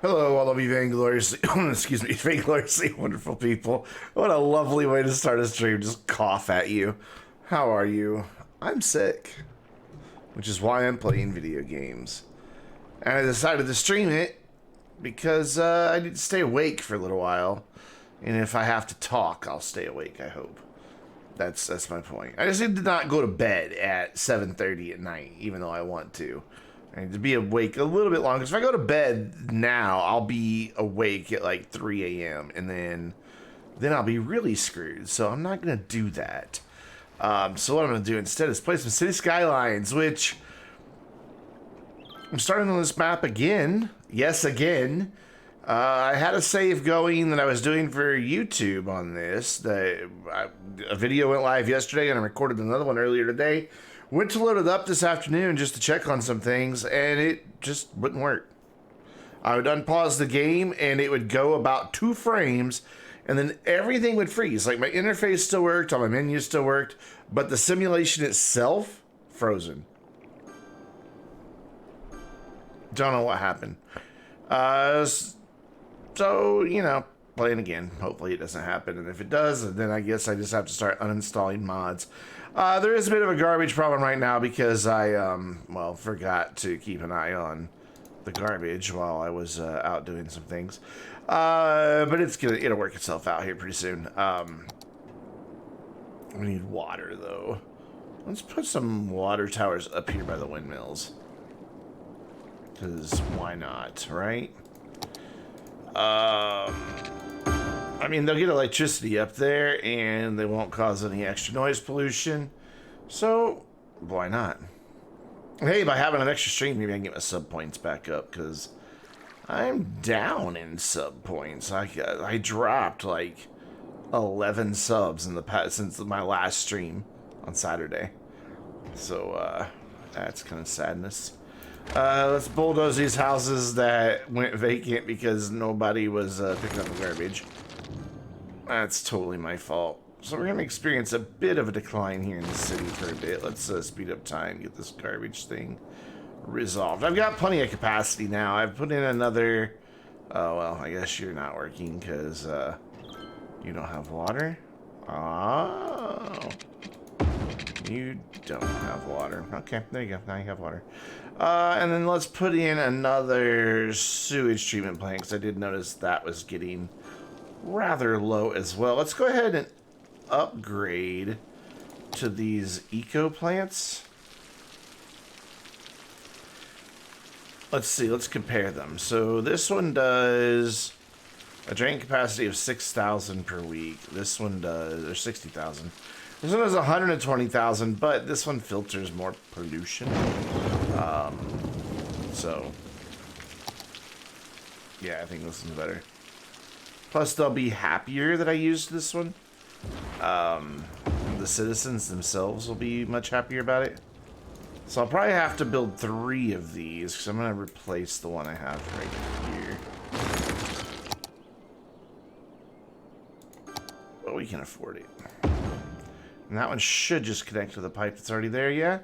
Hello, all of you vaingloriously, excuse me, vaingloriously wonderful people. What a lovely way to start a stream, just cough at you. How are you? I'm sick, which is why I'm playing video games. And I decided to stream it because I need to stay awake for a little while. And if I have to talk, I'll stay awake, I hope. That's my point. I just need to not go to bed at 7:30 at night, even though I want to. I need to be awake a little bit longer. 'Cause if I go to bed now, I'll be awake at like 3 a.m. and then I'll be really screwed. So I'm not gonna do that. So what I'm gonna do instead is play some City Skylines, which I'm starting on this map again. Yes, again. I had a save going that I was doing for YouTube on this. A video went live yesterday, and I recorded another one earlier today. Went to load it up this afternoon just to check on some things, and it just wouldn't work. I would unpause the game, and it would go about 2 frames, and then everything would freeze. Like, my interface still worked, all my menus still worked, but the simulation itself, frozen. Don't know what happened. So, you know, playing again. Hopefully it doesn't happen. And if it does, then I guess I just have to start uninstalling mods. There is a bit of a garbage problem right now because I, well, forgot to keep an eye on the garbage while I was out doing some things. But it'll work itself out here pretty soon. We need water, though. Let's put some water towers up here by the windmills. Because why not, right? I mean, they'll get electricity up there, and they won't cause any extra noise pollution. So, why not? Hey, by having an extra stream, maybe I can get my sub points back up, because I'm down in sub points. I dropped, like, 11 subs in the past since my last stream on Saturday. So, that's kind of sadness. Let's bulldoze these houses that went vacant because nobody was picking up the garbage. That's totally my fault. So we're going to experience a bit of a decline here in the city for a bit. Let's speed up time, get this garbage thing resolved. I've got plenty of capacity now. I've put in another... Oh, well, I guess you're not working because you don't have water. Oh. You don't have water. Okay, there you go. Now you have water. And then let's put in another sewage treatment plant, because I did notice that was getting rather low as well. Let's go ahead and upgrade to these eco plants. Let's see, let's compare them. So this one does a drain capacity of 6,000 per week. This one does, or 60,000. This one has 120,000, but this one filters more pollution. So, yeah, I think this one's better. Plus, they'll be happier that I used this one. The citizens themselves will be much happier about it. So I'll probably have to build 3 of these, because I'm going to replace the one I have right here. But we can afford it. And that one should just connect to the pipe that's already there, yeah?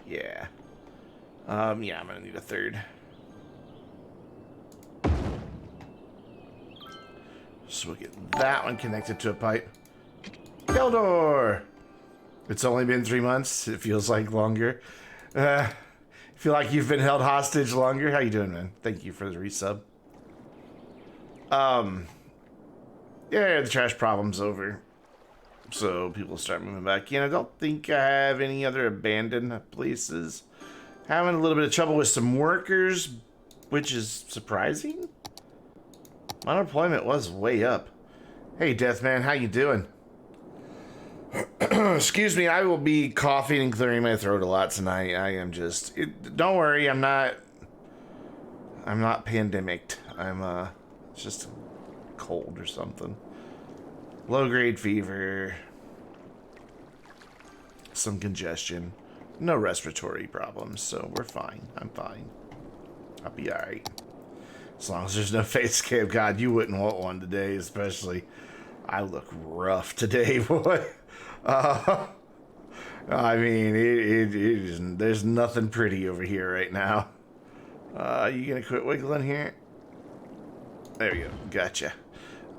Yeah. Yeah, I'm gonna need a 3rd. So we'll get that one connected to a pipe. Keldor! It's only been 3 months. It feels like longer. Feel like you've been held hostage longer. How you doing, man? Thank you for the resub. Yeah, the trash problem's over. So people start moving back in. I don't think I have any other abandoned places. Having a little bit of trouble with some workers, which is surprising. My unemployment was way up. Hey, Deathman, how you doing? Excuse me, I will be coughing and clearing my throat a lot tonight. I am just... don't worry, I'm not pandemicked. It's just cold or something. Low-grade fever. Some congestion. No respiratory problems, so we're fine. I'm fine. I'll be alright. As long as there's no face cam. God, you wouldn't want one today, especially. I look rough today, boy. I mean, there's nothing pretty over here right now. You gonna quit wiggling here? There we go. Gotcha.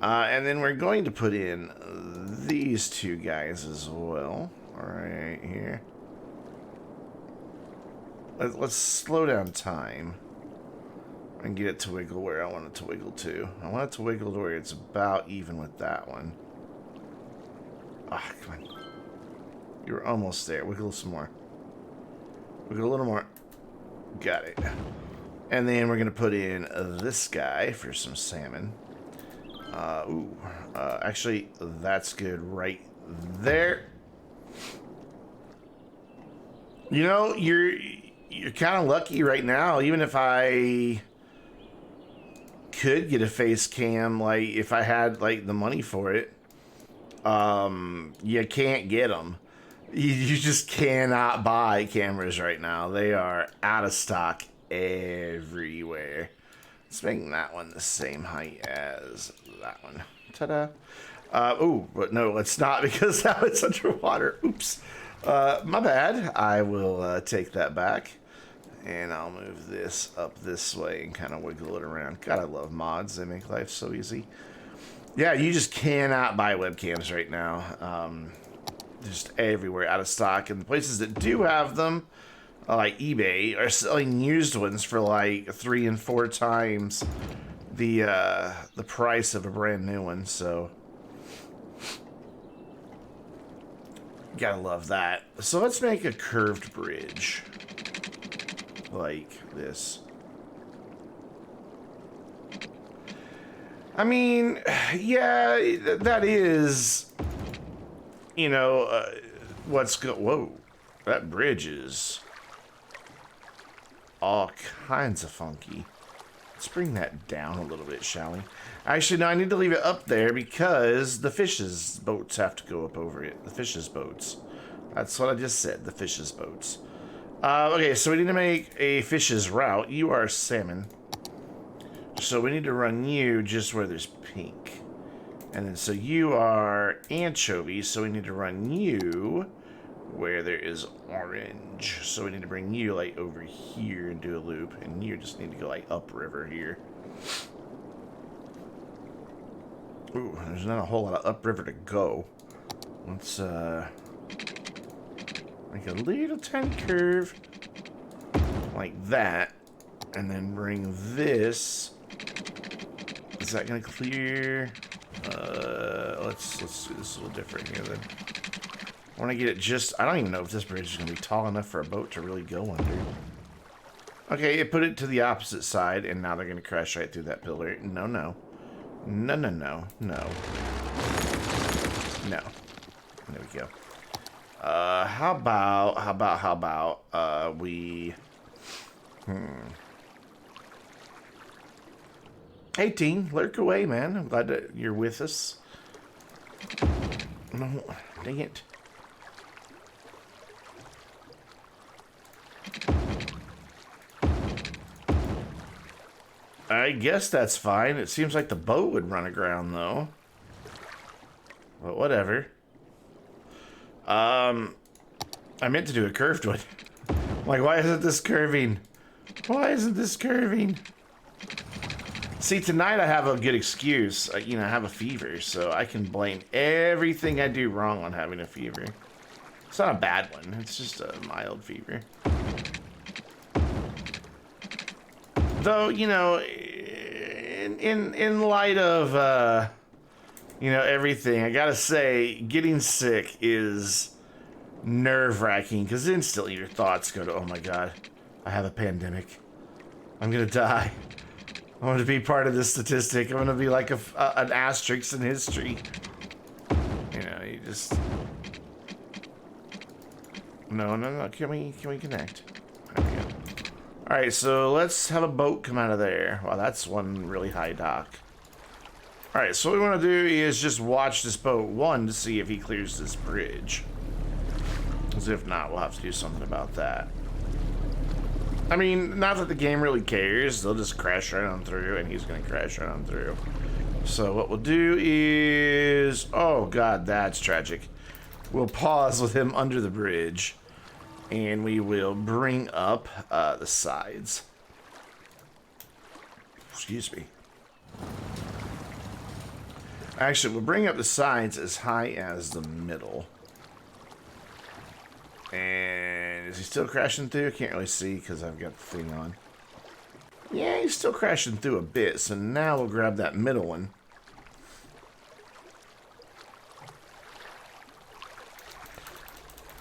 And then we're going to put in these two guys as well. Right here. Let's slow down time. And get it to wiggle where I want it to wiggle to. I want it to wiggle to where it's about even with that one. Ah, come on. You were almost there. Wiggle some more. Wiggle a little more. Got it. And then we're going to put in this guy for some salmon. Actually, that's good right there. You know, you're kind of lucky right now. Even if I could get a face cam, like if I had like the money for it, you can't get them. You just cannot buy cameras right now. They are out of stock everywhere. Let's make that one the same height as that one. Ta-da. Oh, but no, it's not because now it's underwater. Oops. My bad. I will take that back. And I'll move this up this way and kind of wiggle it around. God, I love mods. They make life so easy. Yeah, you just cannot buy webcams right now. Just everywhere, out of stock. And the places that do have them, like eBay, are selling used ones for like 3 and 4 times the price of a brand new one. So gotta love that. So let's make a curved bridge like this. I mean, yeah, that is, you know, whoa, that bridge is all kinds of funky. Let's bring that down a little bit, shall we? Actually, no, I need to leave it up there because the fish's boats have to go up over it. The fish's boats. That's what I just said, the fish's boats. Okay, so we need to make a fish's route. You are salmon. So we need to run you just where there's pink. And then so you are anchovy, so we need to run you where there is orange. So we need to bring you like over here and do a loop. And you just need to go like upriver here. Ooh, there's not a whole lot of upriver to go. Let's make a little tiny curve like that, and then bring this. Is that gonna clear? Let's do this a little different here then. I want to get it just. I don't even know if this bridge is gonna be tall enough for a boat to really go under. Okay, it put it to the opposite side, and now they're gonna crash right through that pillar. No, no, no, no, no, no, no. There we go. How about we... Hey, Teen, lurk away, man. I'm glad that you're with us. No, dang it. I guess that's fine. It seems like the boat would run aground, though. But whatever. I meant to do a curved one. Like, why isn't this curving? Why isn't this curving? See, tonight I have a good excuse. You know, I have a fever, so I can blame everything I do wrong on having a fever. It's not a bad one. It's just a mild fever. Though, you know, in light of, you know, everything, I gotta say, getting sick is nerve-wracking, because instantly your thoughts go to, oh my god, I have a pandemic. I'm gonna die. I want to be part of this statistic. I'm gonna be like an asterisk in history. You know, you just... No, no, no, can we connect? There we go. Alright, so let's have a boat come out of there. Wow, that's one really high dock. Alright, so what we want to do is just watch this boat, one, to see if he clears this bridge. Because if not, we'll have to do something about that. I mean, not that the game really cares. They'll just crash right on through, and he's going to crash right on through. So what we'll do is... Oh, God, that's tragic. We'll pause with him under the bridge, and we will bring up the sides. Excuse me. Actually, we'll bring up the sides as high as the middle. And is he still crashing through? I can't really see because I've got the thing on. Yeah, he's still crashing through a bit. So now we'll grab that middle one.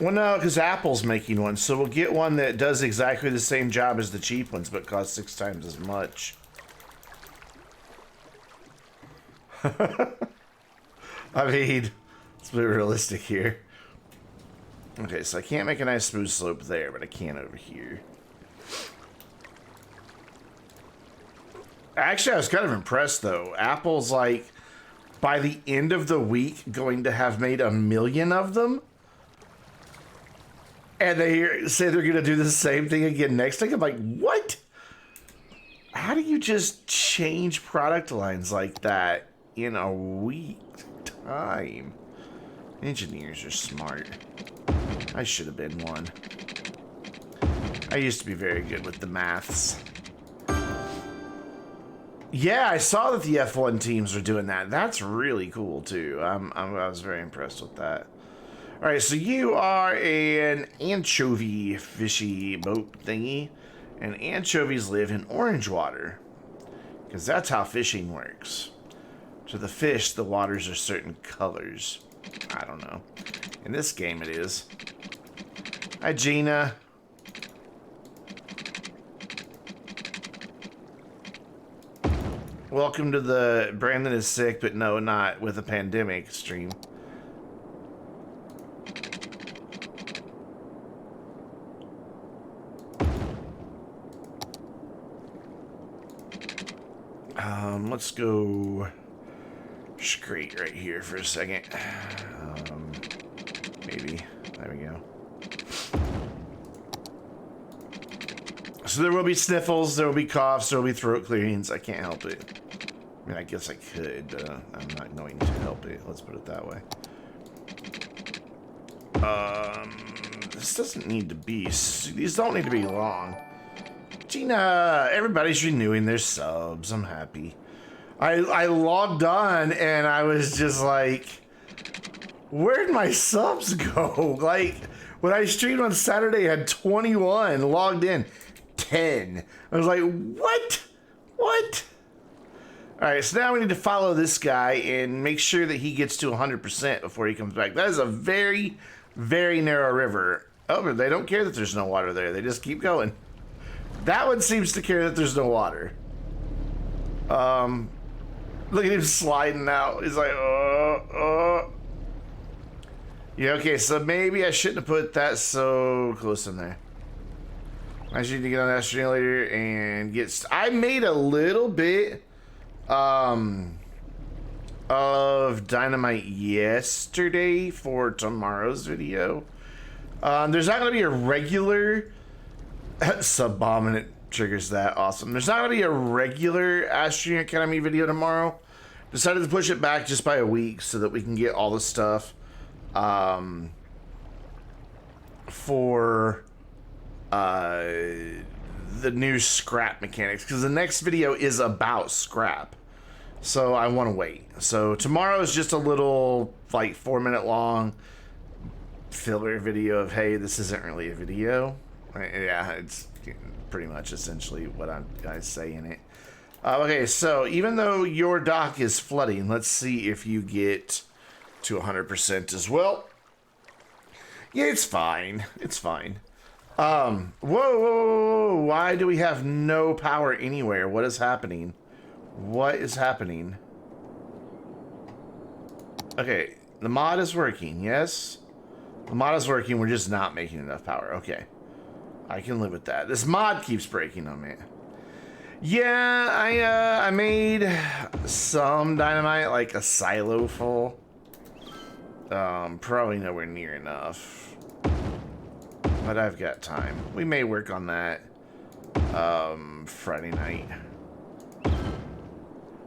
Well, no, because Apple's making one. So we'll get one that does exactly the same job as the cheap ones, but costs 6 times as much. I mean, let's be realistic here. Okay, so I can't make a nice smooth slope there, but I can over here. Actually, I was kind of impressed, though. Apple's, like, by the end of the week, going to have made 1 million of them. And they say they're going to do the same thing again next week. I'm like, what? How do you just change product lines like that in a week time? Engineers are smart. I should have been one. I used to be very good with the maths. Yeah, I saw that the F1 teams are doing that. That's really cool, too. I was very impressed with that. All right, so you are an anchovy fishy boat thingy. And anchovies live in orange water. Because that's how fishing works. To the fish, the waters are certain colors. I don't know. In this game, it is. Hi, Gina. Welcome to the Brandon is sick, but no, not with a pandemic stream. Let's go straight right here for a second. Maybe. There we go. So there will be sniffles, there will be coughs, there will be throat clearings. I can't help it. I mean, I guess I could, but I'm not going to help it. Let's put it that way. This doesn't need to be... These don't need to be long. Gina, everybody's renewing their subs. I'm happy. I logged on and I was just like, where'd my subs go? Like, when I streamed on Saturday, I had 21 logged in. 10. I was like, what? What? All right, so now we need to follow this guy and make sure that he gets to 100% before he comes back. That is a very, very narrow river. Oh, they don't care that there's no water there. They just keep going. That one seems to care that there's no water. Look at him sliding out. He's like, Yeah, okay, so maybe I shouldn't have put that so close in there. I just need to get on that stream later and get... I made a little bit of dynamite yesterday for tomorrow's video. There's not going to be a regular... Subominant triggers that. Awesome. There's not going to be a regular Astro Academy video tomorrow. Decided to push it back just by a week so that we can get all the stuff for the new scrap mechanics, because the next video is about scrap, so I want to wait. So tomorrow is just a little like 4-minute long filler video of, hey, this isn't really a video. Yeah, it's pretty much essentially what I say in it. Okay, so even though your dock is flooding, let's see if you get to 100% as well. Yeah, it's fine. It's fine. Whoa, why do we have no power anywhere? What is happening? What is happening? Okay, the mod is working, yes? The mod is working, we're just not making enough power. Okay. I can live with that. This mod keeps breaking on me. Yeah, I made some dynamite, like a silo full. Probably nowhere near enough. But I've got time. We may work on that Friday night.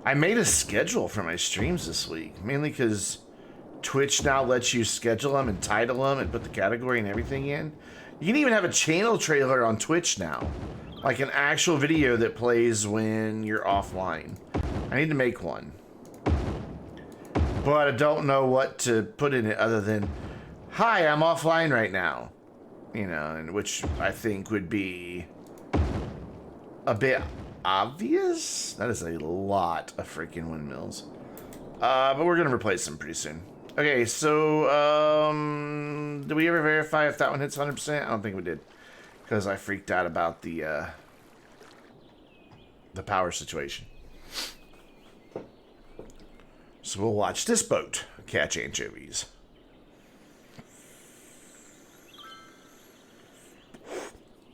I made a schedule for my streams this week, mainly because Twitch now lets you schedule them and title them and put the category and everything in. You can even have a channel trailer on Twitch now. Like an actual video that plays when you're offline. I need to make one. but I don't know what to put in it other than, hi, I'm offline right now. You know, and which I think would be a bit obvious. That is a lot of freaking windmills. But we're going to replace them pretty soon. Okay, so, did we ever verify if that one hits 100%? I don't think we did. Because I freaked out about the power situation. So we'll watch this boat catch anchovies.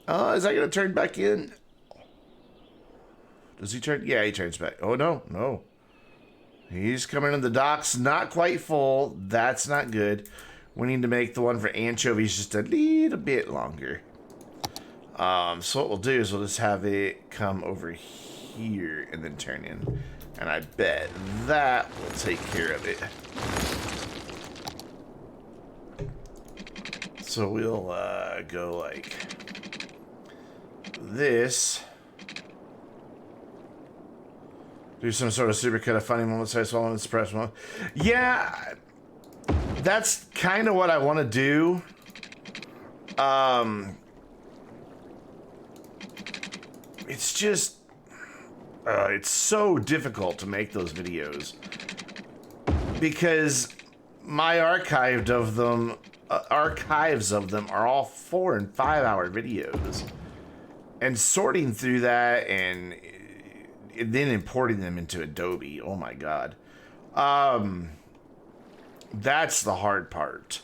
Is that going to turn back in? Does he turn? Yeah, he turns back. Oh, no, no. He's coming in the docks, not quite full. That's not good. We need to make the one for anchovies just a little bit longer. So what we'll do is we'll just have it come over here and then turn in. And I bet that will take care of it. So we'll go like this. Do some sort of supercut of funny moments, I swallow and suppress one. Yeah, that's kind of what I want to do. It's just, it's so difficult to make those videos because my archives of them are all 4 and 5 hour videos, and sorting through that and then importing them into Adobe. Oh my God. That's the hard part.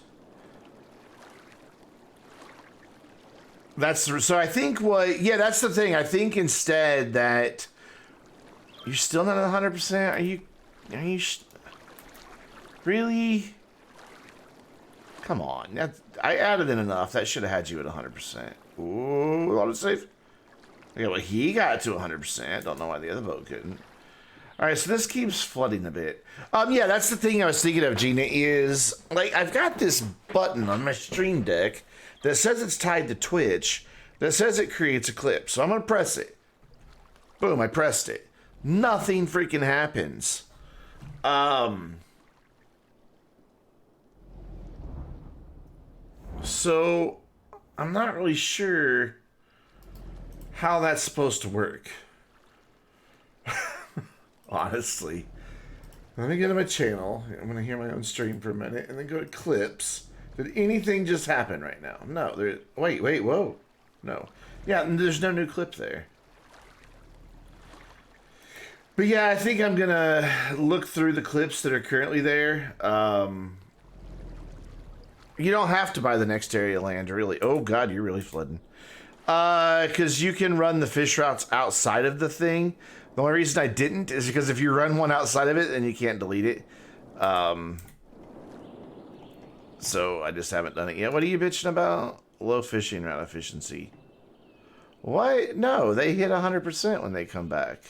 So I think that's the thing. I think instead that you're still not 100%. Are you really? Come on. I added in enough. That should have had you at 100%. Ooh, a lot of safe. Okay, well, he got to 100%. Don't know why the other boat couldn't. All right, so this keeps flooding a bit. Yeah, that's the thing I was thinking of, Gina, is, like, I've got this button on my Stream Deck that says it's tied to Twitch, that says it creates a clip. So I'm going to press it. Boom, I pressed it. Nothing freaking happens. So I'm not really sure how that's supposed to work. Honestly. Let me go to my channel. I'm going to hear my own stream for a minute and then go to clips. Did anything just happen right now? No. Wait, whoa. No. Yeah, there's no new clip there. But yeah, I think I'm going to look through the clips that are currently there. You don't have to buy the next area of land, really. Oh, God, you're really flooding. Because you can run the fish routes outside of the thing. The only reason I didn't is because if you run one outside of it, then you can't delete it. So I just haven't done it yet. What are you bitching about? Low fishing route efficiency. What? No, they hit 100% when they come back.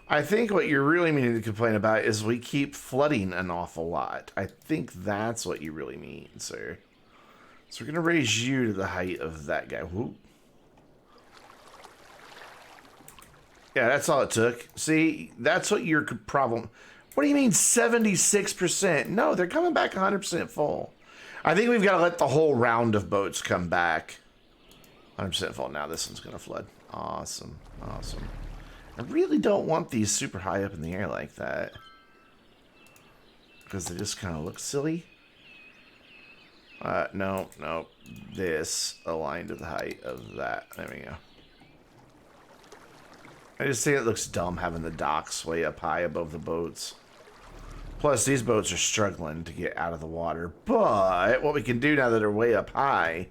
I think what you're really meaning to complain about is we keep flooding an awful lot. I think that's what you really mean, sir. So we're going to raise you to the height of that guy. Whoop. Yeah, that's all it took. See, that's what your problem... What do you mean 76%? No, they're coming back 100% full. I think we've got to let the whole round of boats come back 100% full. Now this one's going to flood. Awesome. Awesome. I really don't want these super high up in the air like that, because they just kind of look silly. No. This aligned to the height of that. There we go. I just think it looks dumb having the docks way up high above the boats. Plus, these boats are struggling to get out of the water. But what we can do now that they're way up high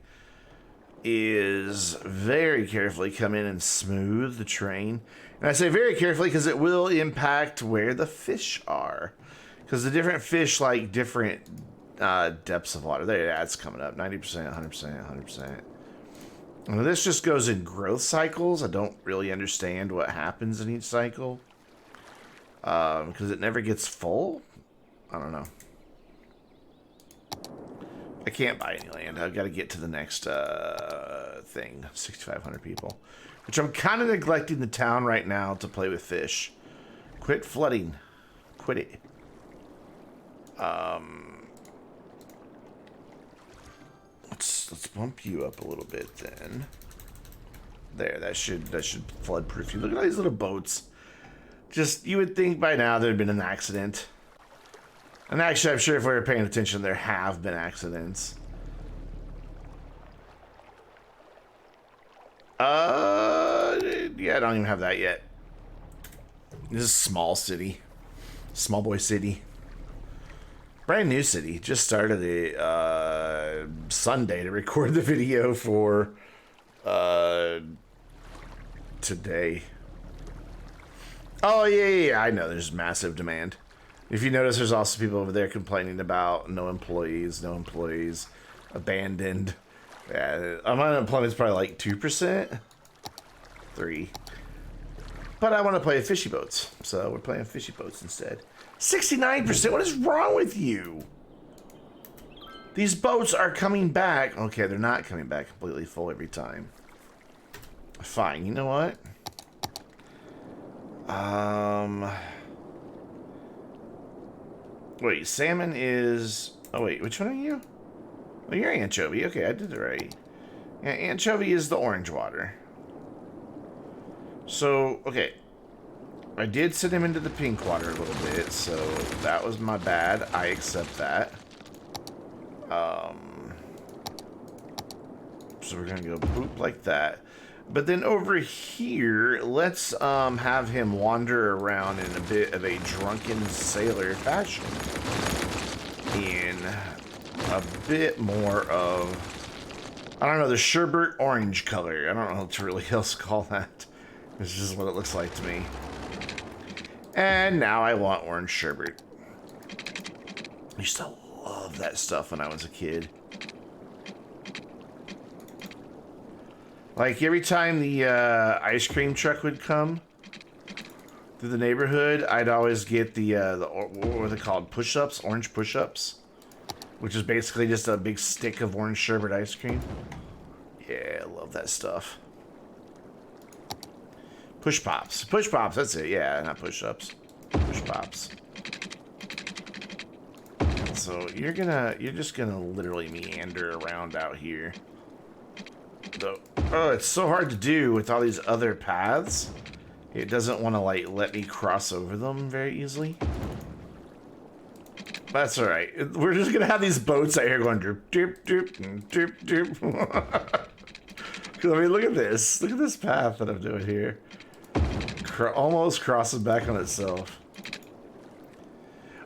is very carefully come in and smooth the terrain. And I say very carefully because it will impact where the fish are. Because the different fish like different depths of water. There, yeah, it's coming up. 90%, 100%, 100%. Now, this just goes in growth cycles. I don't really understand what happens in each cycle. Because it never gets full. I don't know. I can't buy any land. I've got to get to the next thing. 6,500 people. Which I'm kind of neglecting the town right now to play with fish. Quit flooding. Quit it. Let's bump you up a little bit then. There, that should flood proof you. Look at all these little boats. Just, you would think by now there'd been an accident. And actually, I'm sure if we were paying attention, there have been accidents. Yeah, I don't even have that yet. This is small city. Small boy city. Brand new city. Just started it Sunday to record the video for today. Oh, yeah, I know there's massive demand. If you notice, there's also people over there complaining about no employees, abandoned. Yeah, unemployment's probably like 2%. 3%. But I want to play fishy boats, so we're playing fishy boats instead. 69%? What is wrong with you? These boats are coming back. Okay, they're not coming back completely full every time. Fine, you know what? Wait, salmon is... Oh, wait, which one are you? Oh, you're anchovy. Okay, I did it right. Yeah, anchovy is the orange water. So, okay. I did send him into the pink water a little bit, so that was my bad. I accept that. So we're gonna go boop like that. But then over here, let's have him wander around in a bit of a drunken sailor fashion. In a bit more of, I don't know, the sherbet orange color. I don't know what to really else call that. It's just what it looks like to me. And now I want orange sherbet. I used to love that stuff when I was a kid. Like, every time the ice cream truck would come through the neighborhood, I'd always get the what were they called? Push-ups? Orange push-ups? Which is basically just a big stick of orange sherbet ice cream. Yeah, I love that stuff. Push pops. Push pops, that's it. Yeah, not push-ups. Push pops. So you're just gonna literally meander around out here. Though, oh, it's so hard to do with all these other paths. It doesn't want to like let me cross over them very easily. That's all right. We're just gonna have these boats out here going drip, drip, drip, drip, drip. I mean, look at this. Look at this path that I'm doing here. Almost crosses back on itself.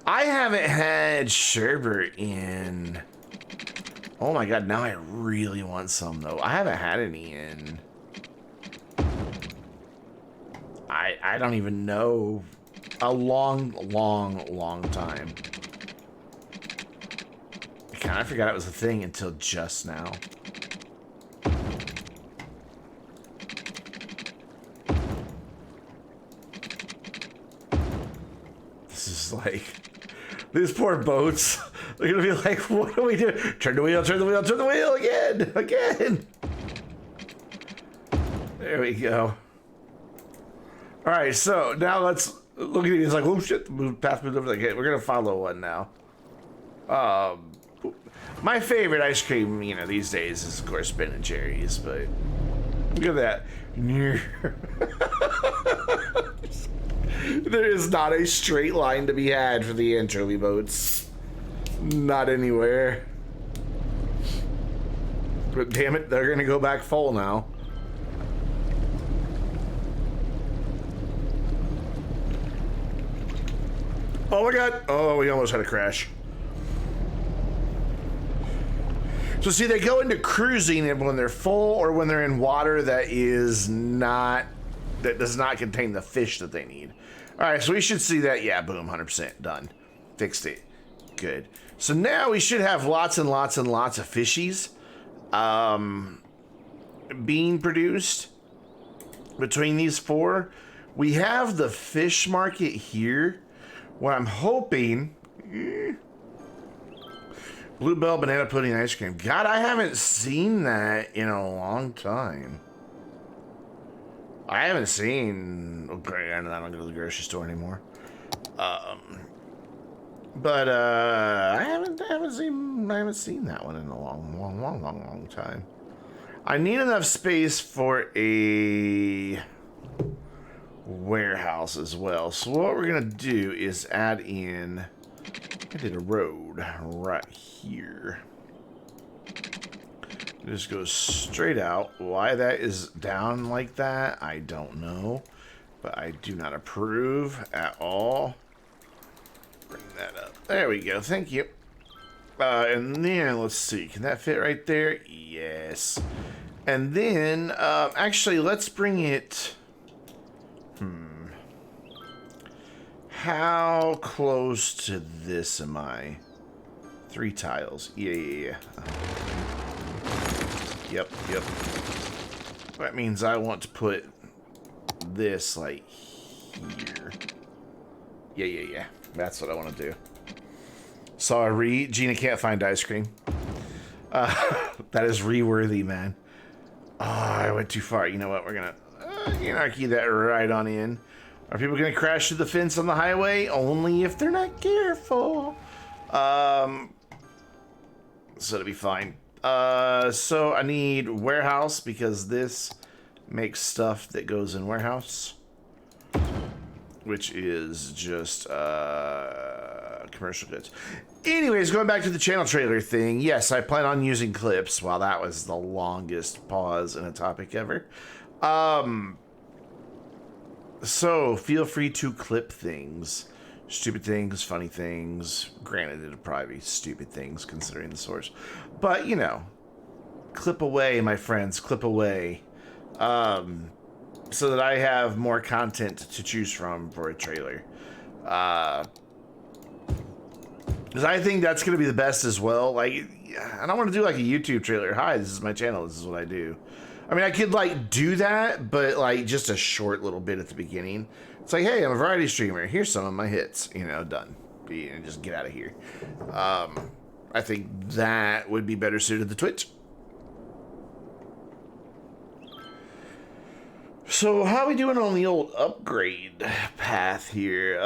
I haven't had sherbet in... Oh my god, now I really want some, though. I haven't had any in... I don't even know. A long time. I kind of forgot it was a thing until just now. This is like... These poor boats. They're gonna be like, what do we do? Turn the wheel, turn the wheel, turn the wheel again! Again! There we go. Alright, so now let's look at these like, oh shit, the path moved over like, okay, we're gonna follow one now. My favorite ice cream, you know, these days is of course Ben and Jerry's, but look at that. There is not a straight line to be had for the anchovy boats. Not anywhere. But damn it, they're gonna go back full now. Oh my god! Oh, we almost had a crash. So see, they go into cruising when they're full or when they're in water that is not, that does not contain the fish that they need. All right, so we should see that. Yeah, boom, 100% done. Fixed it. Good. So now we should have lots and lots and lots of fishies being produced between these four. We have the fish market here. What I'm hoping... Bluebell banana pudding ice cream. God, I haven't seen that in a long time. I haven't seen... Okay, I don't go to the grocery store anymore. But I haven't seen that one in a long time. I need enough space for a warehouse as well. So what we're gonna do is add in. I did a road right here. It just goes straight out. Why that is down like that, I don't know. But I do not approve at all. Bring that up. There we go. Thank you. And then, let's see. Can that fit right there? Yes. And then, actually, let's bring it... How close to this am I? 3 tiles. Yeah. Yep. That means I want to put this, like, here. Yeah. That's what I want to do. Sorry, Gina can't find ice cream. That is re-worthy, man. Oh, I went too far. You know what? We're gonna anarchy that right on in. Are people gonna crash through the fence on the highway? Only if they're not careful. So it'll be fine. So I need warehouse because this makes stuff that goes in warehouse, which is just commercial goods. Anyways, going back to the channel trailer thing, yes, I plan on using clips. Wow, that was the longest pause in a topic ever. So feel free to clip things. Stupid things, funny things. Granted, it'll probably be stupid things considering the source. But, you know, clip away, my friends, clip away. So that I have more content to choose from for a trailer. Because I think that's going to be the best as well. Like, I don't want to do like a YouTube trailer. Hi, this is my channel. This is what I do. I mean, I could like do that, but like just a short little bit at the beginning. It's like, hey, I'm a variety streamer. Here's some of my hits. You know, done. And just get out of here. I think that would be better suited to Twitch. So how are we doing on the old upgrade path here?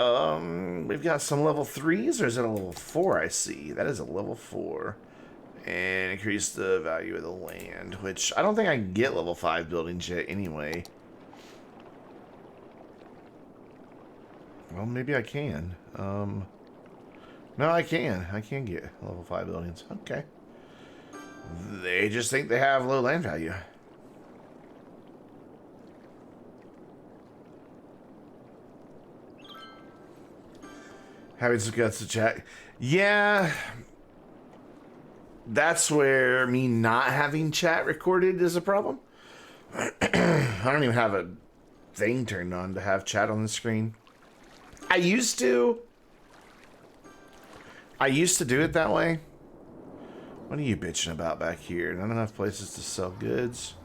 We've got some level 3s, or is it a level 4 I see? That is a level 4. And increase the value of the land, which I don't think I can get level 5 buildings yet anyway. Well, maybe I can. No, I can. I can get level 5 buildings. Okay. They just think they have low land value. Having some guts to chat. Yeah. That's where me not having chat recorded is a problem. I don't even have a thing turned on to have chat on the screen. I used to do it that way. What are you bitching about back here? Not enough places to sell goods.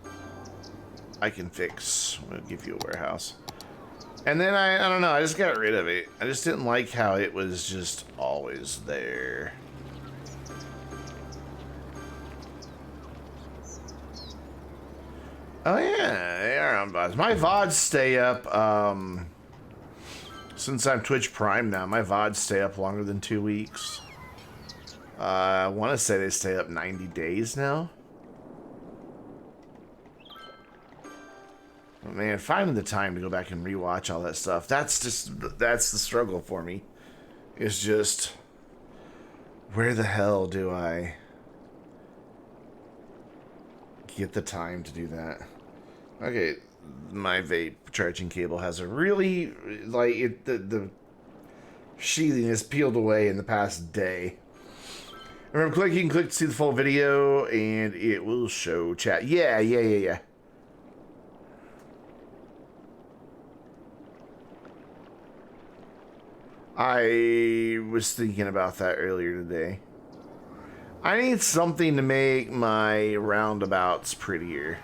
I can fix. I'm gonna give you a warehouse. And then I don't know, I just got rid of it. I just didn't like how it was just always there. Oh yeah, they are on VODs. My VODs stay up, since I'm Twitch Prime now, my VODs stay up longer than 2 weeks. I want to say they stay up 90 days now. But man, finding the time to go back and rewatch all that stuff, that's the struggle for me. It's just, where the hell do I get the time to do that? Okay, my vape charging cable has a really, like, the sheathing is peeled away in the past day. Remember, you can click to see the full video, and it will show chat. Yeah. I was thinking about that earlier today. I need something to make my roundabouts prettier.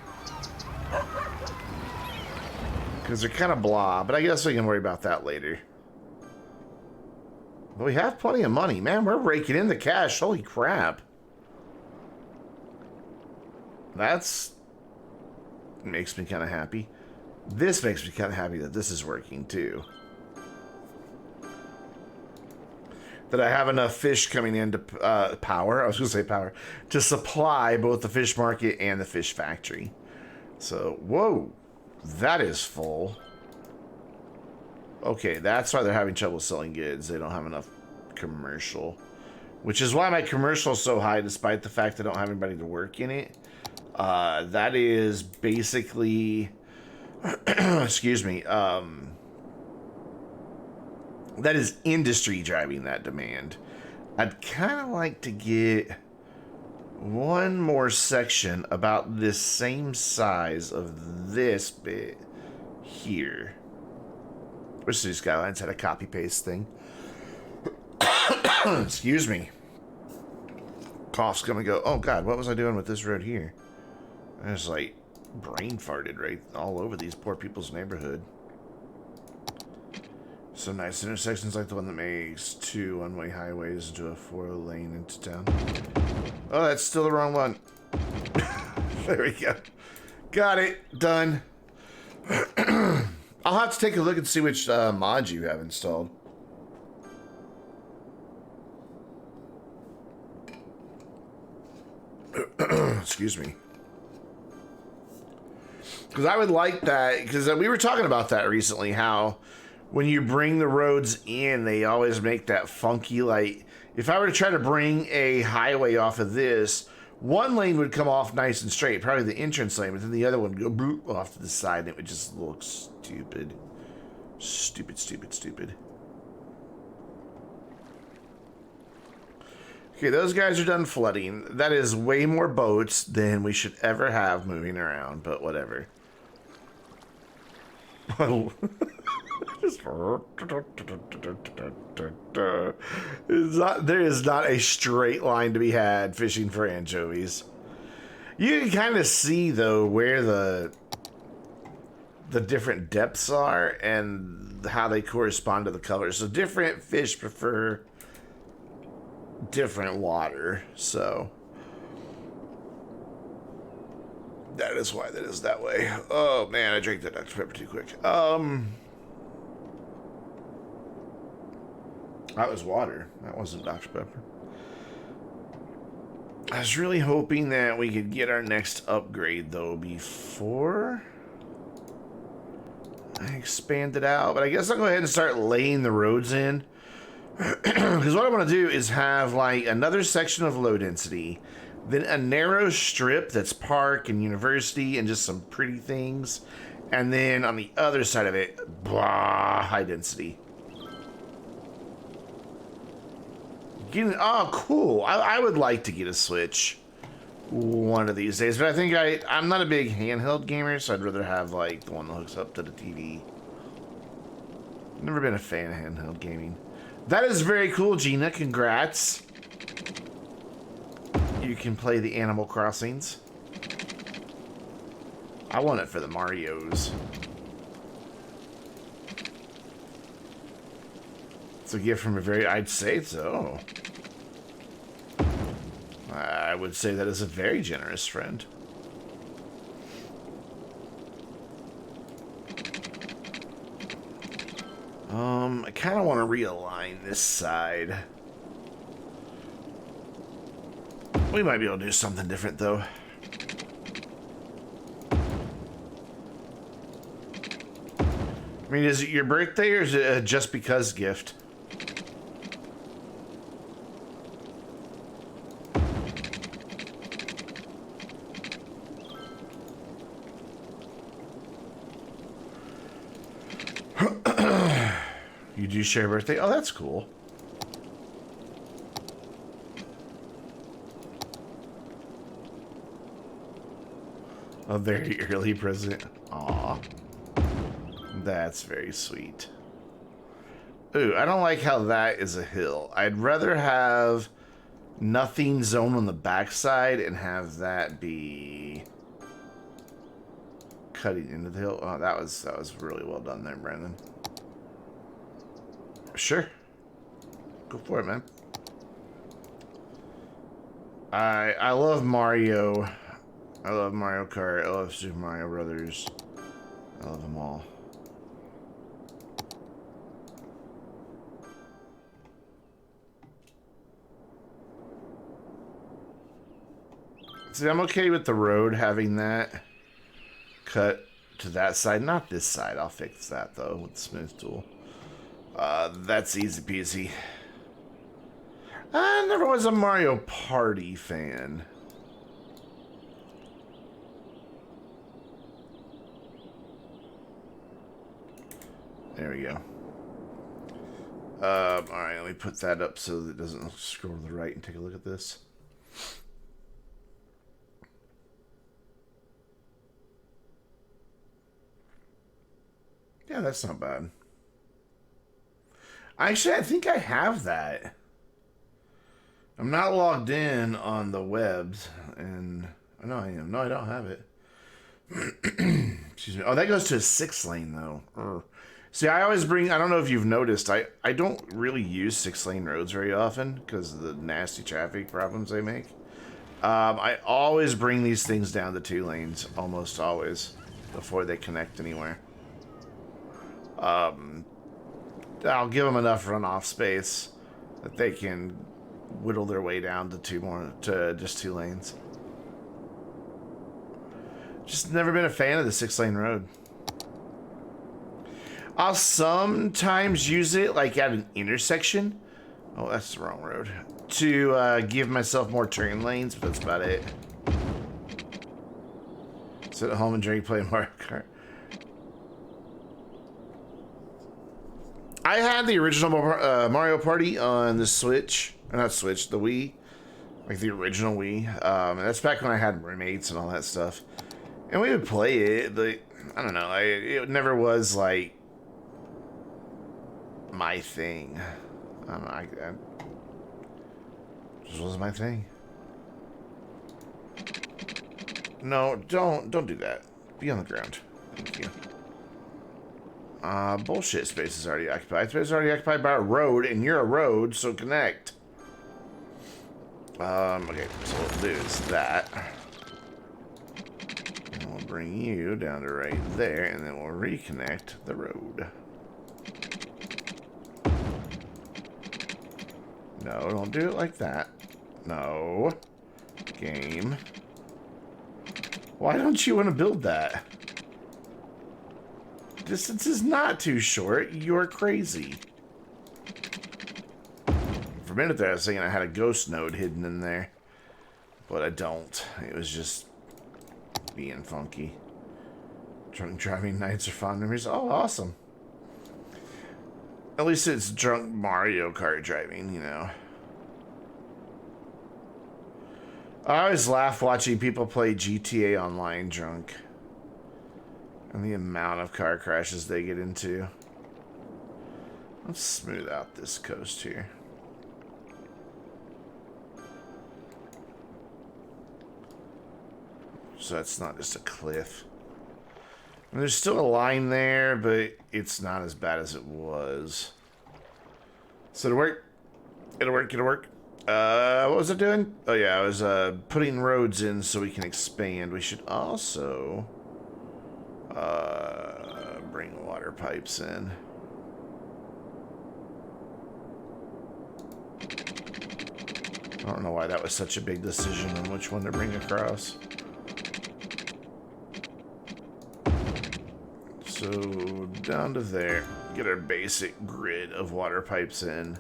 Because they're kind of blah, but I guess we can worry about that later. But we have plenty of money. Man, we're raking in the cash. Holy crap. That's... makes me kind of happy. This makes me kind of happy that this is working too. that I have enough fish coming in to power. I was going to say power to supply both the fish market and the fish factory. So, whoa, that is full. Okay, that's why they're having trouble selling goods. They don't have enough commercial, which is why my commercial is so high, despite the fact I don't have anybody to work in it. That is basically, excuse me, that is industry driving that demand. I'd kind of like to get one more section about this same size of this bit here. Wish these Skylines had a copy paste thing. Excuse me. Cough's gonna go. Oh god, what was I doing with this road here? I just like brain farted right all over these poor people's neighborhood. Some nice intersections like the one that makes 2 one-way highways into a 4-lane into town. Oh, that's still the wrong one. There we go. Got it. Done. I'll have to take a look and see which mods you have installed. Excuse me. Because I would like that, because we were talking about that recently, how when you bring the roads in, they always make that funky, like, if I were to try to bring a highway off of this, one lane would come off nice and straight, probably the entrance lane, but then the other one would go bloop off to the side, and it would just look stupid. Stupid, stupid, stupid. Okay, those guys are done flooding. That is way more boats than we should ever have moving around, but whatever. There is not a straight line to be had fishing for anchovies. You can kind of see, though, where the different depths are and how they correspond to the colors. So different fish prefer different water, so that is why that is that way. Oh man, I drank that Dr. Pepper too quick. That was water. That wasn't Dr. Pepper. I was really hoping that we could get our next upgrade though before I expand it out, but I guess I'll go ahead and start laying the roads in. Because what I want to do is have like another section of low density, then a narrow strip that's park and university and just some pretty things, and then on the other side of it, blah, high density. Oh, cool. I would like to get a Switch one of these days, but I think I'm not a big handheld gamer, so I'd rather have like the one that hooks up to the TV. Never been a fan of handheld gaming. That is very cool, Gina. Congrats. You can play the Animal Crossings. I want it for the Marios. It's a gift from a very... I'd say so. I would say that is a very generous friend. I kind of want to realign this side. We might be able to do something different, though. I mean, is it your birthday or is it a just because gift? You do share a birthday? Oh, that's cool. A very early present. Aw. That's very sweet. Ooh, I don't like how that is a hill. I'd rather have nothing zone on the backside and have that be cutting into the hill. Oh, that was really well done there, Brandon. Sure. Go for it, man. I love Mario. I love Mario Kart. I love Super Mario Brothers. I love them all. See, I'm okay with the road having that cut to that side, not this side. I'll fix that though with the smooth tool. That's easy peasy. I never was a Mario Party fan. There we go. Alright, let me put that up so that it doesn't scroll to the right and take a look at this. Yeah, that's not bad. Actually, I think I have that. I'm not logged in on the webs, and I know I am. No, I don't have it. Excuse me. Oh, that goes to a 6-lane though. Urgh. See, I always bring. I don't know if you've noticed. I don't really use 6-lane roads very often because of the nasty traffic problems they make. I always bring these things down to 2 lanes, almost always, before they connect anywhere. I'll give them enough runoff space that they can whittle their way down to just 2 lanes. Just never been a fan of the 6-lane road. I'll sometimes use it like at an intersection. Oh, that's the wrong road. To give myself more turn lanes, but that's about it. Sit at home and drink, play Mario Kart. I had the original Mario Party on the Switch. Or not Switch, the Wii. Like the original Wii. And that's back when I had roommates and all that stuff. And we would play it. But I don't know. It never was like my thing. I don't know. I just wasn't my thing. No, don't do that. Be on the ground. Thank you. Bullshit. Space is already occupied. Space is already occupied by a road, and you're a road, so connect. Okay, so what we'll do is that. And we'll bring you down to right there, and then we'll reconnect the road. No, don't do it like that. No. Game. Why don't you want to build that? Distance is not too short. You're crazy. For a minute there, I was thinking I had a ghost node hidden in there. But I don't. It was just being funky. Drunk driving nights are fond memories. Oh, awesome. At least it's drunk Mario Kart driving, you know. I always laugh watching people play GTA Online drunk. And the amount of car crashes they get into. Let's smooth out this coast here. So that's not just a cliff. And there's still a line there, but it's not as bad as it was. So it'll work. It'll work. It'll work. What was I doing? Oh yeah, I was putting roads in so we can expand. We should also bring water pipes in. I don't know why that was such a big decision on which one to bring across. So down to there, get our basic grid of water pipes in.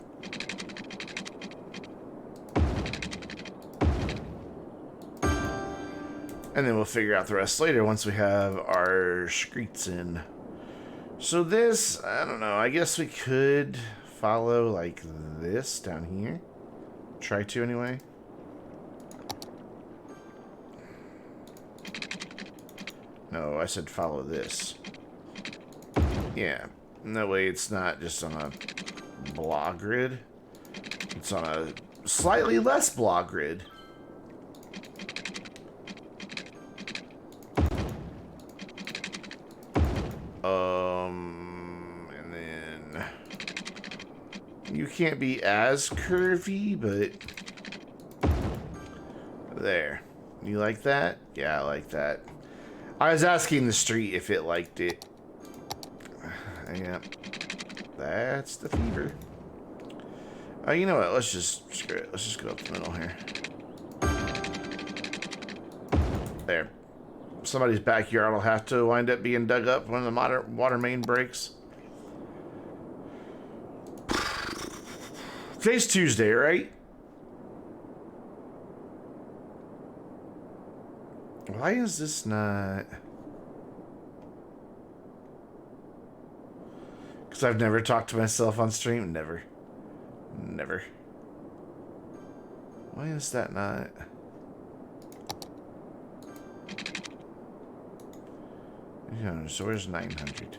And then we'll figure out the rest later once we have our streets in. So this, I don't know, I guess we could follow like this down here. Try to anyway. No, I said follow this. Yeah, and that way it's not just on a block grid. It's on a slightly less block grid. And then you can't be as curvy, but there. You like that? Yeah, I like that. I was asking the street if it liked it. Yeah, that's the fever. You know what? Let's just screw it. Let's just go up the middle here. There. Somebody's backyard will have to wind up being dug up when the water main breaks. Today's Tuesday, right? Why is this not... Because I've never talked to myself on stream? Never. Never. Why is that not... Yeah, so where's 900?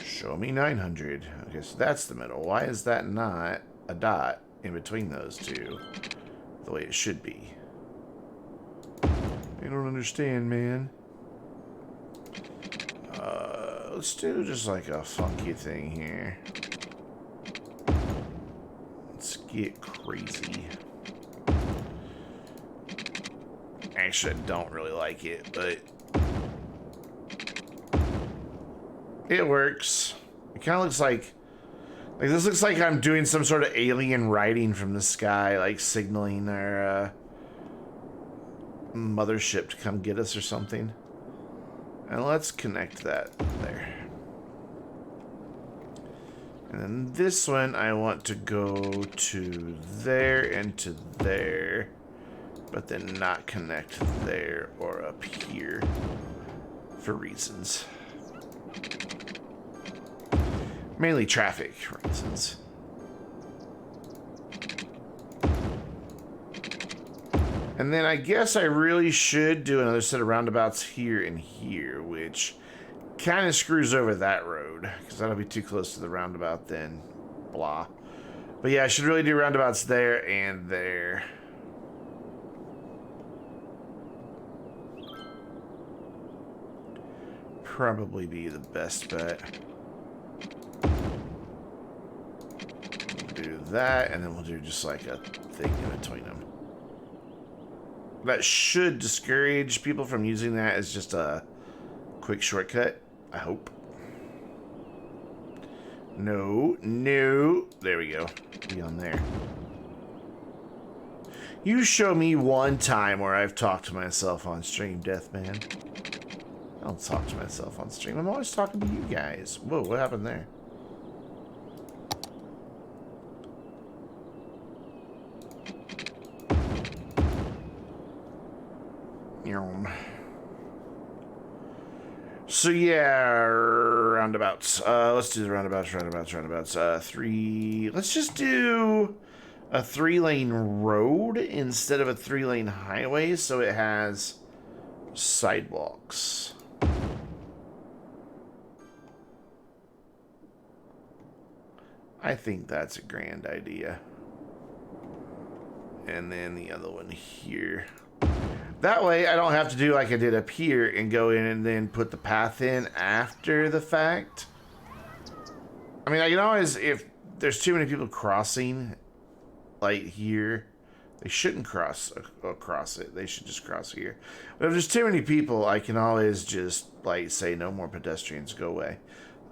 Show me 900. Okay, so that's the middle. Why is that not a dot in between those two the way it should be? I don't understand, man. Let's do just like a funky thing here. Let's get crazy. Actually, I don't really like it, but it works. It kind of looks like this looks like I'm doing some sort of alien writing from the sky, like signaling our mothership to come get us or something. And let's connect that there. And then this one, I want to go to there and to there, but then not connect there or up here for reasons. Mainly traffic reasons. And then I guess I really should do another set of roundabouts here and here, which kind of screws over that road, because that'll be too close to the roundabout then. Blah. But yeah, I should really do roundabouts there and there. Probably be the best bet. We'll do that, and then we'll do just like a thing in between them. That should discourage people from using that as just a quick shortcut, I hope. No, no. There we go. Be on there. You show me one time where I've talked to myself on stream, Deathman. I don't talk to myself on stream. I'm always talking to you guys. Whoa, what happened there? So yeah, roundabouts. Let's do the roundabouts. 3. Let's just do a 3-lane road instead of a 3-lane highway, so it has sidewalks. I think that's a grand idea. And then the other one here. That way, I don't have to do like I did up here and go in and then put the path in after the fact. I mean, I can always, if there's too many people crossing, like here, they shouldn't cross across it. They should just cross here. But if there's too many people, I can always just, like, say no more pedestrians, go away.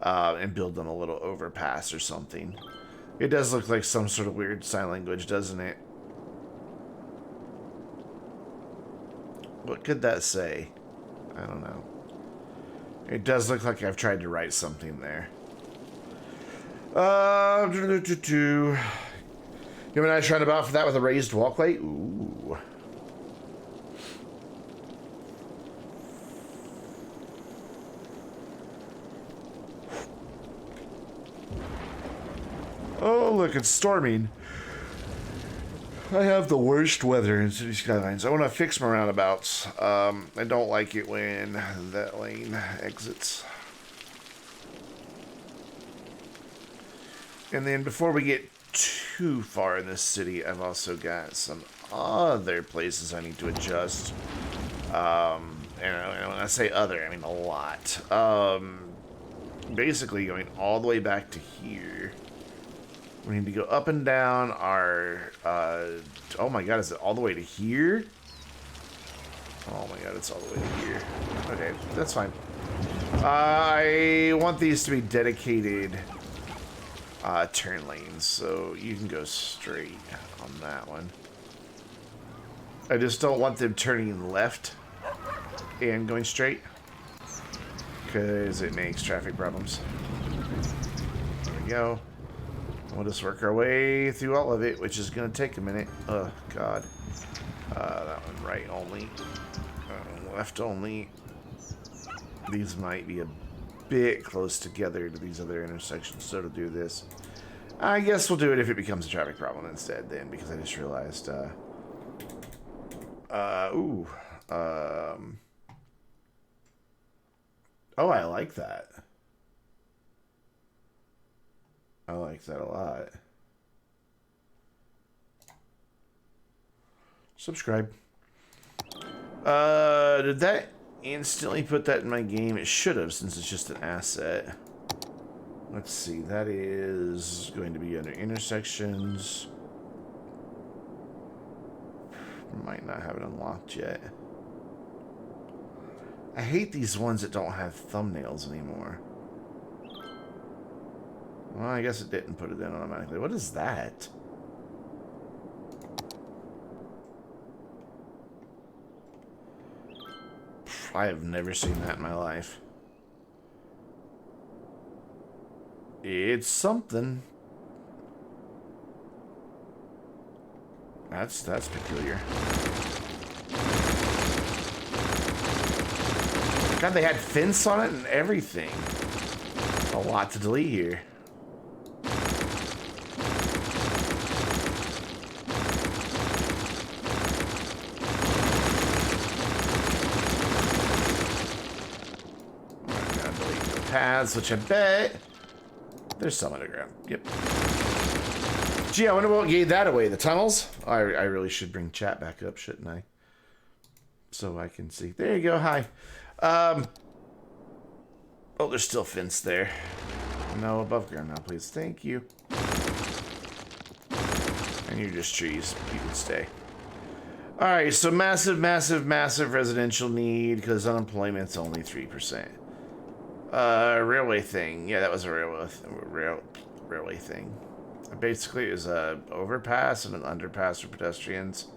And build them a little overpass or something. It does look like some sort of weird sign language, doesn't it? What could that say? I don't know. It does look like I've tried to write something there. You have a nice roundabout for that with a raised walkway? Ooh. Oh, look, it's storming. I have the worst weather in City Skylines. I want to fix my roundabouts. I don't like it when that lane exits. And then before we get too far in this city, I've also got some other places I need to adjust. And when I say other, I mean a lot. Basically going all the way back to here. We need to go up and down our, oh my god, is it all the way to here? Oh my god, it's all the way to here. Okay, that's fine. I want these to be dedicated turn lanes, so you can go straight on that one. I just don't want them turning left and going straight, because it makes traffic problems. There we go. We'll just work our way through all of it, which is going to take a minute. Oh, God. That one right only. Left only. These might be a bit close together to these other intersections, so to do this, I guess we'll do it if it becomes a traffic problem instead then, because I just realized, oh, I like that. I like that a lot. Subscribe. Did that instantly put that in my game? It should have, since it's just an asset. Let's see, that is going to be under intersections. Might not have it unlocked yet. I hate these ones that don't have thumbnails anymore. Well, I guess it didn't put it in automatically. What is that? I have never seen that in my life. It's something. That's peculiar. God, they had fence on it and everything. A lot to delete here. I'm gonna delete the paths, which I bet there's some underground. Yep. Gee, I wonder what gave that away. The tunnels? I really should bring chat back up, shouldn't I? So I can see. There you go. Hi. Oh, there's still fence there. No above ground now, please. Thank you. And you're just trees. You can stay. Alright, so massive residential need, because unemployment's only 3%. Railway thing. Yeah, that was a railway thing. Basically, it was a overpass and an underpass for pedestrians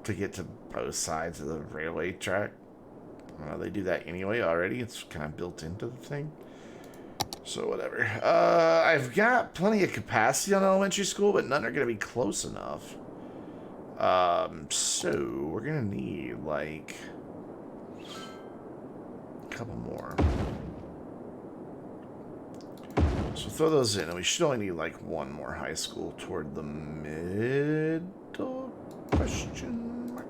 to get to both sides of the railway track. They do that anyway already. It's kind of built into the thing. So whatever. I've got plenty of capacity on elementary school, but none are going to be close enough. So we're going to need like a couple more. So throw those in, and we should only need like one more high school toward the middle, question mark.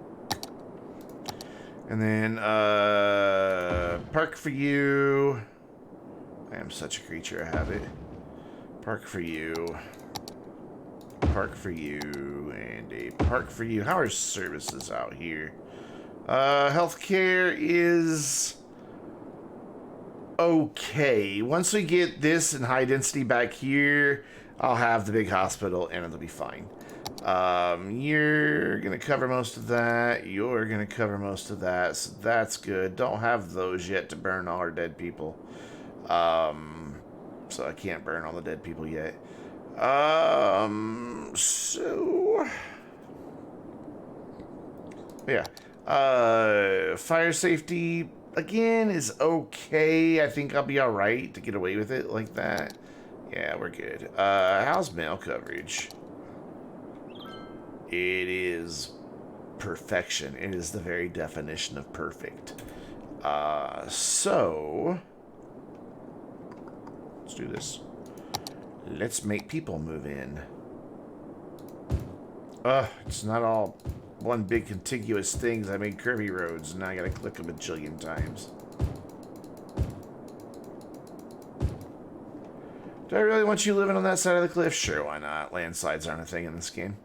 And then, park for you. I am such a creature of habit. Park for you. Park for you, and a park for you. How are services out here? Healthcare is okay. Once we get this in high density back here, I'll have the big hospital and it'll be fine. You're gonna cover most of that. You're gonna cover most of that, so that's good. Don't have those yet to burn all our dead people. So I can't burn all the dead people yet. So yeah. Fire safety again is okay. I think I'll be alright to get away with it like that. Yeah, we're good. How's mail coverage? It is perfection. It is the very definition of perfect. So let's do this. Let's make people move in. It's not all one big contiguous thing. I made curvy roads, and now I gotta click them a bajillion times. Do I really want you living on that side of the cliff? Sure, why not? Landslides aren't a thing in this game.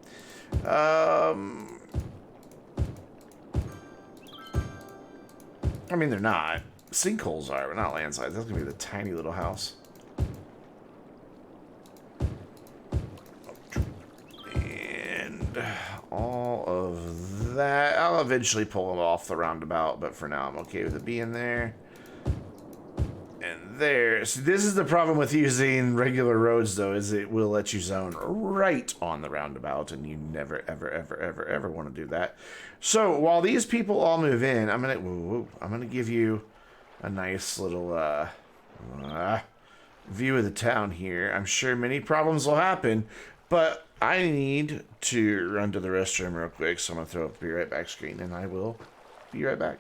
I mean, they're not. Sinkholes are, but not landslides. That's gonna be the tiny little house. And all of that. I'll eventually pull them off the roundabout, but for now I'm okay with it being there. And there. So this is the problem with using regular roads, though, is it will let you zone right on the roundabout, and you never, ever, ever, ever, ever want to do that. So while these people all move in, I'm gonna give you a nice little view of the town here. I'm sure many problems will happen, but I need to run to the restroom real quick, so I'm gonna throw up the be right back screen, and I will be right back.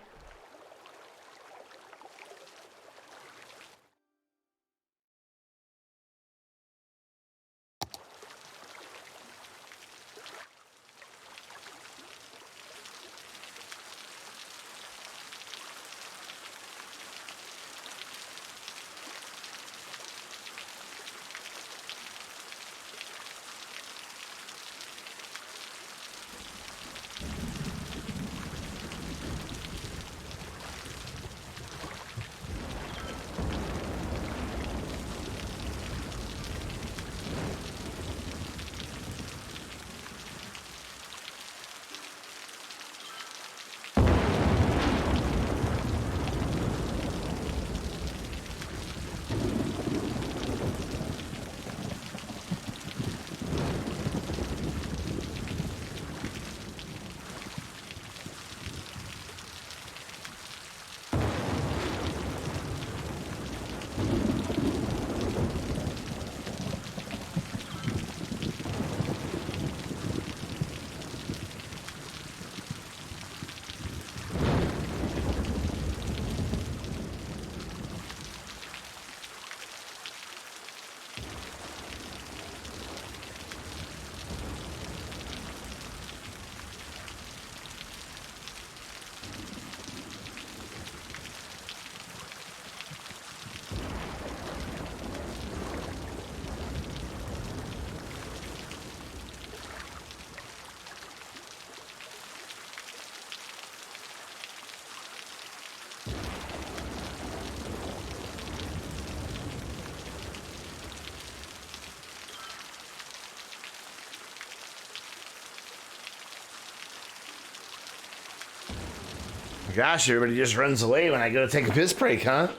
Gosh, everybody just runs away when I go to take a piss break, huh?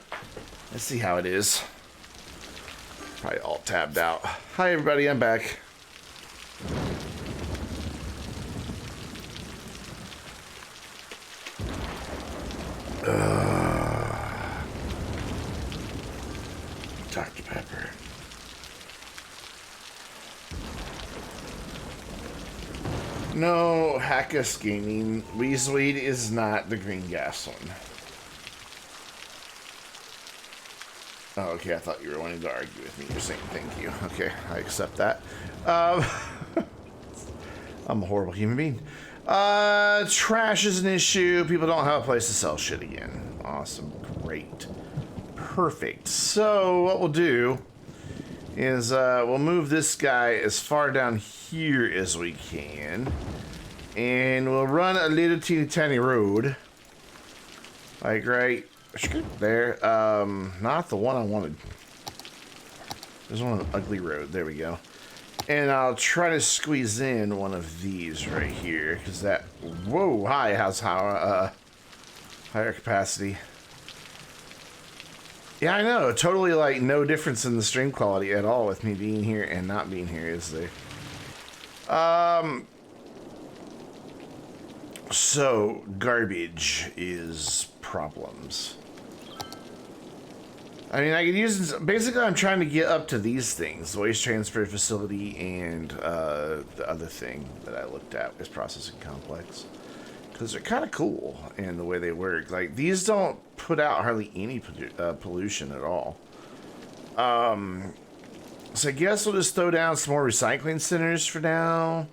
Let's see how it is. Probably all tabbed out. Hi, everybody, I'm back. Dr. Pepper. No, Hackus Gaming. Weaseweed is not the green gas one. Oh, okay, I thought you were wanting to argue with me. You're saying thank you. Okay, I accept that. I'm a horrible human being. Trash is an issue. People don't have a place to sell shit again. Awesome. Great. Perfect. So, what we'll do is we'll move this guy as far down here as we can, and we'll run a little teeny tiny road, like right there. Not the one I wanted. There's one ugly road. There we go. And I'll try to squeeze in one of these right here, because that has higher capacity. Yeah, I know. Totally, like, no difference in the stream quality at all with me being here and not being here, is there? So, garbage is problems. I mean, I could use... Basically, I'm trying to get up to these things. The waste transfer facility and the other thing that I looked at was processing complex. Because they're kind of cool in the way they work. Like, these don't put out hardly any pollution at all. So I guess we'll just throw down some more recycling centers for now.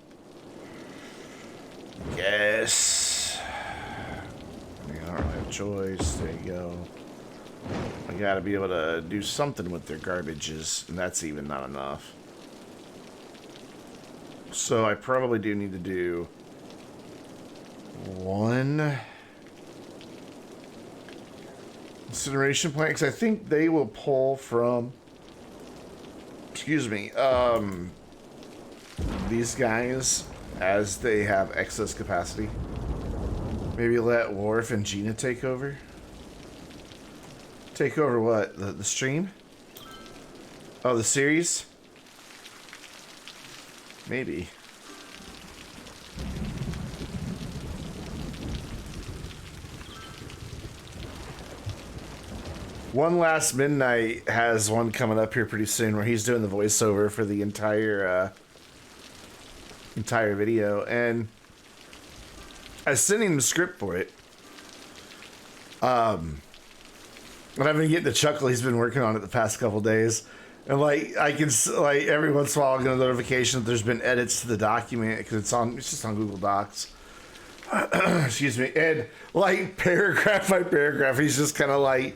Yes. I don't really have a choice. There you go. I gotta be able to do something with their garbages, and that's even not enough. So I probably do need to do one incineration plant, because I think they will pull from, excuse me, these guys as they have excess capacity. Maybe let Worf and Gina take over. Take over what? The stream? Oh, the series? Maybe. One Last Midnight has one coming up here pretty soon where he's doing the voiceover for the entire video, and I sent him the script for it. And I've been getting the chuckle he's been working on it the past couple days. And like I can like every once in a while I'll get a notification that there's been edits to the document because it's just on Google Docs. Excuse me. And like paragraph by paragraph, he's just kind of like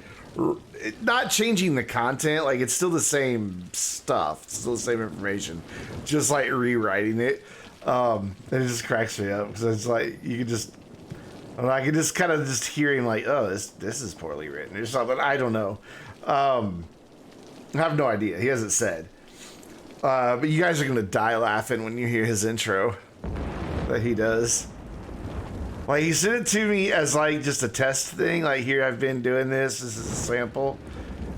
not changing the content, like it's still the same stuff, it's still the same information, just like rewriting it. And it just cracks me up because it's like you can just, I can just kind of just hearing like, oh, this is poorly written or something. I don't know. I have no idea. He hasn't said. But you guys are gonna die laughing when you hear his intro that he does. Like, he sent it to me as, like, just a test thing. Like, here, I've been doing this. This is a sample.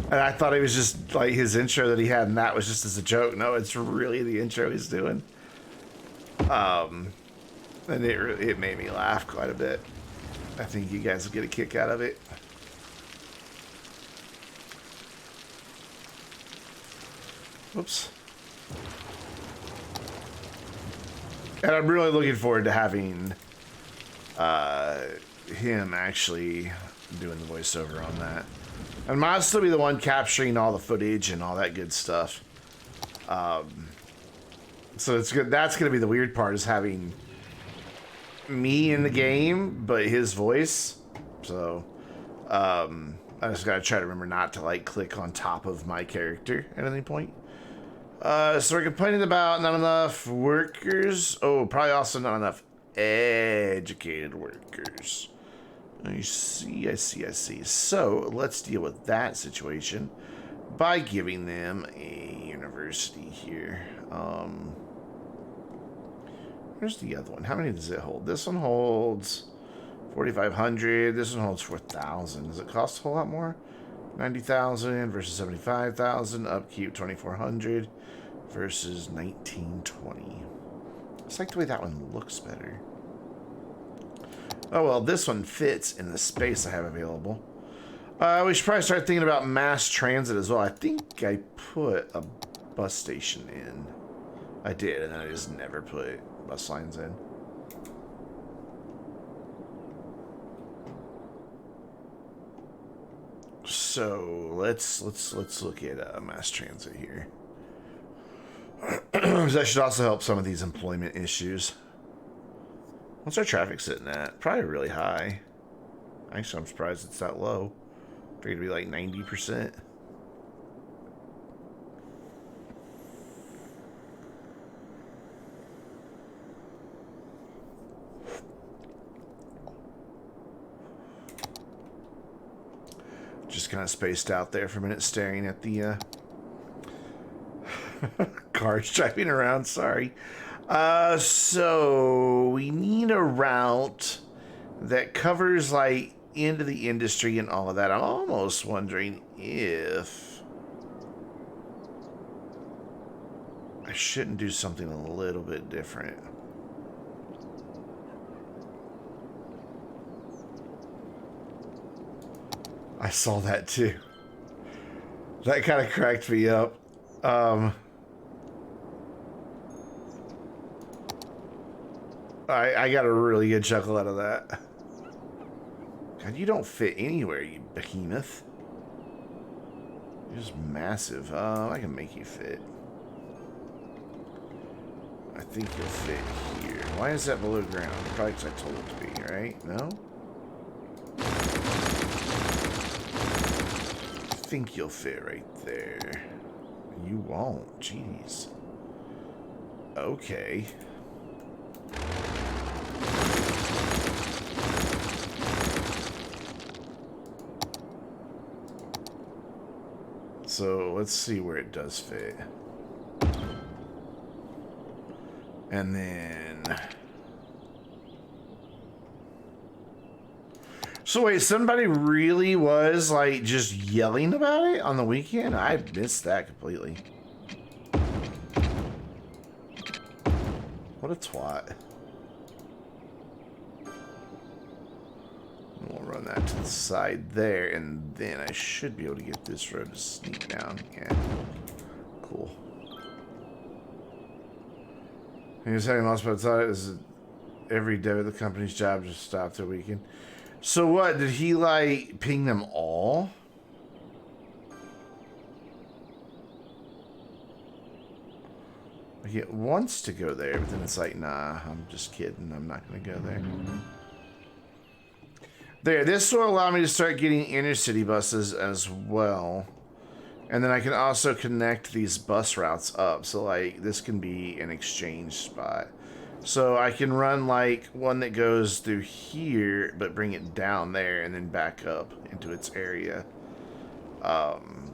And I thought it was just, like, his intro that he had, and that was just as a joke. No, it's really the intro he's doing. And it made me laugh quite a bit. I think you guys will get a kick out of it. Whoops. And I'm really looking forward to having... him actually doing the voiceover on that. And might still be the one capturing all the footage and all that good stuff. So it's good. That's going to be the weird part, is having me in the game, but his voice. So, I just got to try to remember not to like click on top of my character at any point. So we're complaining about not enough workers. Oh, probably also not enough educated workers. I see. So let's deal with that situation by giving them a university here. Where's the other one? How many does it hold? This one holds 4,500. This one holds 4,000. Does it cost a whole lot more? 90,000 versus 75,000. Upkeep 2,400 versus 1,920. It's like the way that one looks better. Oh, well, this one fits in the space I have available. We should probably start thinking about mass transit as well. I think I put a bus station in. I did, and then I just never put bus lines in. So let's look at mass transit here. That should also help some of these employment issues. What's our traffic sitting at? Probably really high. Actually, I'm surprised it's that low. They're gonna be like 90%. Just kind of spaced out there for a minute, staring at the cars driving around. Sorry. So we need a route that covers like into the industry and all of that. I'm almost wondering if I shouldn't do something a little bit different. I saw that too. That kind of cracked me up. I got a really good chuckle out of that. God, you don't fit anywhere, you behemoth. You're just massive. I can make you fit. I think you'll fit here. Why is that below ground? Probably because I told it to be, right? No? I think you'll fit right there. You won't. Jeez. Okay. So let's see where it does fit. And then So wait, somebody really was like just yelling about it on the weekend? I missed that completely. What a twat. We'll run that to the side there, and then I should be able to get this road to sneak down. Yeah. Cool. He was having lost by thought it was every day of the company's job just stopped their weekend. So what, did he like ping them all? Like it wants to go there, but then it's like, nah, I'm just kidding. I'm not going to go there. There, this will allow me to start getting inner city buses as well. And then I can also connect these bus routes up. So like this can be an exchange spot. So I can run like one that goes through here, but bring it down there and then back up into its area. And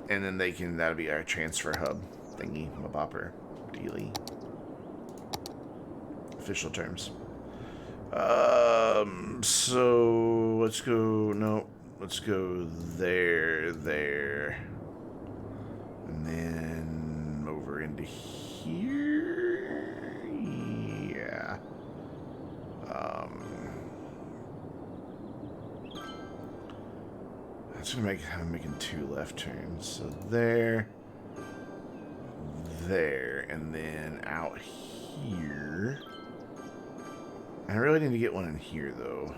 then they can, that'll be our transfer hub thingy, mabopper, dealy. Official terms. So let's go, no, let's go there, and then over into here. Yeah. That's gonna make, I'm making 2 left turns. So there, and then out here. I really need to get one in here, though.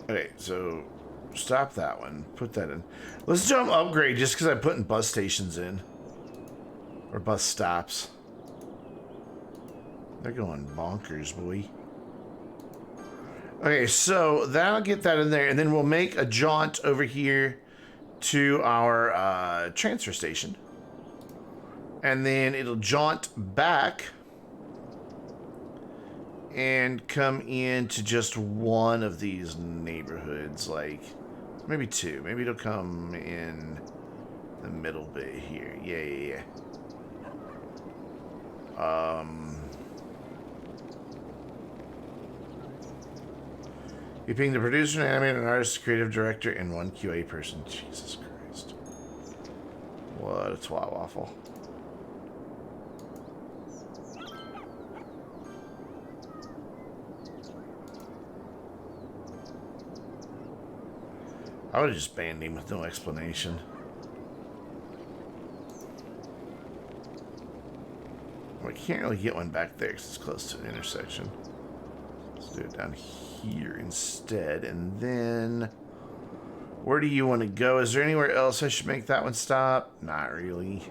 Okay, so stop that one. Put that in. Let's jump upgrade just because I'm putting bus stations in. Or bus stops. They're going bonkers, boy. Okay, so that'll get that in there. And then we'll make a jaunt over here to our transfer station. And then it'll jaunt back and come into just one of these neighborhoods, like maybe 2. Maybe it'll come in the middle bit here. Yeah. You ping the producer, an animator, an artist, creative director, and 1 QA person. Jesus Christ. What a twat waffle. I would have just banned him with no explanation. Well, I can't really get one back there because it's close to the intersection. Let's do it down here instead. And then, where do you want to go? Is there anywhere else I should make that one stop? Not really.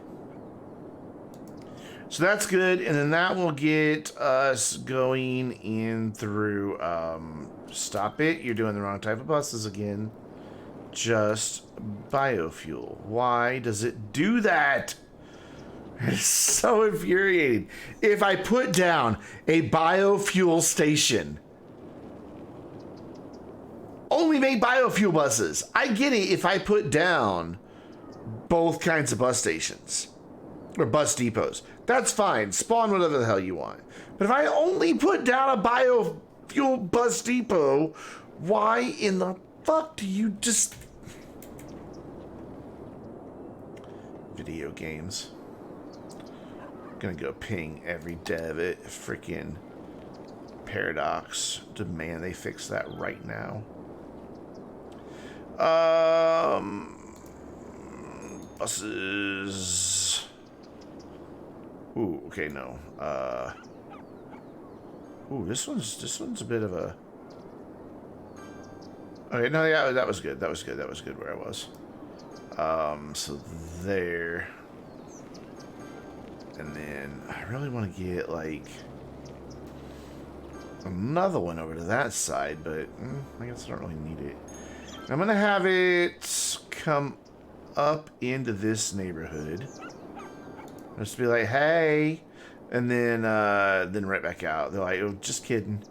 So that's good. And then that will get us going in through, stop it. You're doing the wrong type of buses again. Just biofuel. Why does it do that? It's so infuriating. If I put down a biofuel station, only make biofuel buses. I get it if I put down both kinds of bus stations or bus depots. That's fine. Spawn whatever the hell you want. But if I only put down a biofuel bus depot, why in the fuck do you just... Video games. I'm gonna go ping every dev at freaking Paradox. Demand they fix that right now. Buses. Ooh, okay, no. Ooh, this one's a bit of a... Okay, no, yeah, that was good. That was good where I was. So there. And then I really want to get, like, another one over to that side, but I guess I don't really need it. I'm going to have it come up into this neighborhood. Just be like, hey, and then right back out. They're like, oh, just kidding.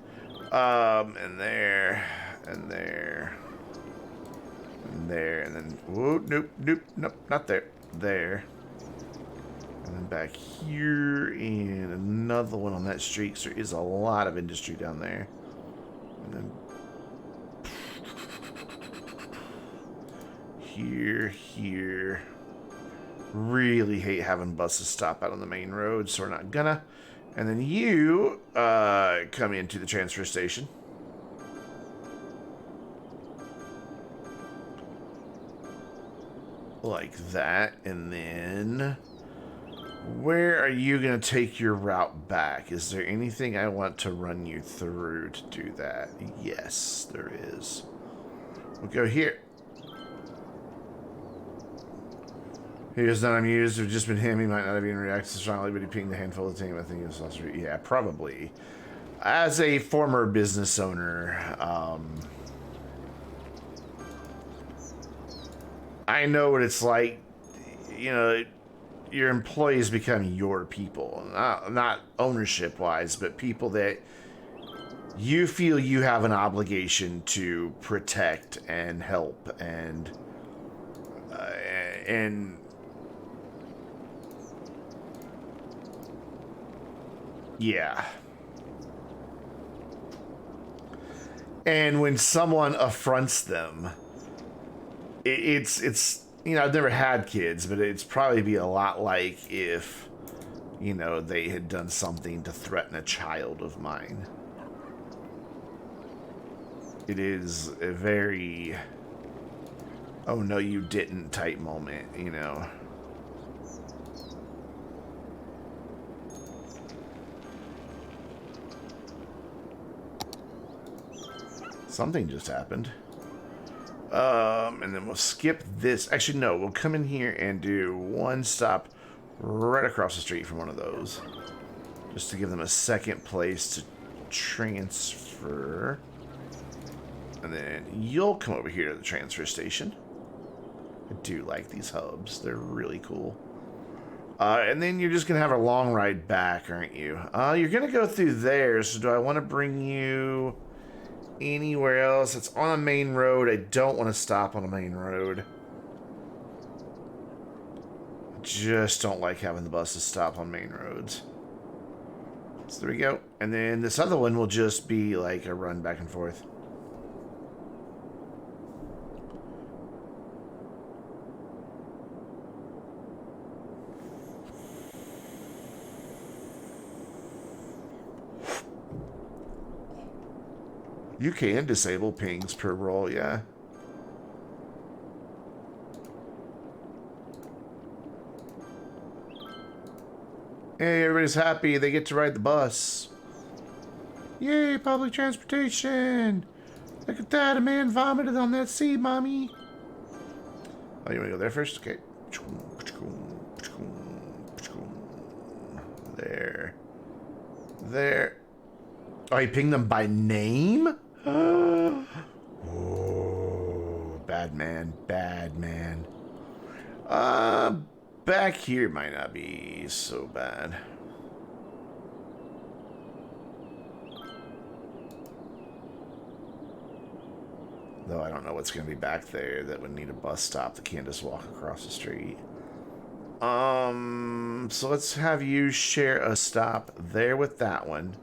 And there, and there, and there, and then, whoa, nope, not there. There. And And then back here, and another one on that street, because there is a lot of industry down there. And then here. Really hate having buses stop out on the main road, so we're not gonna. And then you come into the transfer station. Like that. And then where are you going to take your route back? Is there anything I want to run you through to do that? Yes, there is. We'll go here. He is not amused. If just been him, he might not have even reacted strongly, but he pinged a handful of the team. I think it was also, yeah, probably. As a former business owner, I know what it's like. You know, your employees become your people. Not ownership-wise, but people that you feel you have an obligation to protect and help and yeah. And when someone affronts them, it's you know, I've never had kids, but it's probably be a lot like if, you know, they had done something to threaten a child of mine. It is a very, oh no you didn't type moment, you know. Something just happened. And then we'll skip this. Actually, no, we'll come in here and do one stop right across the street from one of those. Just to give them a second place to transfer. And then you'll come over here to the transfer station. I do like these hubs. They're really cool. And then you're just going to have a long ride back, aren't you? You're going to go through there, so do I want to bring you anywhere else? It's on a main road. I don't want to stop on a main road. I just don't like having the buses stop on main roads. So there we go. And then this other one will just be like a run back and forth. You can disable pings per roll, yeah. Hey, everybody's happy. They get to ride the bus. Yay, public transportation. Look at that. A man vomited on that seat, mommy. Oh, you want to go there first? Okay. There. There. Oh, he pinged them by name? Oh, bad man, bad man. Back here might not be so bad. Though I don't know what's going to be back there that would need a bus stop that can't just walk across the street. So let's have you share a stop there with that one.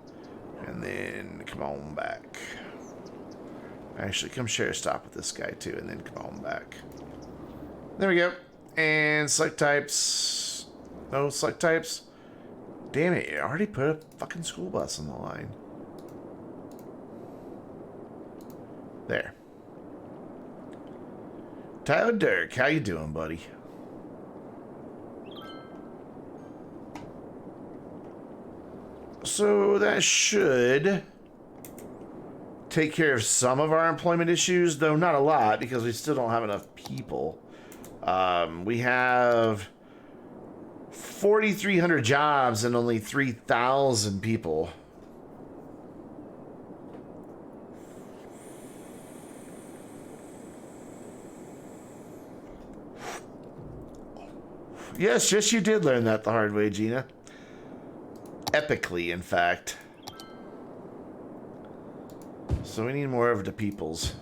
And then come on back. Actually, come share a stop with this guy too, and then come on back. There we go. And select types. No select types. Damn it, it already put a fucking school bus on the line. There. Tyler Dirk, how you doing, buddy? So that should take care of some of our employment issues, though not a lot, because we still don't have enough people. We have 4,300 jobs and only 3,000 people. Yes, yes, you did learn that the hard way, Gina. Epically, in fact. So we need more of the peoples.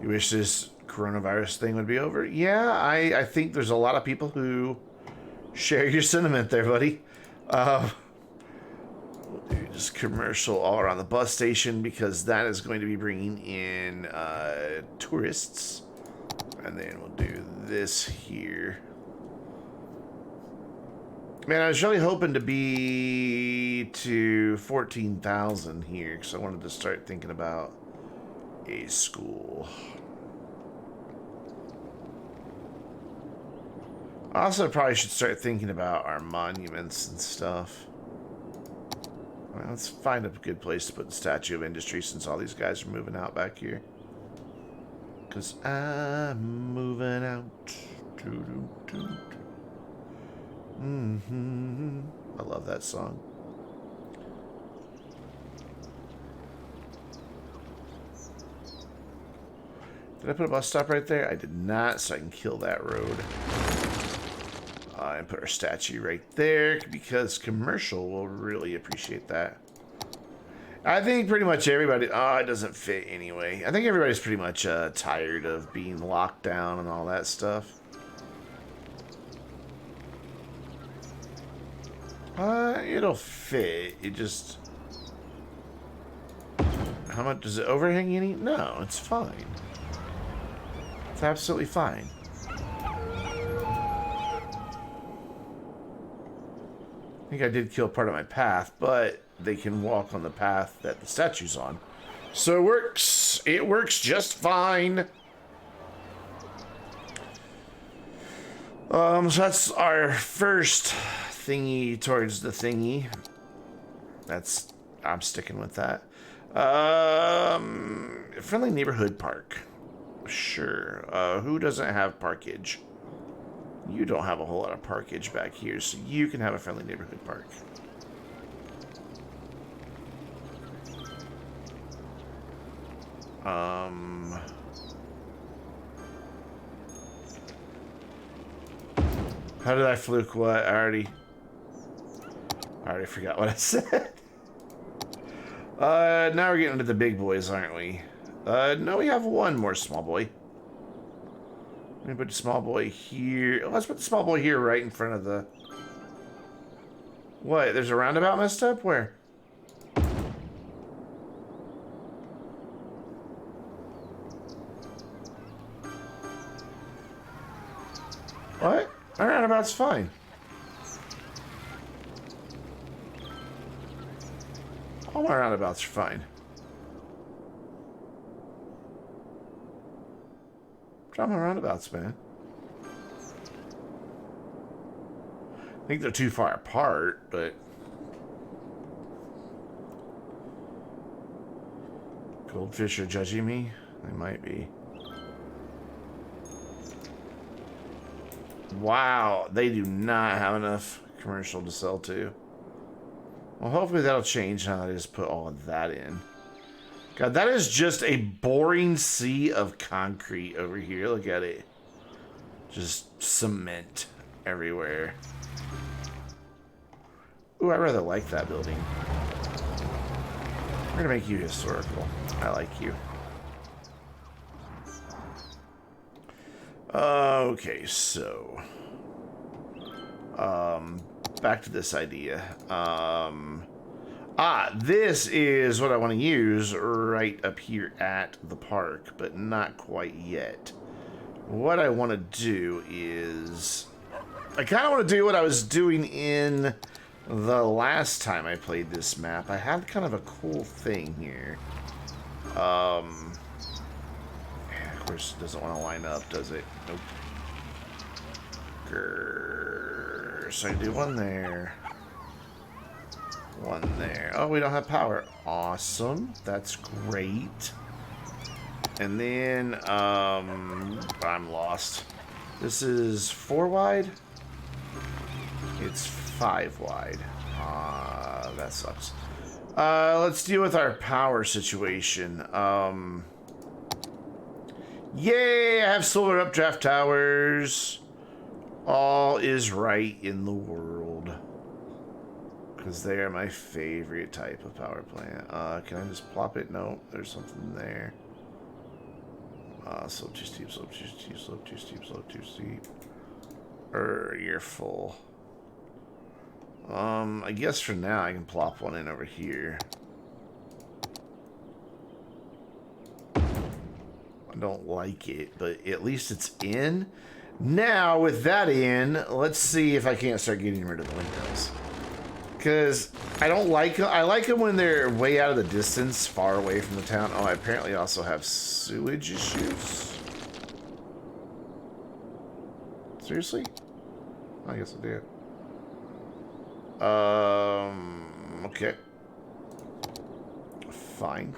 You wish this coronavirus thing would be over. Yeah, I think there's a lot of people who share your sentiment there, buddy. We'll do just commercial all around the bus station because that is going to be bringing in tourists. And then we'll do this here. Man, I was really hoping to be to 14,000 here because I wanted to start thinking about a school. I also probably should start thinking about our monuments and stuff. Well, let's find a good place to put the Statue of Industry since all these guys are moving out back here. Because I'm moving out. I love that song. Did I put a bus stop right there? I did not, so I can kill that road. And put our statue right there because commercial will really appreciate that. I think pretty much everybody... Oh, it doesn't fit anyway. I think everybody's pretty much tired of being locked down and all that stuff. It'll fit. It just... How much does it overhang any? No, it's fine. It's absolutely fine. I think I did kill part of my path, but they can walk on the path that the statue's on. So it works. It works just fine. So that's our first thingy towards the thingy. That's... I'm sticking with that. Friendly neighborhood park. Sure. Who doesn't have parkage? You don't have a whole lot of parkage back here, so you can have a friendly neighborhood park. How did I fluke what? I already forgot what I said. Now we're getting into the big boys, aren't we? No, we have one more small boy. Let me put the small boy here. Oh, let's put the small boy here right in front of the... What? There's a roundabout messed up? Where? What? Our roundabout's fine. All my roundabouts are fine. Drop my roundabouts, man. I think they're too far apart, but... Goldfish are judging me? They might be. Wow, they do not have enough commercial to sell to. Well, hopefully that'll change now that I just put all of that in. God, that is just a boring sea of concrete over here. Look at it. Just cement everywhere. Ooh, I rather like that building. We're gonna make you historical. I like you. Okay, so... back to this idea. This is what I want to use right up here at the park, but not quite yet. What I want to do is... I kind of want to do what I was doing in the last time I played this map. I had kind of a cool thing here. Of course, it doesn't want to line up, does it? Nope. Grrr. So I do one there. One there. Oh, we don't have power. Awesome. That's great. And then, I'm lost. This is 4 wide? It's 5 wide. That sucks. Let's deal with our power situation. Yay! I have solar updraft towers. All is right in the world. Because they are my favorite type of power plant. Can I just plop it? No, there's something there. Slope too steep, slope too steep, slope too steep, slope too steep. You're full. I guess for now I can plop one in over here. I don't like it, but at least it's in. Now, with that in, let's see if I can't start getting rid of the windmills. Because I don't like them. I like them when they're way out of the distance, far away from the town. Oh, I apparently also have sewage issues. Seriously? I guess I did. Okay. Fine.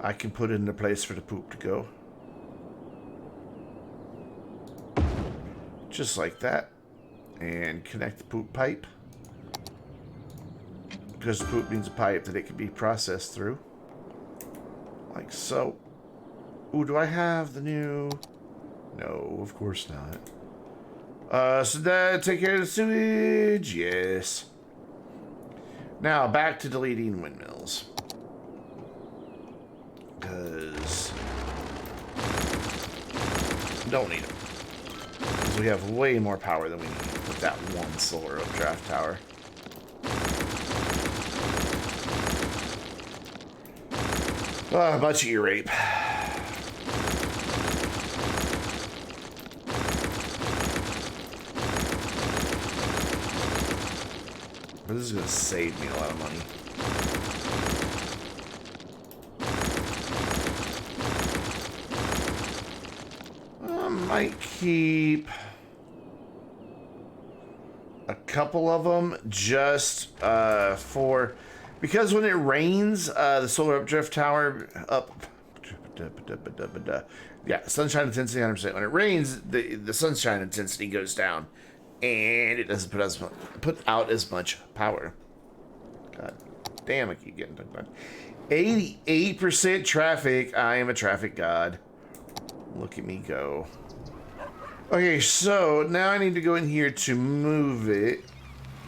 I can put it in a place for the poop to go. Just like that. And connect the poop pipe. Because the poop needs a pipe that it can be processed through. Like so. Ooh, do I have the new... No, of course not. So that take care of the sewage? Yes. Now, back to deleting windmills. Because... don't need them. Because we have way more power than we need with that one solar updraft tower. Much of your rape. But this is going to save me a lot of money. I might keep a couple of them just for... Because when it rains, the solar updrift tower yeah, sunshine intensity 100%. When it rains, the sunshine intensity goes down, and it doesn't put out as much power. God damn, I keep getting done. 88% traffic. I am a traffic god. Look at me go. Okay, so now I need to go in here to move it.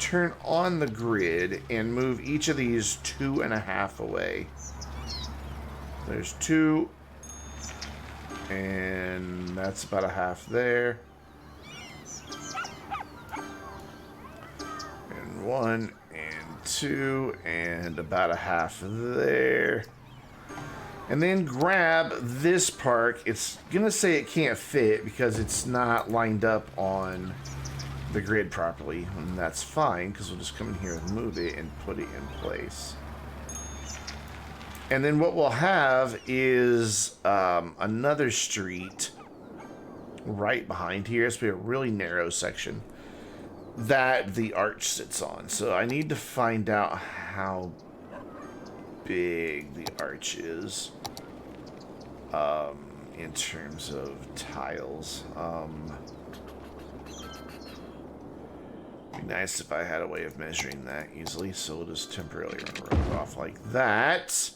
Turn on the grid and move each of these 2.5 away. There's 2, and that's about a half there, and 1 and 2 and about a half there. And then grab this park. It's gonna say it can't fit because it's not lined up on the grid properly, and that's fine because we'll just come in here and move it and put it in place. And then what we'll have is another street right behind here. It's be a really narrow section that the arch sits on. So I need to find out how big the arch is in terms of tiles. Be nice if I had a way of measuring that easily, so we'll just temporarily run it off like that.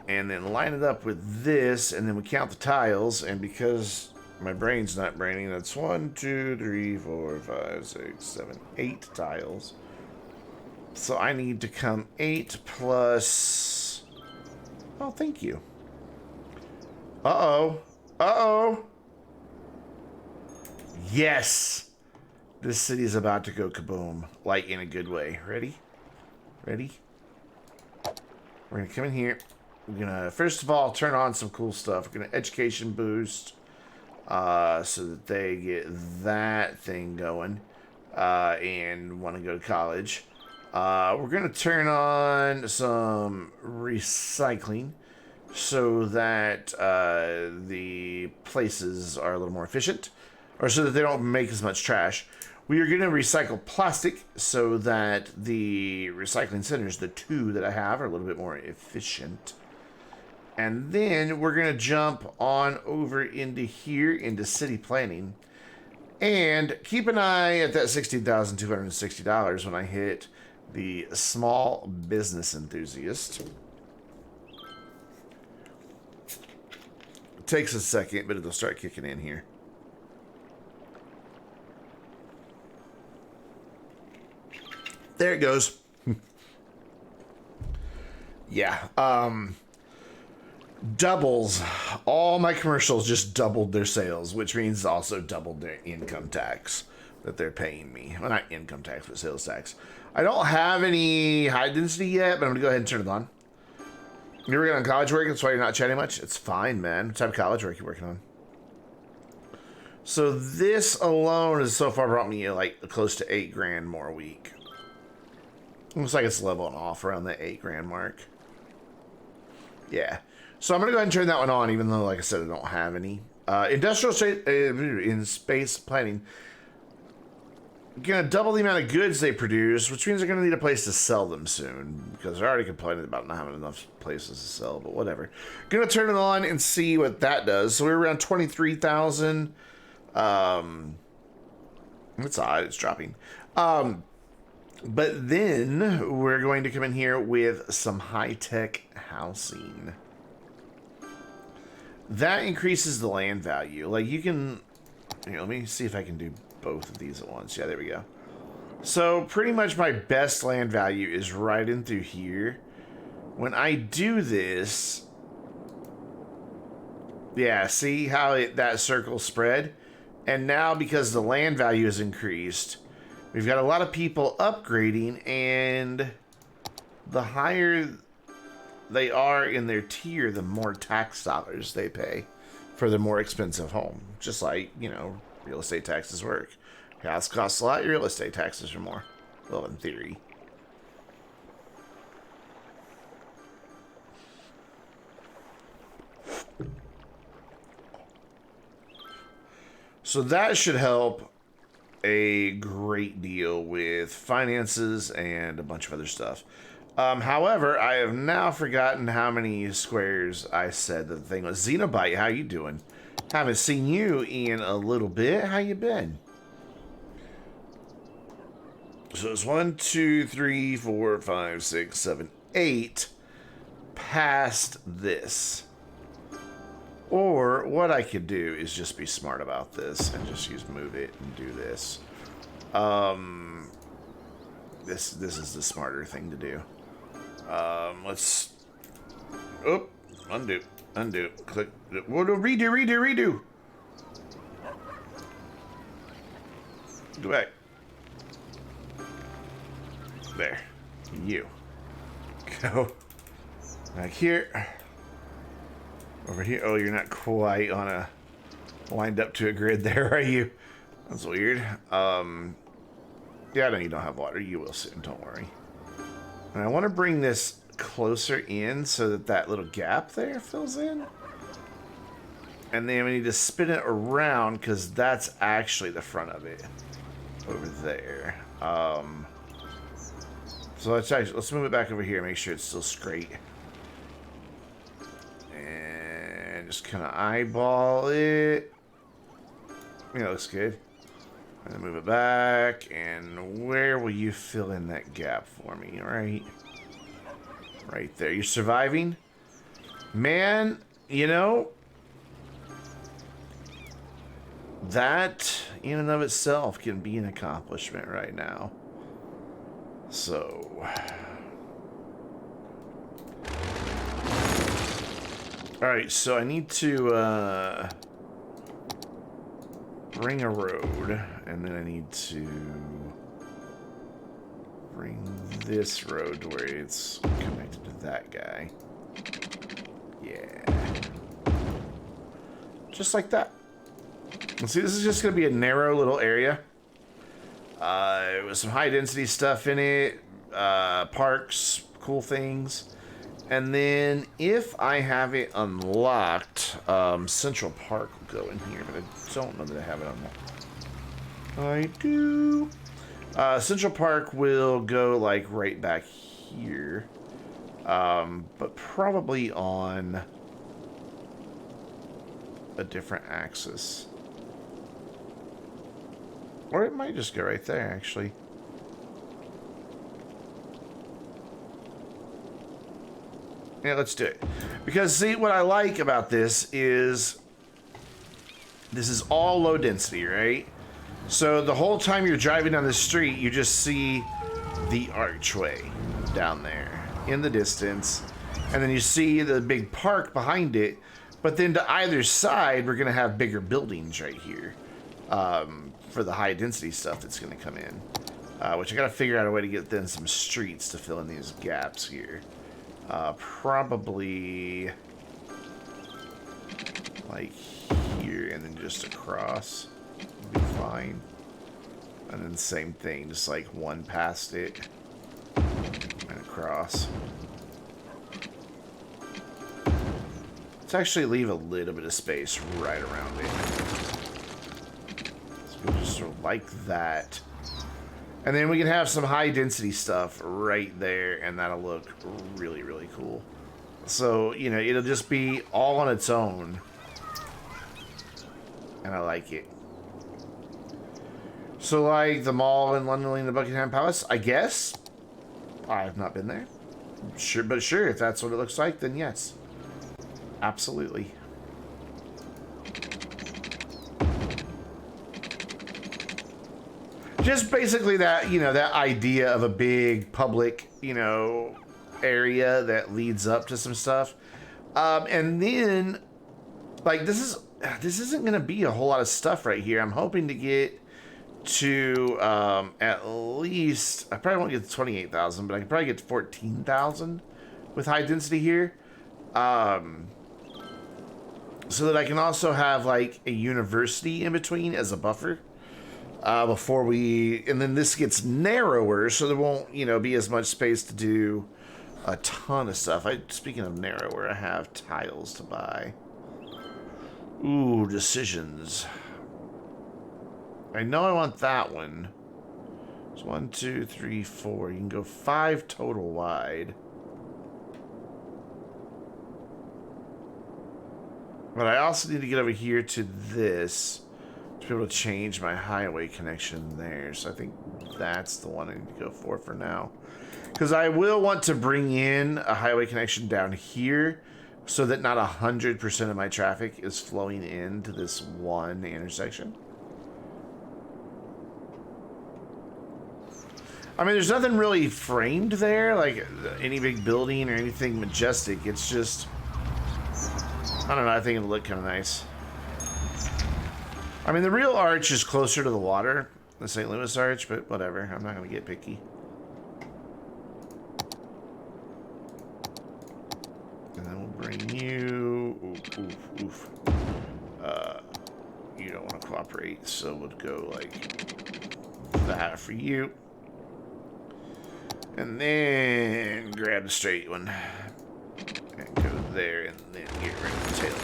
And then line it up with this, and then we count the tiles, and because my brain's not braining, that's 1, 2, 3, 4, 5, 6, 7, 8 tiles. So I need to come 8 plus... Oh, thank you. Uh-oh. Uh-oh. Yes! This city is about to go kaboom. Like, in a good way. Ready? Ready? We're going to come in here. We're going to, first of all, turn on some cool stuff. We're going to education boost. So that they get that thing going. And want to go to college. We're going to turn on some recycling. So that the places are a little more efficient. Or so that they don't make as much trash. We are going to recycle plastic so that the recycling centers, the 2 that I have, are a little bit more efficient. And then we're going to jump on over into here, into city planning. And keep an eye at that $16,260 when I hit the small business enthusiast. It takes a second, but it'll start kicking in here. There it goes. Yeah. doubles. All my commercials just doubled their sales, which means also doubled their income tax that they're paying me. Well, not income tax, but sales tax. I don't have any high density yet, but I'm going to go ahead and turn it on. You're working on college work, that's why you're not chatting much? It's fine, man. What type of college work are you working on? So this alone has so far brought me like close to 8 grand more a week. Looks like it's leveling off around the 8 grand mark. Yeah. So I'm going to go ahead and turn that one on, even though, like I said, I don't have any. Industrial in space planning. Going to double the amount of goods they produce, which means they're going to need a place to sell them soon, because they're already complaining about not having enough places to sell, but whatever. Going to turn it on and see what that does. So we're around 23,000. It's odd, it's dropping. But then we're going to come in here with some high-tech housing. That increases the land value. Like you can, here, let me see if I can do both of these at once. Yeah, there we go. So pretty much my best land value is right in through here. When I do this, yeah, see how that circle spread? And now because the land value has increased, we've got a lot of people upgrading, and the higher they are in their tier, the more tax dollars they pay for the more expensive home. Just like, you know, real estate taxes work. House costs a lot, your real estate taxes are more. Well, in theory. So that should help a great deal with finances and a bunch of other stuff. However, I have now forgotten how many squares I said that the thing was. Xenobite, how you doing? Haven't seen you in a little bit. How you been? So it's 1, 2, 3, 4, 5, 6, 7, 8 past this. Or what I could do is just be smart about this and just use move it and do this. This is the smarter thing to do. Let's undo, click, redo. Go back. There. You. Go. Back here. Over here. Oh, you're not quite on a... lined up to a grid there, are you? That's weird. Yeah, I know you don't have water. You will soon. Don't worry. And I want to bring this closer in so that that little gap there fills in. And then we need to spin it around because that's actually the front of it. Over there. So let's move it back over here and make sure it's still straight. And just kind of eyeball it. Yeah, looks good. And then move it back. And where will you fill in that gap for me? Right there. You're surviving? Man, you know, that in and of itself can be an accomplishment right now. So... Alright, so I need to bring a road, and then I need to bring this road to where it's connected to that guy. Yeah. Just like that. And see, this is just going to be a narrow little area. With some high density stuff in it, parks, cool things. And then if I have it unlocked, Central Park will go in here, but I don't know that I have it unlocked. I do. Central Park will go like right back here, but probably on a different axis. Or it might just go right there, actually. Yeah, let's do it. Because, see, what I like about this is all low density, right? So the whole time you're driving down the street, you just see the archway down there in the distance. And then you see the big park behind it. But then to either side, we're going to have bigger buildings right here for the high density stuff that's going to come in. Which I got to figure out a way to get then some streets to fill in these gaps here. Probably like here and then just across would be fine. And then same thing, just like one past it and across. Let's actually leave a little bit of space right around it. So we'll just sort of like that. And then we can have some high density stuff right there, and that'll look really, really cool. So, you know, it'll just be all on its own. And I like it. So, like the mall in London and the Buckingham Palace, I guess. I have not been there. Sure, but sure, if that's what it looks like, then yes. Absolutely. Just basically that, you know, that idea of a big public, you know, area that leads up to some stuff. And then, like, this isn't going to be a whole lot of stuff right here. I'm hoping to get to at least, I probably won't get to 28,000, but I can probably get to 14,000 with high density here. So that I can also have, like, a university in between as a buffer. Before we, and then this gets narrower, so there won't, you know, be as much space to do a ton of stuff. Speaking of narrower, I have tiles to buy. Ooh, decisions. I know I want that one. It's 1, 2, 3, 4. You can go 5 total wide. But I also need to get over here to this to be able to change my highway connection there. So I think that's the one I need to go for now. Because I will want to bring in a highway connection down here so that not 100% of my traffic is flowing into this one intersection. I mean, there's nothing really framed there, like any big building or anything majestic. It's just, I don't know, I think it'll look kind of nice. I mean, the real arch is closer to the water, the St. Louis Arch, but whatever. I'm not going to get picky. And then we'll bring you... Oof, oof, oof. You don't want to cooperate, so we'll go like that for you. And then grab the straight one. And go there, and then get rid of the tail.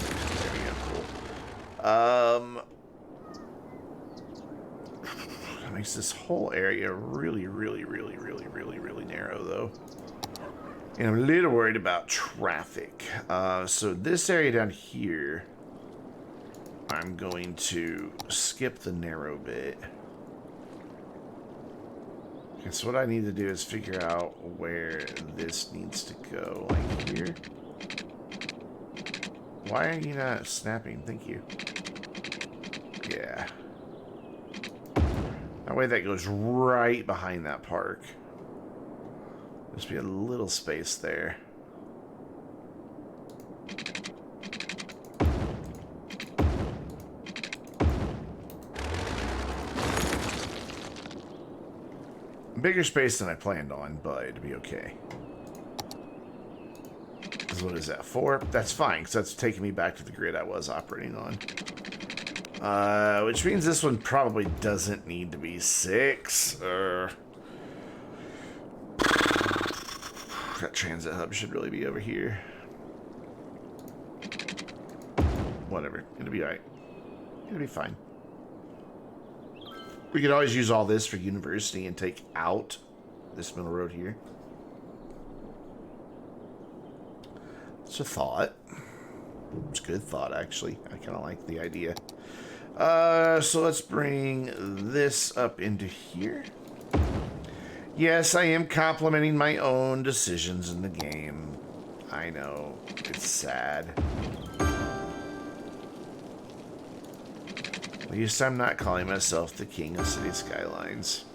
There we go, cool. That makes this whole area really, really, really, really, really, really narrow, though. And I'm a little worried about traffic. So this area down here, I'm going to skip the narrow bit. Okay, so what I need to do is figure out where this needs to go. Like here? Why are you not snapping? Thank you. Yeah. That way that goes right behind that park. Just be a little space there. Bigger space than I planned on, but it'd be okay. So what is that, 4? That's fine, because that's taking me back to the grid I was operating on. Which means this one probably doesn't need to be 6. That transit hub should really be over here. Whatever. It'll be alright. It'll be fine. We could always use all this for university and take out this middle road here. It's a thought. It's a good thought, actually. I kind of like the idea. So let's bring this up into here. Yes, I am complimenting my own decisions in the game. I know. It's sad. At least I'm not calling myself the king of City Skylines.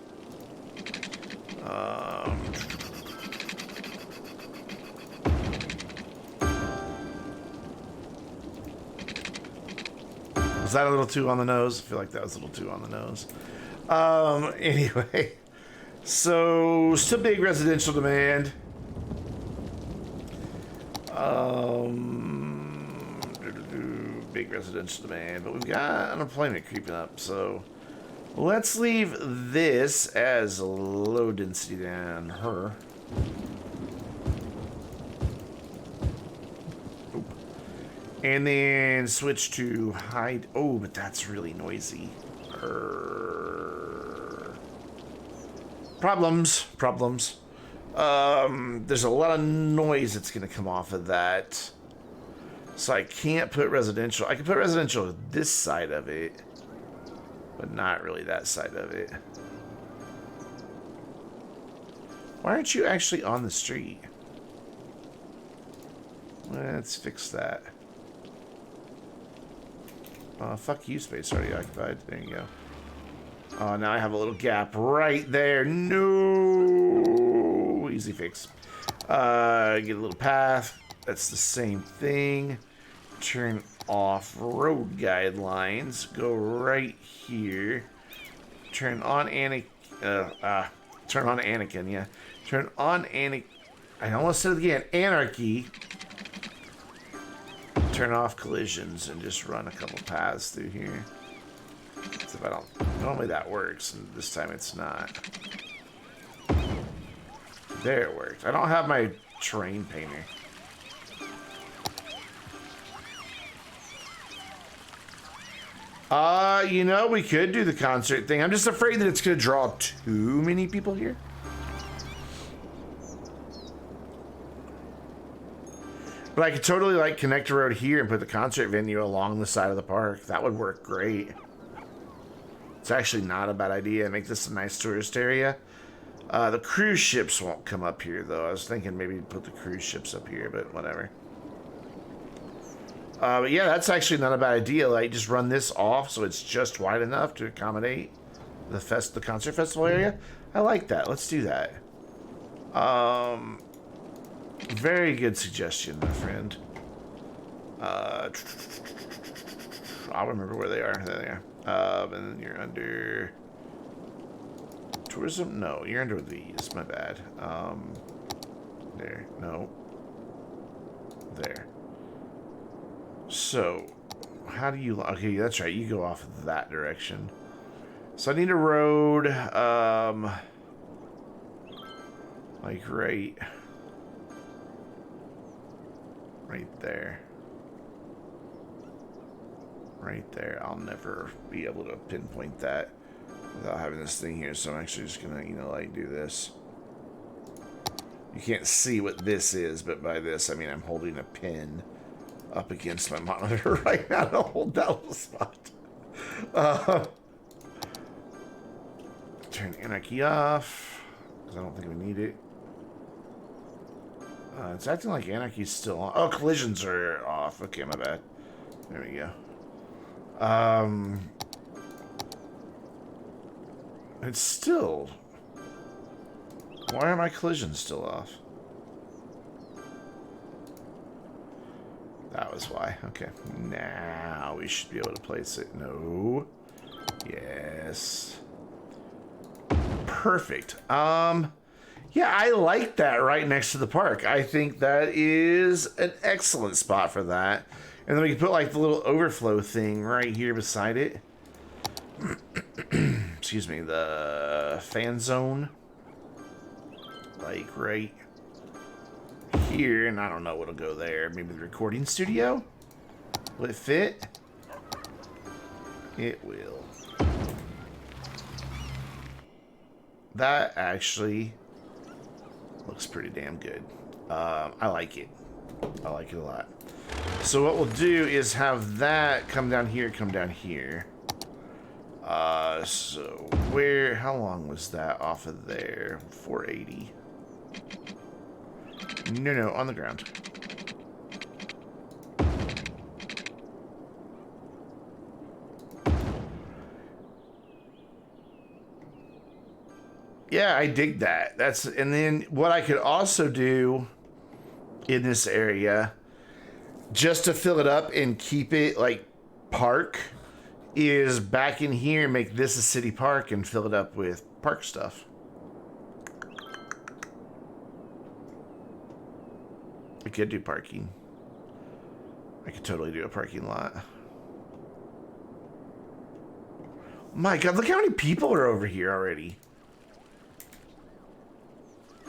that a little too on the nose? I feel like that was a little too on the nose. Anyway, so still big residential demand. Big residential demand, but we've got unemployment creeping up, so let's leave this as low density down her. Oop. And then switch to high. Oh, but that's really noisy. Problems. There's a lot of noise that's going to come off of that. So I can't put residential. I can put residential this side of it, but not really that side of it. Why aren't you actually on the street? Let's fix that. Fuck you, space already occupied. There you go. Oh, now I have a little gap right there. No! Easy fix. Get a little path. That's the same thing. Turn off road guidelines. Go right here. Turn on Anakin. Turn on Anakin, yeah. Turn on Anakin. I almost said it again. Anarchy. Turn off collisions and just run a couple paths through here. So if I don't, normally that works, and this time it's not. There it worked. I don't have my terrain painter. You know, we could do the concert thing. I'm just afraid that it's going to draw too many people here. But I could totally, like, connect a road here and put the concert venue along the side of the park. That would work great. It's actually not a bad idea. Make this a nice tourist area. The cruise ships won't come up here, though. I was thinking maybe put the cruise ships up here, but whatever. But yeah, that's actually not a bad idea. Like, just run this off so it's just wide enough to accommodate the concert festival area. I like that. Let's do that. Very good suggestion, my friend. I'll remember where they are. There they are. And then you're under tourism. No, you're under these. My bad. There. No. There. So, how do you... Okay, that's right. You go off that direction. So I need a road, like right there. Right there. I'll never be able to pinpoint that without having this thing here. So I'm actually just gonna, you know, like do this. You can't see what this is, but by this I mean I'm holding a pin up against my monitor right now to hold that little spot. Turn Anarchy off, because I don't think we need it. It's acting like Anarchy's still on. Oh, collisions are off. Okay, my bad. There we go. It's still... Why are my collisions still off? That was why. Okay. Now we should be able to place it. No. Yes. Perfect. Yeah, I like that right next to the park. I think that is an excellent spot for that. And then we can put like the little overflow thing right here beside it. Excuse me, the fan zone. Like right here, and I don't know what'll go there. Maybe the recording studio? Will it fit? It will. That actually looks pretty damn good. I like it. I like it a lot. So what we'll do is have that come down here, come down here. So where, how long was that off of there? 480. No, on the ground. Yeah, I dig that. That's, and then what I could also do in this area, just to fill it up and keep it like park, is back in here, make this a city park and fill it up with park stuff. I could do parking. I could totally do a parking lot. My God, look how many people are over here already.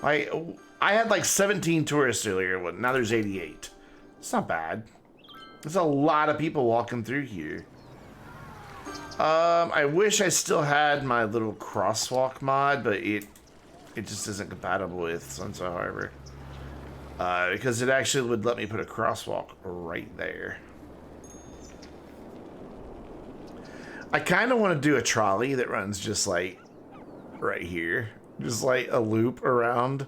I had like 17 tourists earlier. Now there's 88. It's not bad. There's a lot of people walking through here. I wish I still had my little crosswalk mod, but it just isn't compatible with Sunset Harbor. Because it actually would let me put a crosswalk right there. I kind of want to do a trolley that runs just like right here. Just like a loop around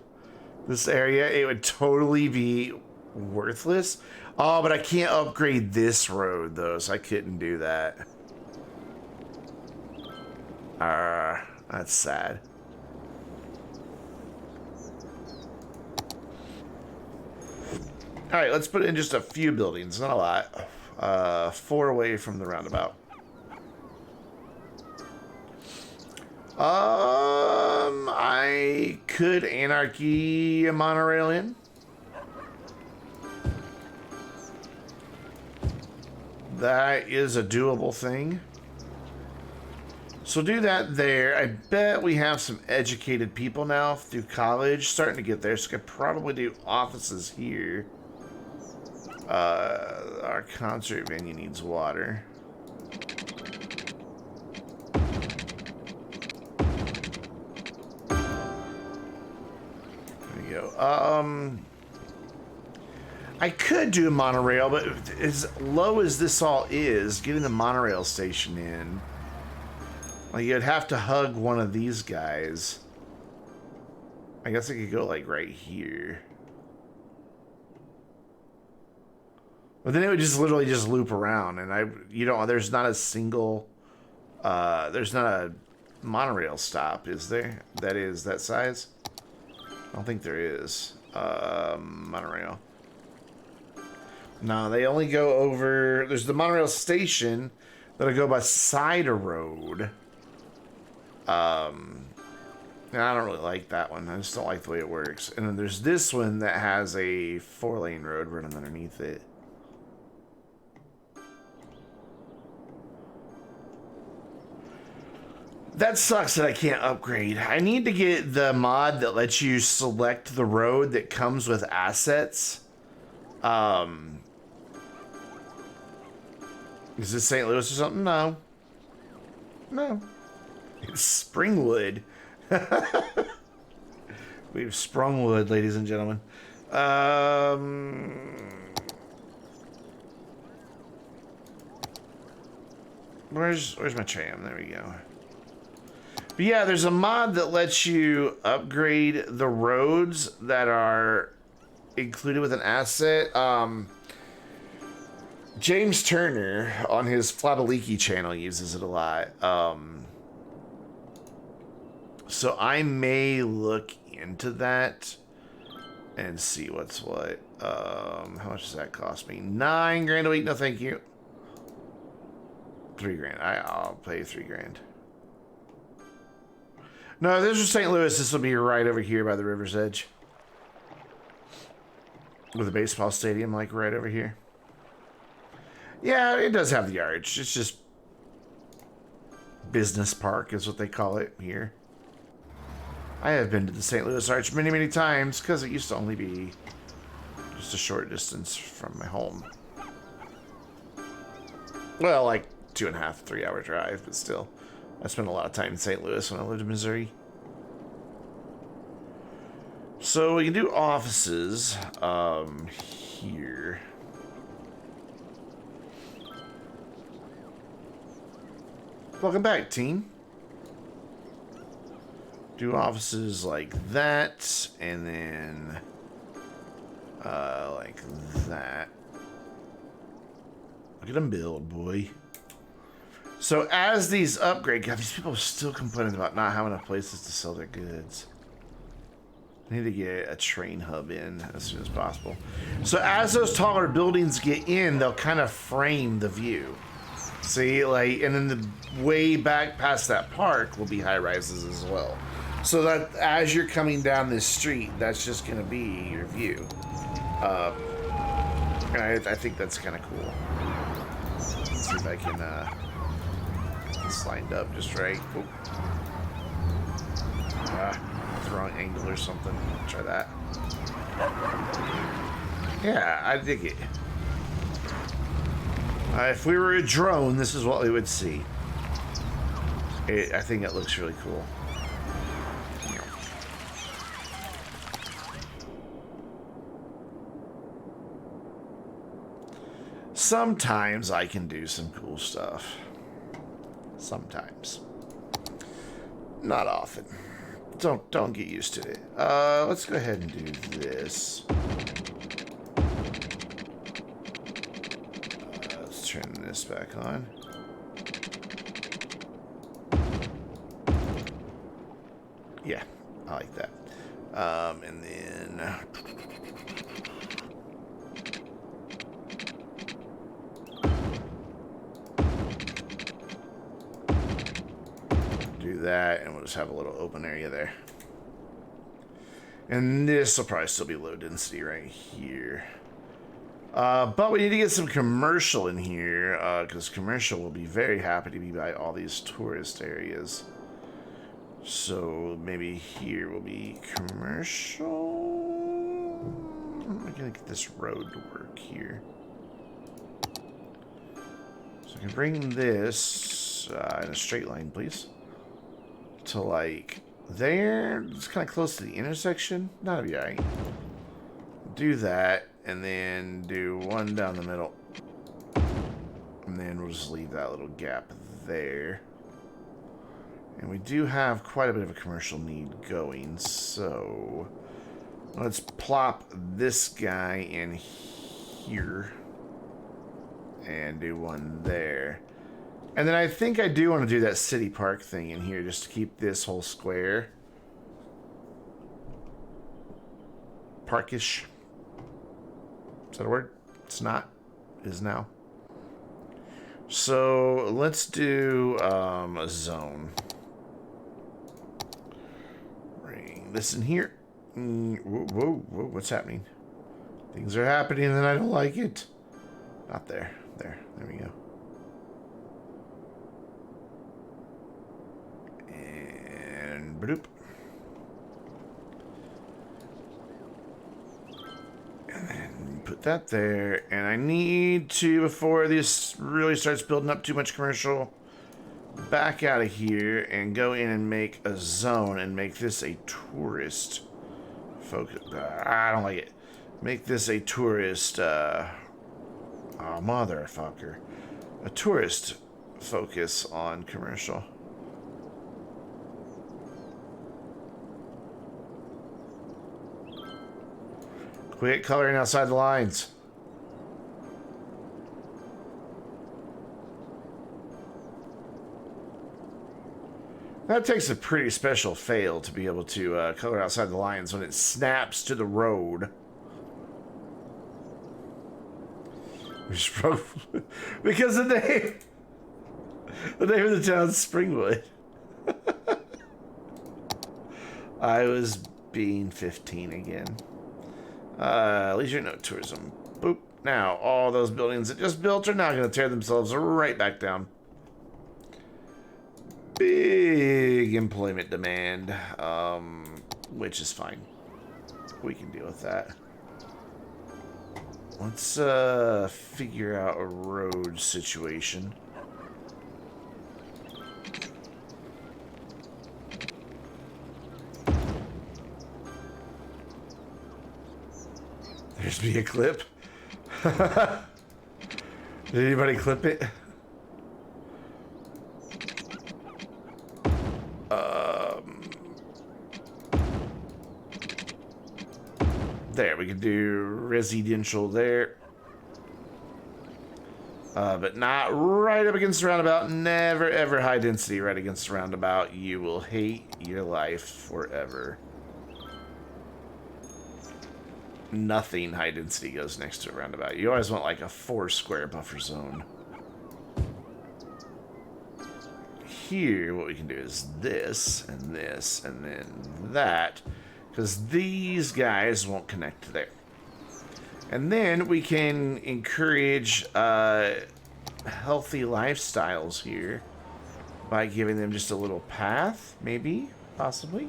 this area. It would totally be worthless. Oh, but I can't upgrade this road though, so I couldn't do that. That's sad. Alright, let's put in just a few buildings, not a lot. 4 away from the roundabout. I could anarchy a monorail in. That is a doable thing. So do that there. I bet we have some educated people now through college starting to get there. So I could probably do offices here. Our concert venue needs water. There we go. I could do a monorail, but as low as this all is, getting the monorail station in, like you'd have to hug one of these guys. I guess I could go like right here. But then it would just literally just loop around, and there's not a single, there's not a monorail stop, is there? That is that size? I don't think there is. Monorail. No, they only go over, there's the monorail station that'll go by side a road. And I don't really like that one. I just don't like the way it works. And then there's this one that has a 4-lane road running underneath it. That sucks that I can't upgrade. I need to get the mod that lets you select the road that comes with assets. Is this St. Louis or something? No. No. It's Springwood. We've sprung wood, ladies and gentlemen. Where's my tram? There we go. But yeah, there's a mod that lets you upgrade the roads that are included with an asset. James Turner on his Flabaliki channel uses it a lot. So I may look into that and see what's what. How much does that cost me? $9 grand a week? No, thank you. $3 grand. I'll pay $3 grand. No, this is St. Louis. This will be right over here by the river's edge. With a baseball stadium, like right over here. Yeah, it does have the arch. It's just business park is what they call it here. I have been to the St. Louis Arch many, many times because it used to only be just a short distance from my home. Well, like 2.5, 3 hour drive, but still. I spent a lot of time in St. Louis when I lived in Missouri. So we can do offices here. Welcome back, team. Do offices like that, and then like that. Look at them build, boy. So as these upgrade, God, these people are still complaining about not having enough places to sell their goods. I need to get a train hub in as soon as possible. So as those taller buildings get in, they'll kind of frame the view. See, like, and then the way back past that park will be high rises as well. So that as you're coming down this street, that's just going to be your view. And I think that's kind of cool. Let's see if I can get this lined up just right. Oh. The wrong angle or something. Try that. Yeah, I dig it. If we were a drone, this is what we would see. I think it looks really cool. Sometimes I can do some cool stuff. Sometimes. Not often. Don't get used to it. Let's go ahead and do this. Let's turn this back on. Yeah, I like that. And then do that, and we'll just have a little open area there. And this will probably still be low density right here. But we need to get some commercial in here, because commercial will be very happy to be by all these tourist areas. So maybe here will be commercial. I'm gonna get this road to work here. So I can bring this in a straight line, please, to like there. It's kind of close to the intersection. That'll be alright. Do that, and then do one down the middle, and then we'll just leave that little gap there. And we do have quite a bit of a commercial need going, so let's plop this guy in here and do one there. And then I think I do want to do that city park thing in here just to keep this whole square parkish. Is that a word? It's not. It is now. So let's do a zone. Bring this in here. Whoa, what's happening? Things are happening and I don't like it. Not there. There we go. And bloop. And then put that there. And I need to, before this really starts building up too much commercial, back out of here and go in and make a zone and make this a tourist focus. I don't like it. Make this a tourist, oh, motherfucker. A tourist focus on commercial. Quit coloring outside the lines. That takes a pretty special fail to be able to color outside the lines when it snaps to the road. Which probably because the name of the town's Springwood. I was being 15 again. Leisure no tourism. Boop. Now, all those buildings that just built are now going to tear themselves right back down. Big employment demand, which is fine. We can deal with that. Let's figure out a road situation. There's me a clip. Did anybody clip it? There, we can do residential there. But not right up against the roundabout. Never, ever high density right against the roundabout. You will hate your life forever. Nothing high density goes next to a roundabout. You always want like a 4 square buffer zone. here, what we can do is this, and this, and then that. Because these guys won't connect to there. And then we can encourage healthy lifestyles here by giving them just a little path, maybe, possibly.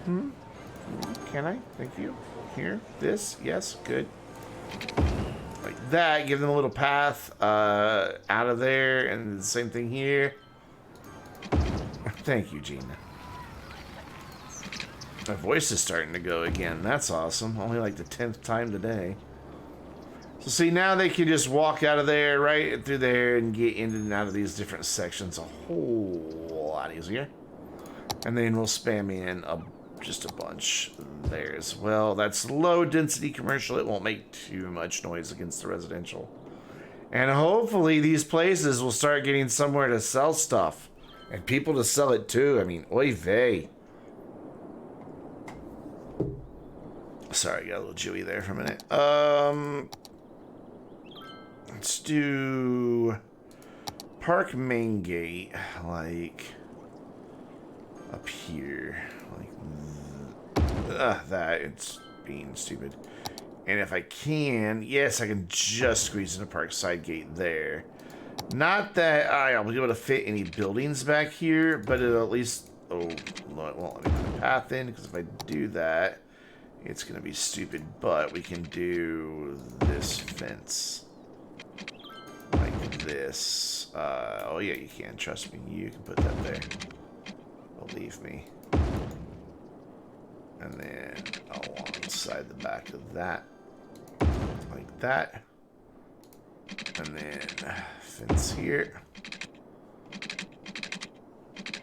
Can I? Thank you. Here, this, yes, good. Like that, give them a little path out of there, and the same thing here. Thank you, Gina. My voice is starting to go again. That's awesome. Only like the 10th time today. So see, now they can just walk out of there, right through there, and get in and out of these different sections a whole lot easier. And then we'll spam in just a bunch there as well. That's low density commercial. It won't make too much noise against the residential. And hopefully these places will start getting somewhere to sell stuff. And people to sell it to. I mean, oy vey. Sorry, got a little Jewy there for a minute. Let's do Park Main Gate, like up here, like that. It's being stupid. And if I can, yes, I can just squeeze in a Park Side Gate there. Not that I'll be able to fit any buildings back here, but it'll at least, oh, no, it won't let me put a path in, because if I do that, it's going to be stupid, but we can do this fence. Like this. Oh yeah, you can. Trust me. You can put that there. Believe me. And then alongside the back of that. Like that. And then fence here.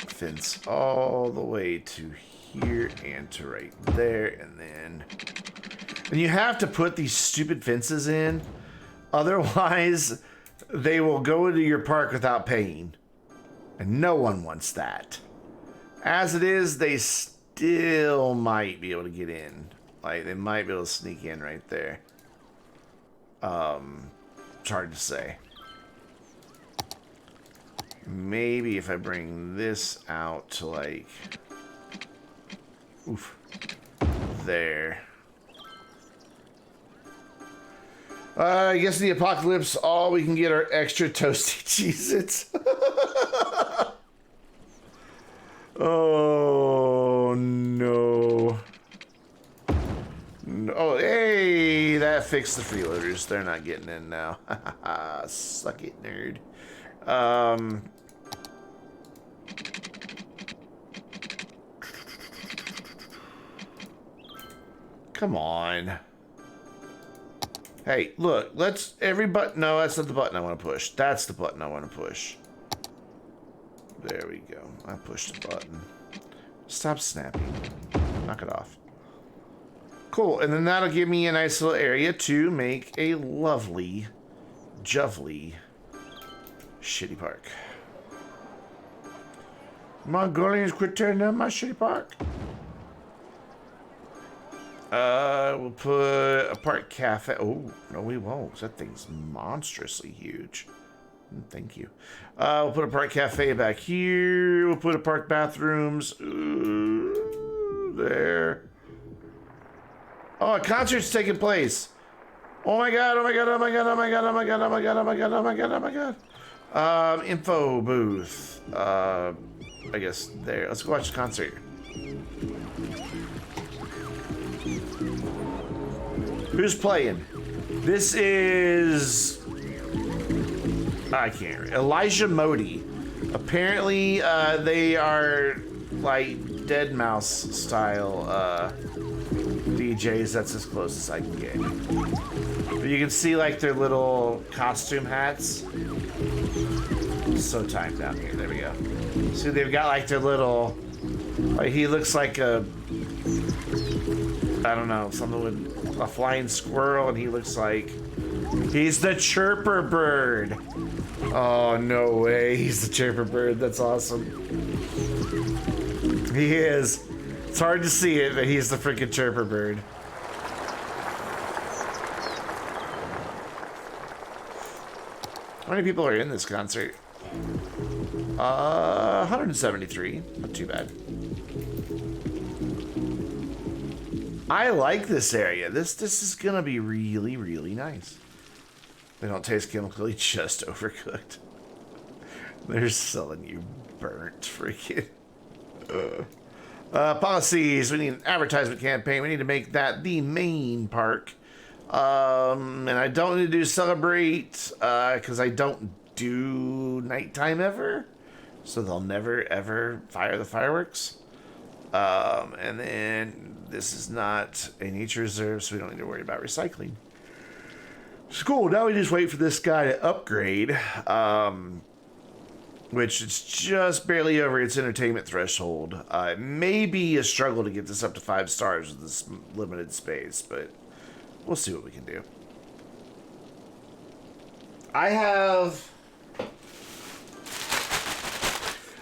Fence all the way to here and to right there, and then you have to put these stupid fences in, otherwise they will go into your park without paying, and no one wants that. As it is, they still might be able to get in, like they might be able to sneak in right there. It's hard to say. Maybe if I bring this out to like oof. There. I guess in the apocalypse, all we can get are extra toasty Cheez-Its. Oh, no. No. Oh, hey, that fixed the freeloaders. They're not getting in now. Suck it, nerd. Come on. Hey, look, let's no, that's not the button I want to push. That's the button I want to push. There we go. I pushed the button. Stop snapping. Knock it off. Cool, and then that'll give me a nice little area to make a lovely, jovely, shitty park. Mongolians, quit tearing down my shitty park. We'll put a park cafe. Oh, no, we won't. That thing's monstrously huge. Thank you. We'll put a park cafe back here. We'll put a park bathrooms. There. Oh, a concert's taking place. Oh my god, oh my god, oh my god, oh my god, oh my god, oh my god, oh my god, oh my god, oh my god. Info booth. I guess there. Let's go watch the concert. Who's playing? This is... I can't read. Elijah Modi. Apparently, they are like Dead Mouse style DJs. That's as close as I can get. But you can see like their little costume hats. So timed down here. There we go. See, they've got like their little... Like he looks like a... I don't know, something with a flying squirrel, and he looks like he's the chirper bird. Oh, no way. He's the chirper bird. That's awesome. He is. It's hard to see it, but he's the freaking chirper bird. How many people are in this concert? 173. Not too bad. I like this area. This is gonna be really, really nice. They don't taste chemically, just overcooked. They're selling you burnt freaking. Policies. We need an advertisement campaign. We need to make that the main park. And I don't need to do celebrate because I don't do nighttime ever. So they'll never, ever fire the fireworks. And then this is not a nature reserve, so we don't need to worry about recycling. It's cool. Now we just wait for this guy to upgrade, which is just barely over its entertainment threshold. It may be a struggle to get this up to 5 stars with this limited space, but we'll see what we can do. I have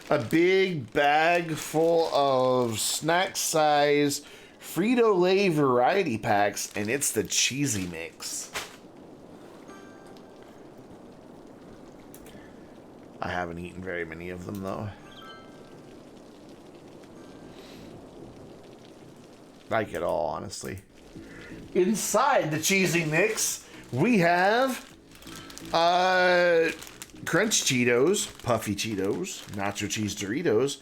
a big bag full of snack-size Frito-Lay variety packs, and it's the cheesy mix. I haven't eaten very many of them, though. Like it all, honestly. Inside the cheesy mix, we have Crunch Cheetos, Puffy Cheetos, Nacho Cheese Doritos.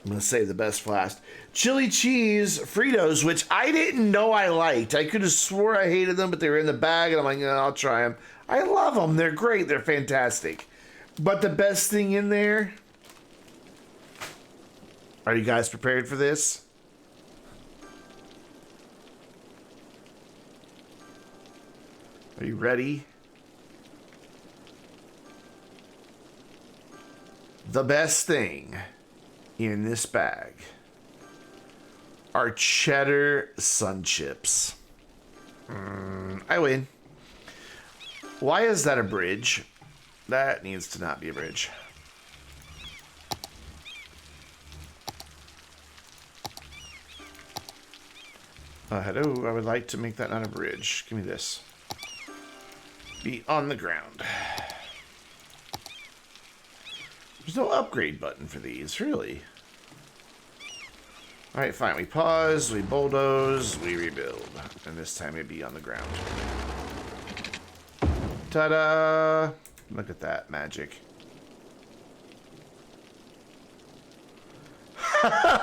I'm going to save the best for last. Chili Cheese Fritos, which I didn't know I liked. I could have swore I hated them, but they were in the bag, and I'm like, I'll try them. I love them. They're great. They're fantastic. But the best thing in there... Are you guys prepared for this? Are you ready? The best thing in this bag are cheddar sun chips. I win. Why is that a bridge? That needs to not be a bridge. Hello, I would like to make that not a bridge. Give me this. Be on the ground. There's no upgrade button for these, really. Alright, fine. We pause, we bulldoze, we rebuild. And this time it'd be on the ground. Ta-da! Look at that magic.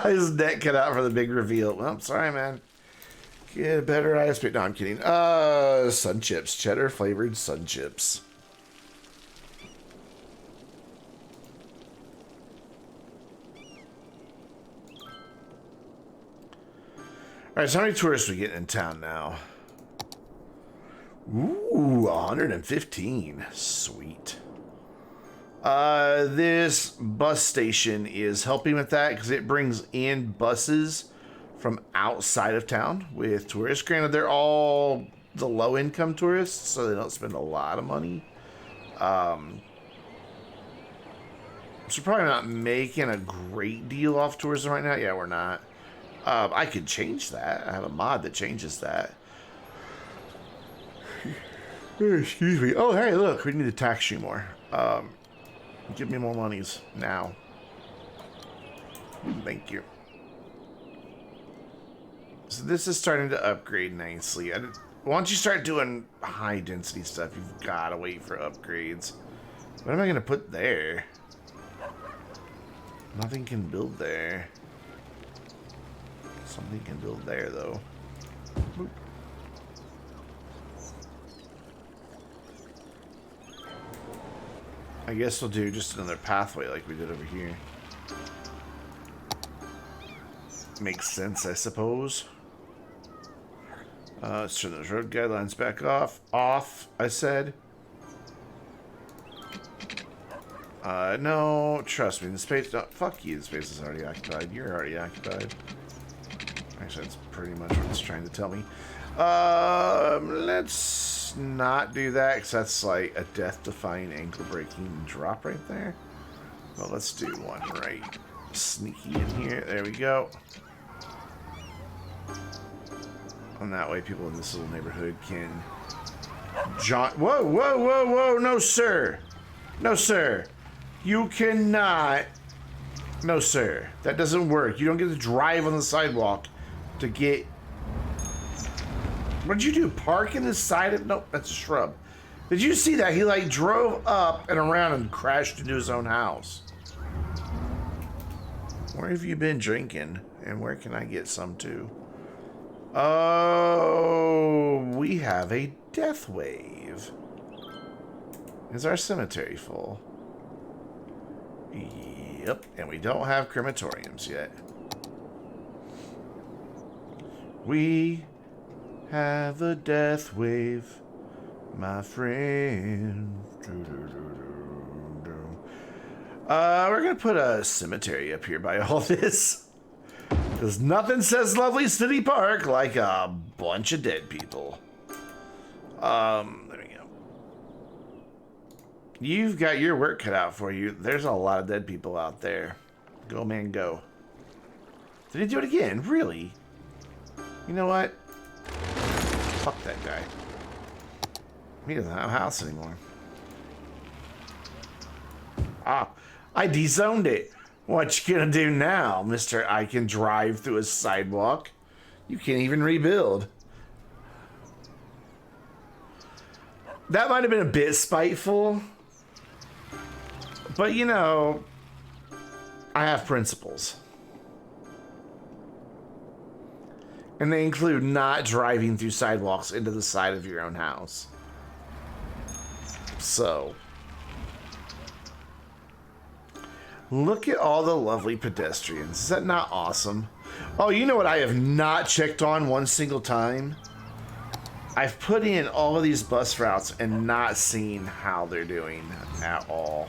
His neck cut out for the big reveal. Well, sorry, man. Get a better ISP. No, I'm kidding. Sun chips. Cheddar flavored sun chips. Alright, so how many tourists are we getting in town now? Ooh, 115. Sweet. This bus station is helping with that because it brings in buses from outside of town with tourists. Granted, they're all the low-income tourists, so they don't spend a lot of money. So we're probably not making a great deal off tourism right now. Yeah, we're not. I could change that. I have a mod that changes that. Excuse me. Oh, hey, look. We need to tax you more. Give me more monies now. Thank you. So this is starting to upgrade nicely. Once you start doing high density stuff, you've got to wait for upgrades. What am I going to put there? Nothing can build there. Something can build there, though. Boop. I guess we'll do just another pathway like we did over here. Makes sense, I suppose. Let's turn those road guidelines back off. Off, I said. No, trust me, the space... No, fuck you, the space is already occupied. You're already occupied. Actually, that's pretty much what it's trying to tell me. Let's not do that, because that's like a death-defying, ankle-breaking drop right there. Well, let's do one right sneaky in here. There we go. And that way people in this little neighborhood can jaunt. Whoa, whoa, whoa, whoa, no, sir. No, sir. You cannot. No, sir. That doesn't work. You don't get to drive on the sidewalk to get... What did you do? Park in the side of... Nope, that's a shrub. Did you see that? He, like, drove up and around and crashed into his own house. Where have you been drinking? And where can I get some, too? Oh, we have a death wave. Is our cemetery full? Yep, and we don't have crematoriums yet. We have a death wave, my friend. We're gonna put a cemetery up here by all this. Because nothing says lovely city park like a bunch of dead people. There we go. You've got your work cut out for you. There's a lot of dead people out there. Go, man, go. Did he do it again? Really? You know what? Fuck that guy. He doesn't have a house anymore. Ah, I dezoned it. What you gonna do now, Mr. I can drive through a sidewalk? You can't even rebuild. That might have been a bit spiteful. But, you know, I have principles. And they include not driving through sidewalks into the side of your own house. So... Look at all the lovely pedestrians. Is that not awesome? Oh, you know what I have not checked on one single time? I've put in all of these bus routes and not seen how they're doing at all.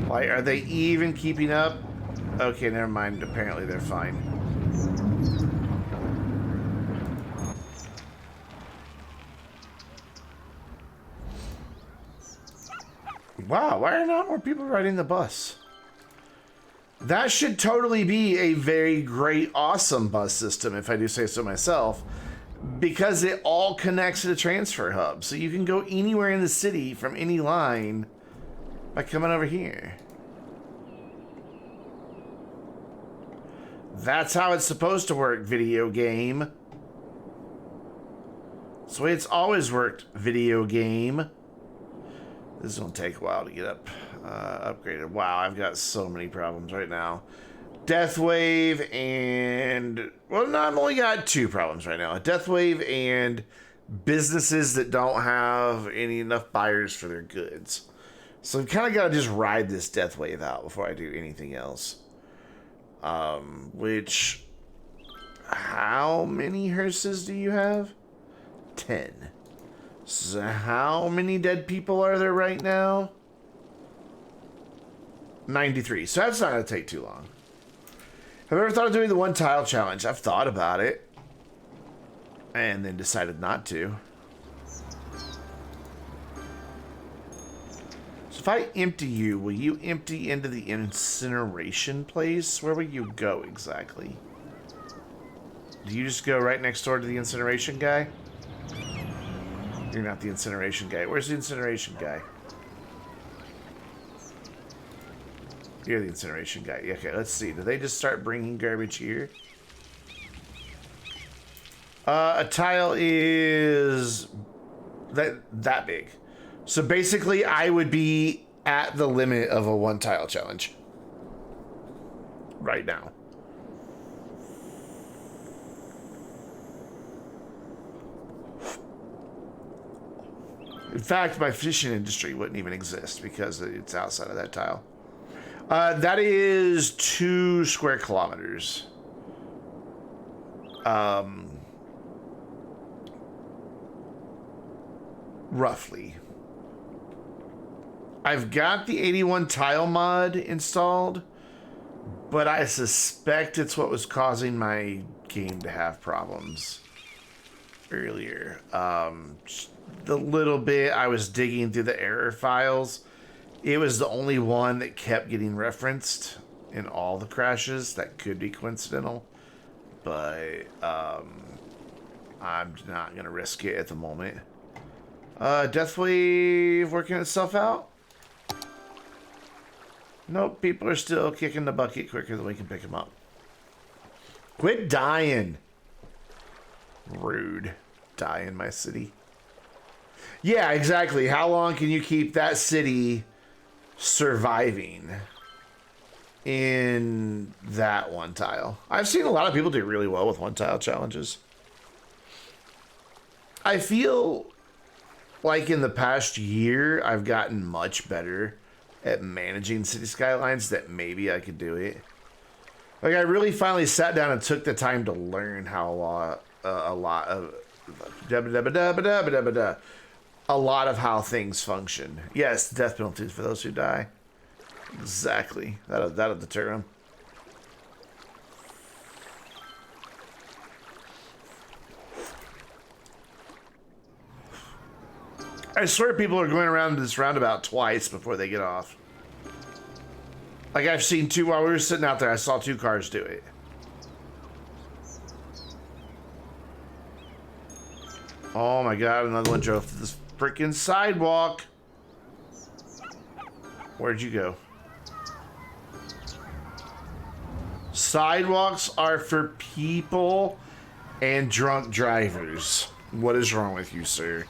Like, are they even keeping up? Okay, never mind. Apparently they're fine. Wow, why are not more people riding the bus? That should totally be a very great, awesome bus system, if I do say so myself, because it all connects to the transfer hub. So you can go anywhere in the city from any line by coming over here. That's how it's supposed to work, video game. It's the way it's always worked, video game. This is going to take a while to get upgraded. Wow, I've got so many problems right now. Death wave and... Well, no, I've only got two problems right now. A death wave and businesses that don't have enough buyers for their goods. So I've kind of got to just ride this death wave out before I do anything else. Which... How many hearses do you have? 10. So how many dead people are there right now? 93. So that's not going to take too long. Have you ever thought of doing the one tile challenge? I've thought about it. And then decided not to. So if I empty you, will you empty into the incineration place? Where will you go exactly? Do you just go right next door to the incineration guy? You're not the incineration guy. Where's the incineration guy? You're the incineration guy. Okay, let's see. Do they just start bringing garbage here? A tile is that big. So basically, I would be at the limit of a one tile challenge right now. In fact, my fishing industry wouldn't even exist because it's outside of that tile. That is 2 square kilometers. Roughly. I've got the 81 tile mod installed, but I suspect it's what was causing my game to have problems earlier. The little bit I was digging through the error files, it was the only one that kept getting referenced in all the crashes. That could be coincidental, but I'm not going to risk it at the moment. Death wave working itself out? Nope, people are still kicking the bucket quicker than we can pick them up. Quit dying. Rude. Die in my city. Yeah, exactly. How long can you keep that city surviving in that one tile? I've seen a lot of people do really well with one tile challenges. I feel like in the past year, I've gotten much better at managing city skylines that maybe I could do it. Like, I really finally sat down and took the time to learn how a lot of how things function. Yes, death penalties for those who die. Exactly. That'll deter them. I swear people are going around this roundabout twice before they get off. Like, I've seen two while we were sitting out there. I saw two cars do it. Oh my god, another one drove to this freaking sidewalk. Where'd you go? Sidewalks are for people and drunk drivers. What is wrong with you, sir?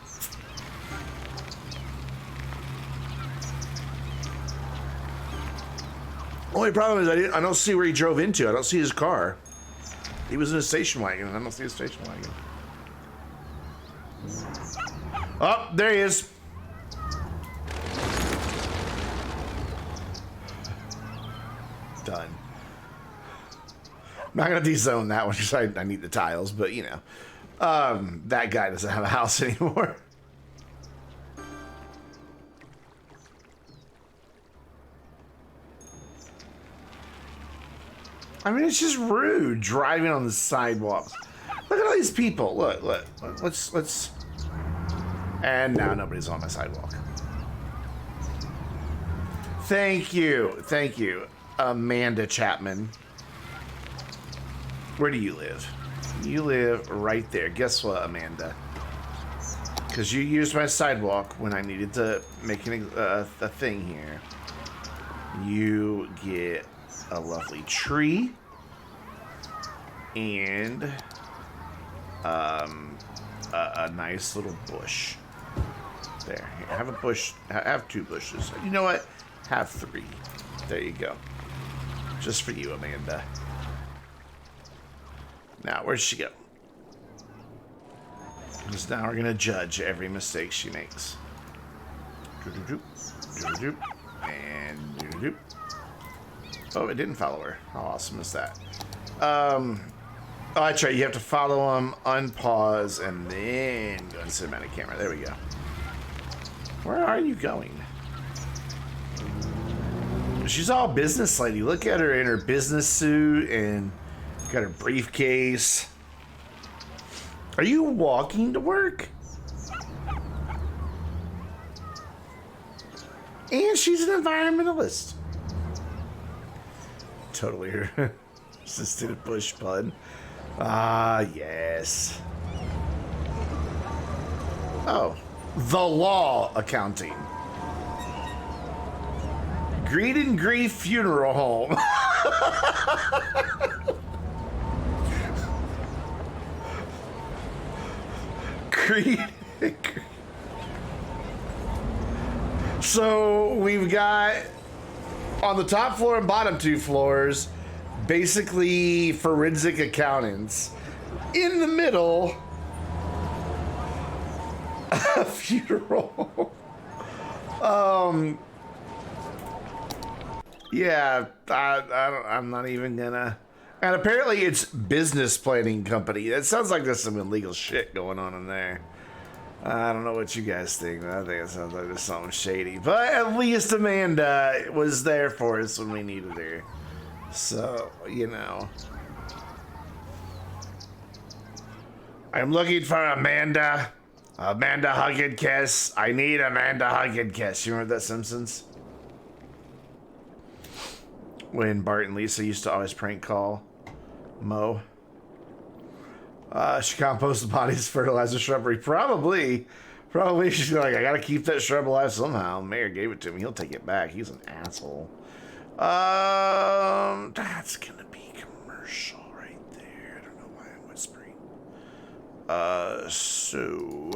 Only problem is I don't see where he drove into. I don't see his car. He was in a station wagon, and I don't see a station wagon. Oh, there he is. Done. I'm not gonna de-zone that one because I need the tiles, but you know, that guy doesn't have a house anymore. I mean, it's just rude driving on the sidewalks. Look at all these people. Look. Let's. And now nobody's on my sidewalk. Thank you, Amanda Chapman. Where do you live? You live right there. Guess what, Amanda? Because you used my sidewalk when I needed to make a thing here. You get a lovely tree and a nice little bush. There, have a bush. Have two bushes. You know what? Have three. There you go. Just for you, Amanda. Now, where'd she go? Because now we're gonna judge every mistake she makes. And oh, it didn't follow her. How awesome is that? Oh, that's right. You have to follow them, unpause, and then go into cinematic camera. There we go. Where are you going? She's all business lady. Look at her in her business suit and got her briefcase. Are you walking to work? And she's an environmentalist. Totally her. Just did a push button. Ah, yes. Oh, the law accounting. Greed and Grief Funeral Home. Greed. So we've got on the top floor and bottom two floors, basically forensic accountants. In the middle, a funeral. Yeah, I'm not even gonna. And apparently it's business planning company. That sounds like there's some illegal shit going on in there. I don't know what you guys think, but I think it sounds like there's something shady. But at least Amanda was there for us when we needed her. So, you know. I'm looking for Amanda. Amanda Hug and Kiss. I need Amanda Hug and Kiss. You remember that Simpsons? When Bart and Lisa used to always prank call Mo. She composts the bodies, fertilizer shrubbery. Probably she's like, I gotta keep that shrub alive somehow. Mayor gave it to me. He'll take it back. He's an asshole. That's gonna be commercial right there. I don't know why I'm whispering. So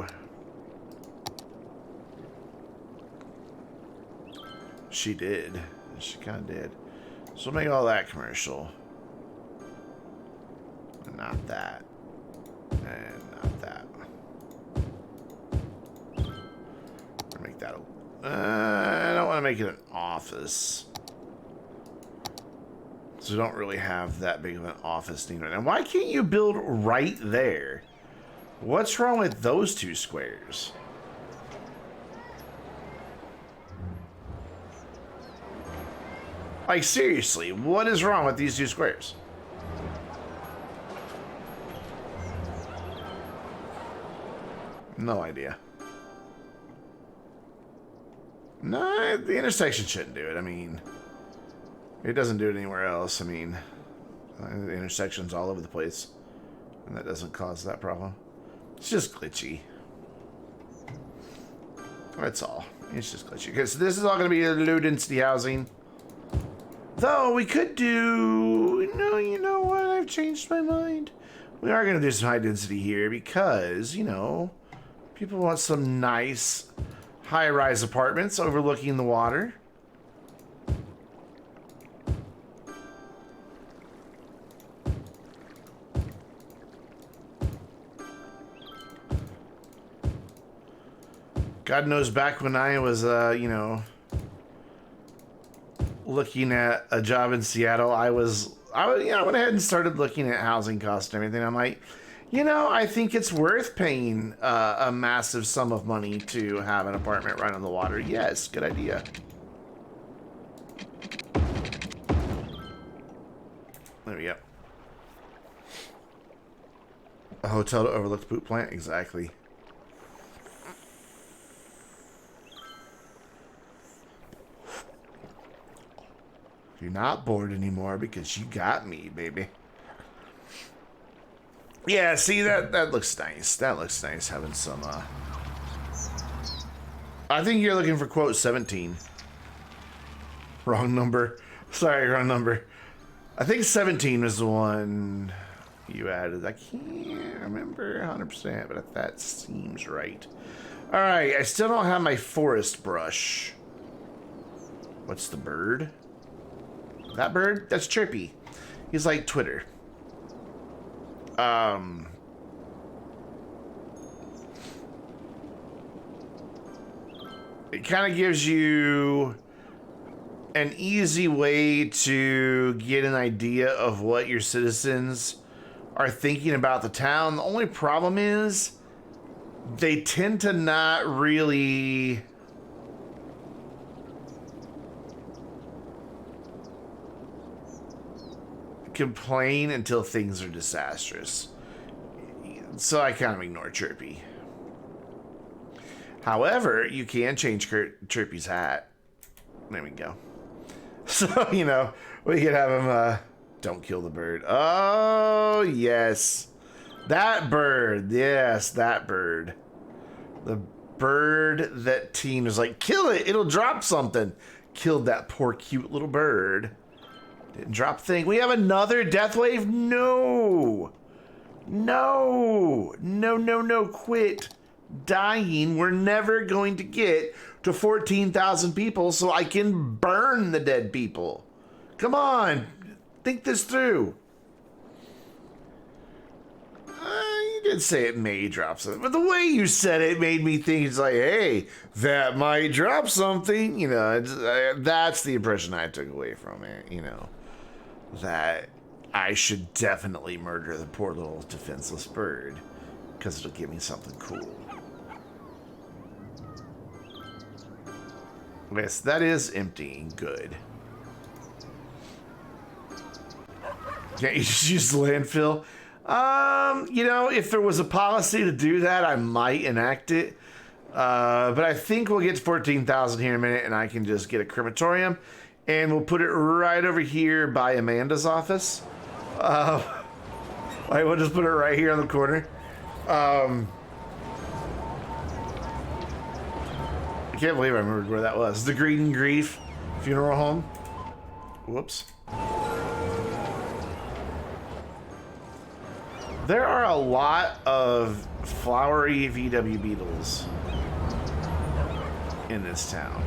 she did. She kind of did. So we'll make all that commercial. And not that. And not that. I'll make that. I don't want to make it an office. So we don't really have that big of an office need right now. Why can't you build right there? What's wrong with those two squares? Like, seriously, what is wrong with these two squares? No idea. No, the intersection shouldn't do it. I mean, it doesn't do it anywhere else. I mean, the intersection's all over the place. And that doesn't cause that problem. It's just glitchy. That's all. It's just glitchy. Because this is all going to be low density housing. Though we could do... No, you know what? I've changed my mind. We are going to do some high density here because, you know, people want some nice high-rise apartments overlooking the water. God knows back when I was, you know, looking at a job in Seattle, I went ahead and started looking at housing costs and everything. I'm like, you know, I think it's worth paying a massive sum of money to have an apartment right on the water. Yes, good idea. There we go. A hotel to overlook the poop plant? Exactly. You're not bored anymore because you got me, baby. Yeah, see, that looks nice. That looks nice having some, I think you're looking for quote 17. Wrong number. Sorry, wrong number. I think 17 was the one you added. I can't remember 100%, but that seems right. All right, I still don't have my forest brush. What's the bird? That bird? That's Chirpy. He's like Twitter. It kind of gives you an easy way to get an idea of what your citizens are thinking about the town. The only problem is they tend to not really complain until things are disastrous. So I kind of ignore Chirpy. However, you can change Chirpy's hat. There we go. So, you know, we could have him, don't kill the bird. Oh, yes. That bird. Yes, that bird. The bird that Teen was like, kill it. It'll drop something. Killed that poor, cute little bird. Didn't drop a thing. We have another death wave? No. No. No, no, no. Quit dying. We're never going to get to 14,000 people so I can burn the dead people. Come on. Think this through. You did say it may drop something, but the way you said it made me think it's like, hey, that might drop something. You know, that's the impression I took away from it, you know. That I should definitely murder the poor little defenseless bird because it'll give me something cool. Yes, that is emptying. Good. Can't you just use the landfill? You know, if there was a policy to do that, I might enact it. But I think we'll get to 14,000 here in a minute, and I can just get a crematorium. And we'll put it right over here by Amanda's office. We'll just put it right here on the corner. I can't believe I remembered where that was. The Green Grief Funeral Home. Whoops. There are a lot of flowery VW Beetles in this town.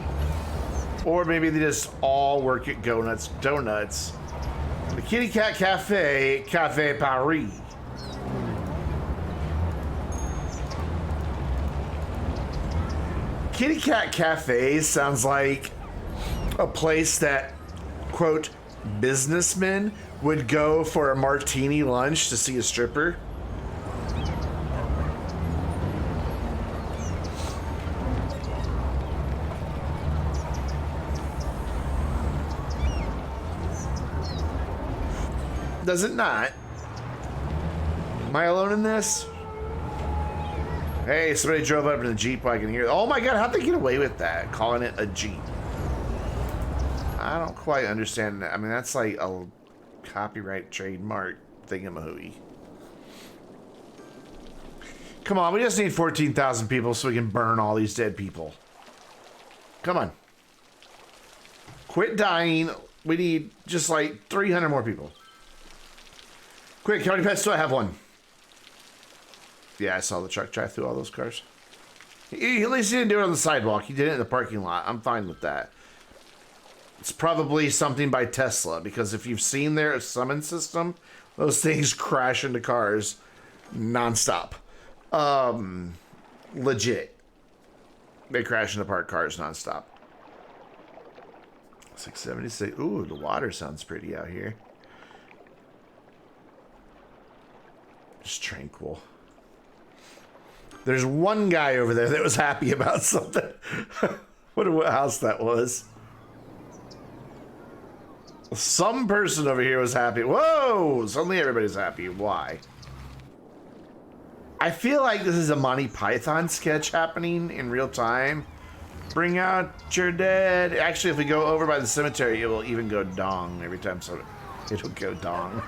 Or maybe they just all work at Go Nuts Donuts. The Kitty Cat Cafe, Cafe Paris. Kitty Cat Cafe sounds like a place that, quote, businessmen would go for a martini lunch to see a stripper. Does it not? Am I alone in this? Hey, somebody drove up in a Jeep I can hear. Oh my god, how'd they get away with that? Calling it a Jeep. I don't quite understand that. I mean, that's like a copyright trademark thingamahooey. Come on, we just need 14,000 people so we can burn all these dead people. Come on. Quit dying. We need just like 300 more people. Quick, how many pets do I have? One. Yeah, I saw the truck drive through all those cars. At least he didn't do it on the sidewalk. He did it in the parking lot. I'm fine with that. It's probably something by Tesla, because if you've seen their summon system, those things crash into cars nonstop. Legit. They crash into parked cars nonstop. 676. Ooh, the water sounds pretty out here. Just tranquil. There's one guy over there that was happy about something. What house that was. Some person over here was happy. Whoa! Suddenly everybody's happy. Why? I feel like this is a Monty Python sketch happening in real time. Bring out your dead. Actually, if we go over by the cemetery, it will even go dong every time. So it'll go dong.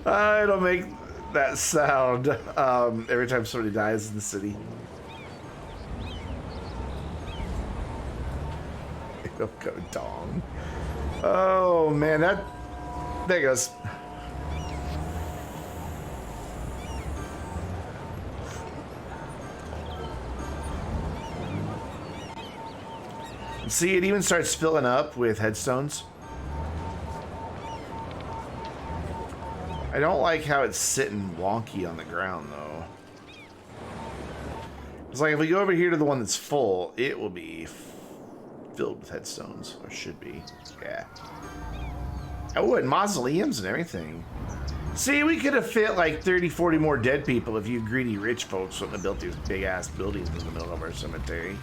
It'll make that sound every time somebody dies in the city. It'll go dong. Oh man, that there it goes. See, it even starts filling up with headstones. I don't like how it's sitting wonky on the ground, though. It's like if we go over here to the one that's full, it will be filled with headstones, or should be. Yeah. Oh, and mausoleums and everything. See, we could have fit like 30, 40 more dead people if you greedy rich folks wouldn't have built these big-ass buildings in the middle of our cemetery.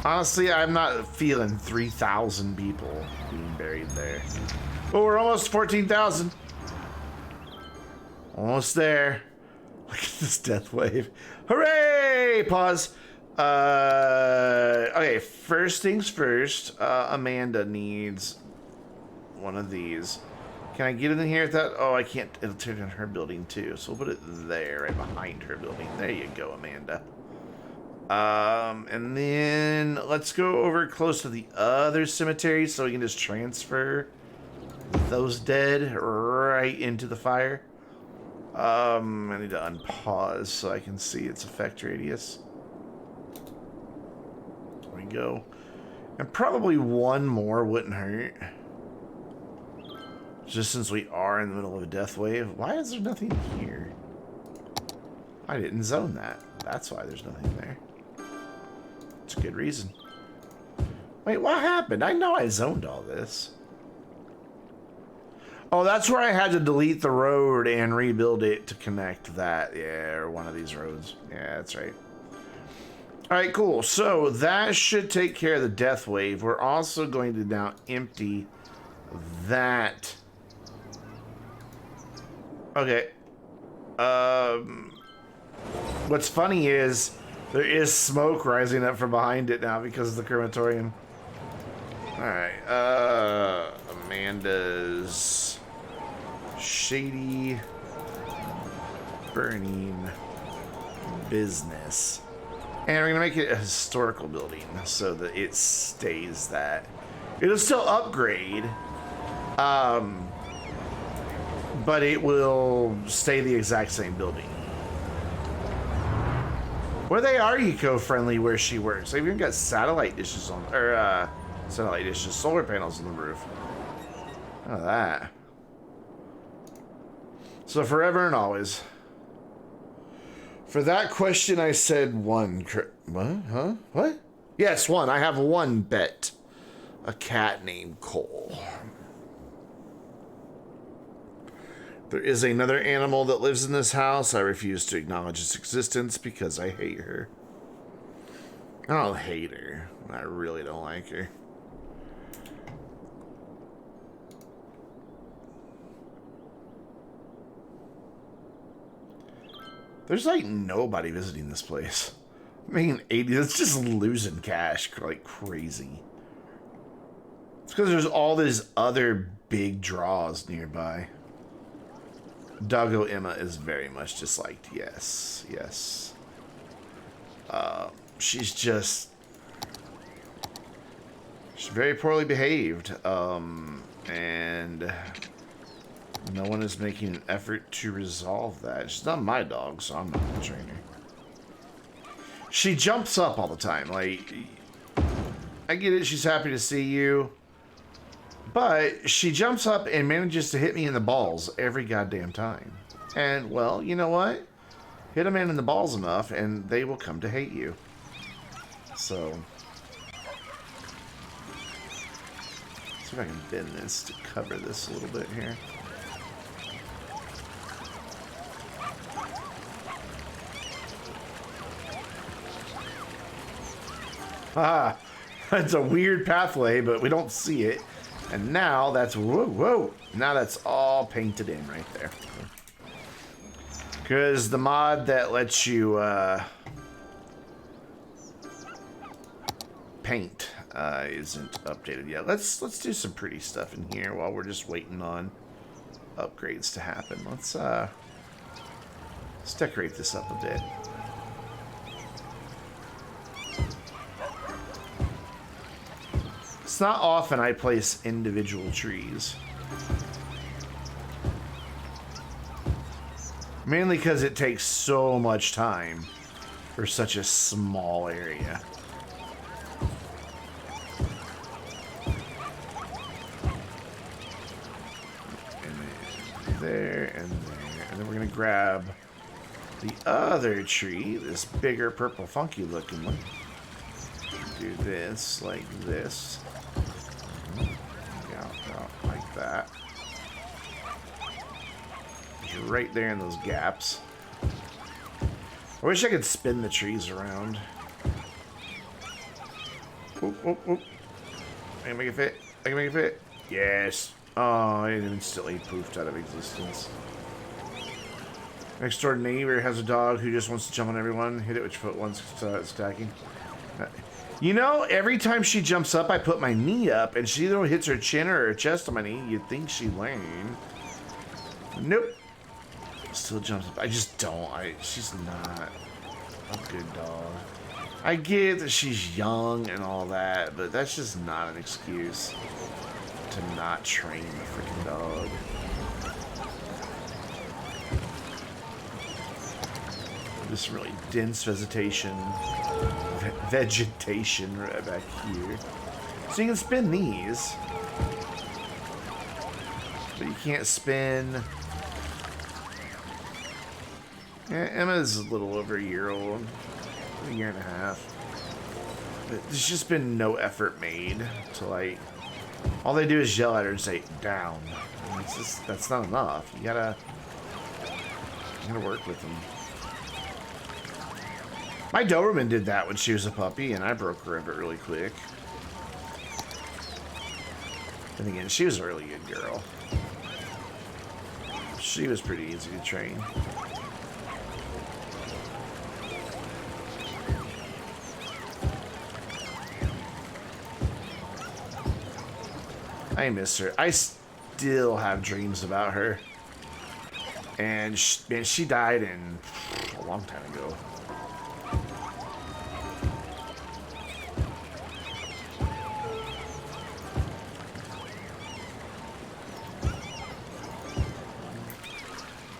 Honestly, I'm not feeling 3,000 people being buried there. Oh, we're almost 14,000. Almost there. Look at this death wave. Hooray! Pause. Okay, first things first. Amanda needs one of these. Can I get it in here without... Oh, I can't. It'll turn on her building too. So we'll put it there, right behind her building. There you go, Amanda. And then let's go over close to the other cemetery so we can just transfer those dead right into the fire. I need to unpause so I can see its effect radius. There we go. And probably one more wouldn't hurt. Just since we are in the middle of a death wave. Why is there nothing here? I didn't zone that. That's why there's nothing there. It's a good reason. Wait, what happened? I know I zoned all this. Oh, that's where I had to delete the road and rebuild it to connect that. Yeah, or one of these roads. Yeah, that's right. All right, cool. So that should take care of the death wave. We're also going to now empty that. Okay. What's funny is there is smoke rising up from behind it now because of the crematorium. Alright, Amanda's shady burning business. And we're gonna make it a historical building so that it stays that. It'll still upgrade, but it will stay the exact same building. Well, they are eco-friendly where she works. They've even got satellite dishes on, or satellite dishes, solar panels on the roof. Look at that. So forever and always. For that question, I said one. What? Huh? What? Yes, one. I have one bet. A cat named Cole. There is another animal that lives in this house. I refuse to acknowledge its existence because I hate her. I don't hate her. I really don't like her. There's like nobody visiting this place. I mean, 80, that's just losing cash like crazy. It's because there's all these other big draws nearby. Doggo Emma is very much disliked. Yes, yes. She's very poorly behaved. And no one is making an effort to resolve that. She's not my dog, so I'm not gonna train her. She jumps up all the time. Like, I get it, she's happy to see you. But she jumps up and manages to hit me in the balls every goddamn time. And, well, you know what? Hit a man in the balls enough and they will come to hate you. So, see if I can bend this to cover this a little bit here. Ah, that's a weird pathway, but we don't see it. And now that's, whoa, now that's all painted in right there. Because the mod that lets you paint isn't updated yet. Let's do some pretty stuff in here while we're just waiting on upgrades to happen. Let's decorate this up a bit. It's not often I place individual trees. Mainly because it takes so much time for such a small area. And there, and there. And then we're going to grab the other tree, this bigger purple funky looking one. Do this like this. Yeah, like that. Right there in those gaps. I wish I could spin the trees around. Oop, oop, oop. I can make it fit. I can make it fit. Yes. Oh, it instantly poofed out of existence. Next door neighbor has a dog who just wants to jump on everyone. Hit it with your foot once stacking. You know, every time she jumps up, I put my knee up, and she either hits her chin or her chest on my knee. You'd think she learned. Nope. Still jumps up. I just don't. She's not a good dog. I get that she's young and all that, but that's just not an excuse to not train the freaking dog. This really dense vegetation right back here. So you can spin these, but you can't spin. Yeah, Emma's a little over a year old, a year and a half. But there's just been no effort made to, like, all they do is yell at her and say, down. And it's just, that's not enough. You gotta work with them. My Doberman did that when she was a puppy, and I broke her of it really quick. And again, she was a really good girl. She was pretty easy to train. I miss her. I still have dreams about her. And she died in a long time ago.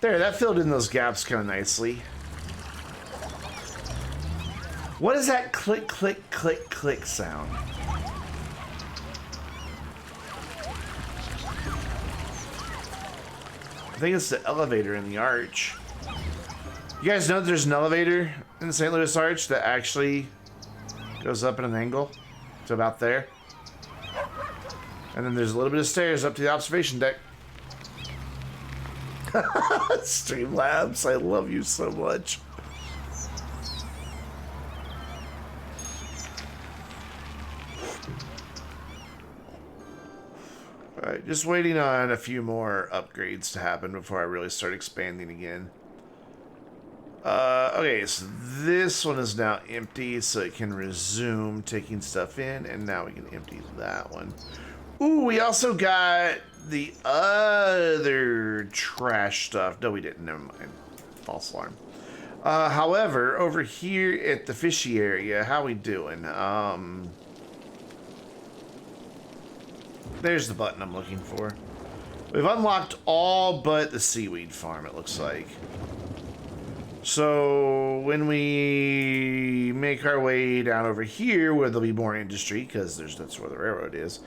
There, that filled in those gaps kind of nicely. What is that click, click, click, click sound? I think it's the elevator in the arch. You guys know that there's an elevator in the St. Louis Arch that actually goes up at an angle to about there. And then there's a little bit of stairs up to the observation deck. Streamlabs, I love you so much. Alright, just waiting on a few more upgrades to happen before I really start expanding again. Okay, so this one is now empty, so it can resume taking stuff in, and now we can empty that one. Ooh, we also got the other trash stuff. No, we didn't. Never mind. False alarm. However, over here at the fishy area, how we doing? There's the button I'm looking for. We've unlocked all but the seaweed farm, it looks like. So when we make our way down over here, where there'll be more industry, because that's where the railroad is,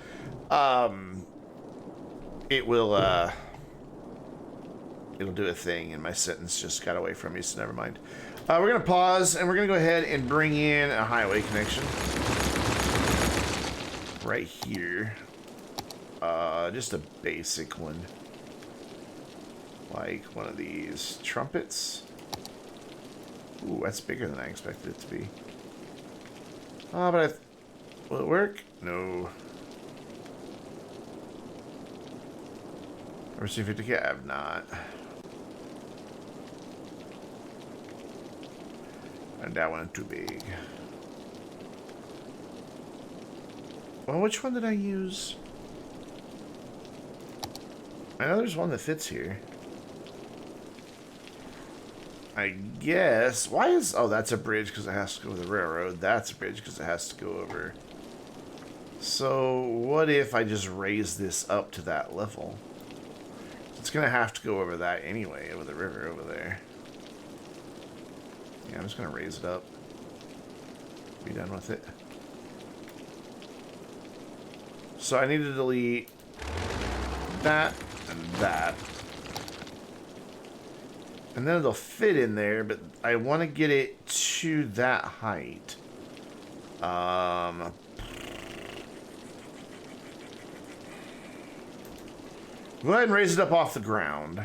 it'll do a thing, and my sentence just got away from me, so never mind. We're gonna pause, and we're gonna go ahead and bring in a highway connection right here. Just a basic one, like one of these trumpets. Ooh, that's bigger than I expected it to be. But will it work? No. Ever seen 50K? I've not. And that one too big. Well, which one did I use? I know there's one that fits here. I guess. Why is... Oh, that's a bridge because it has to go over the railroad. That's a bridge because it has to go over. So, what if I just raise this up to that level? It's going to have to go over that anyway, over the river over there. Yeah, I'm just going to raise it up. Be done with it. So, I need to delete that and that. And then it'll fit in there, but I want to get it to that height. Go ahead and raise it up off the ground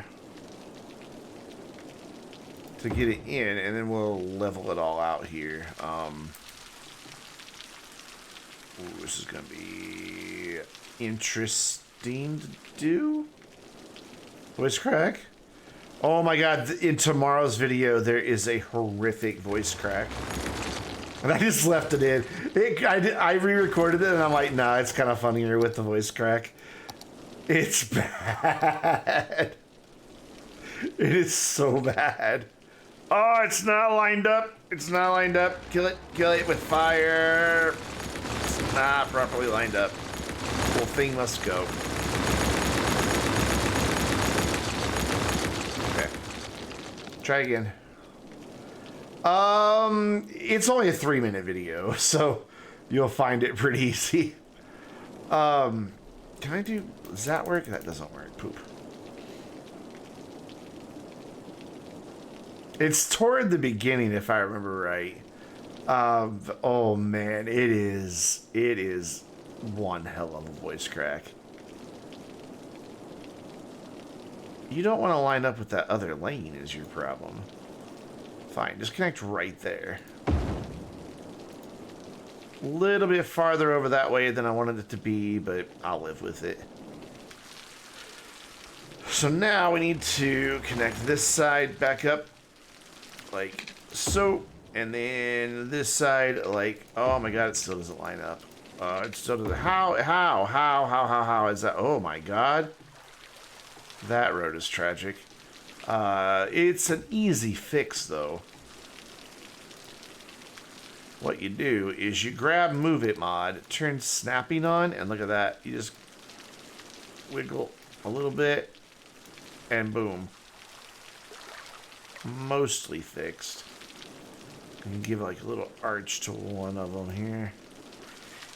to get it in, and then we'll level it all out here. Ooh, this is going to be interesting to do. Voice crack? Oh my god, in tomorrow's video, there is a horrific voice crack. And I just left it in. I re-recorded it, and I'm like, nah, it's kind of funnier with the voice crack. It's bad. It is so bad. Oh, it's not lined up. It's not lined up. Kill it with fire. It's not properly lined up. The whole thing must go. Try again. It's only a 3-minute video, so you'll find it pretty easy. Can I do... Does that work? That doesn't work. Poop. It's toward the beginning, if I remember right. Oh man, it is one hell of a voice crack. You don't want to line up with that other lane is your problem. Fine, just connect right there. A little bit farther over that way than I wanted it to be, but I'll live with it. So now we need to connect this side back up, like so, and then this side, like, oh my god, it still doesn't line up. It still doesn't. How is that? Oh my god. That road is tragic. It's an easy fix, though. What you do is you grab Move It mod, turn snapping on, and look at that. You just wiggle a little bit, and boom. mostly fixed. I can give like a little arch to one of them here.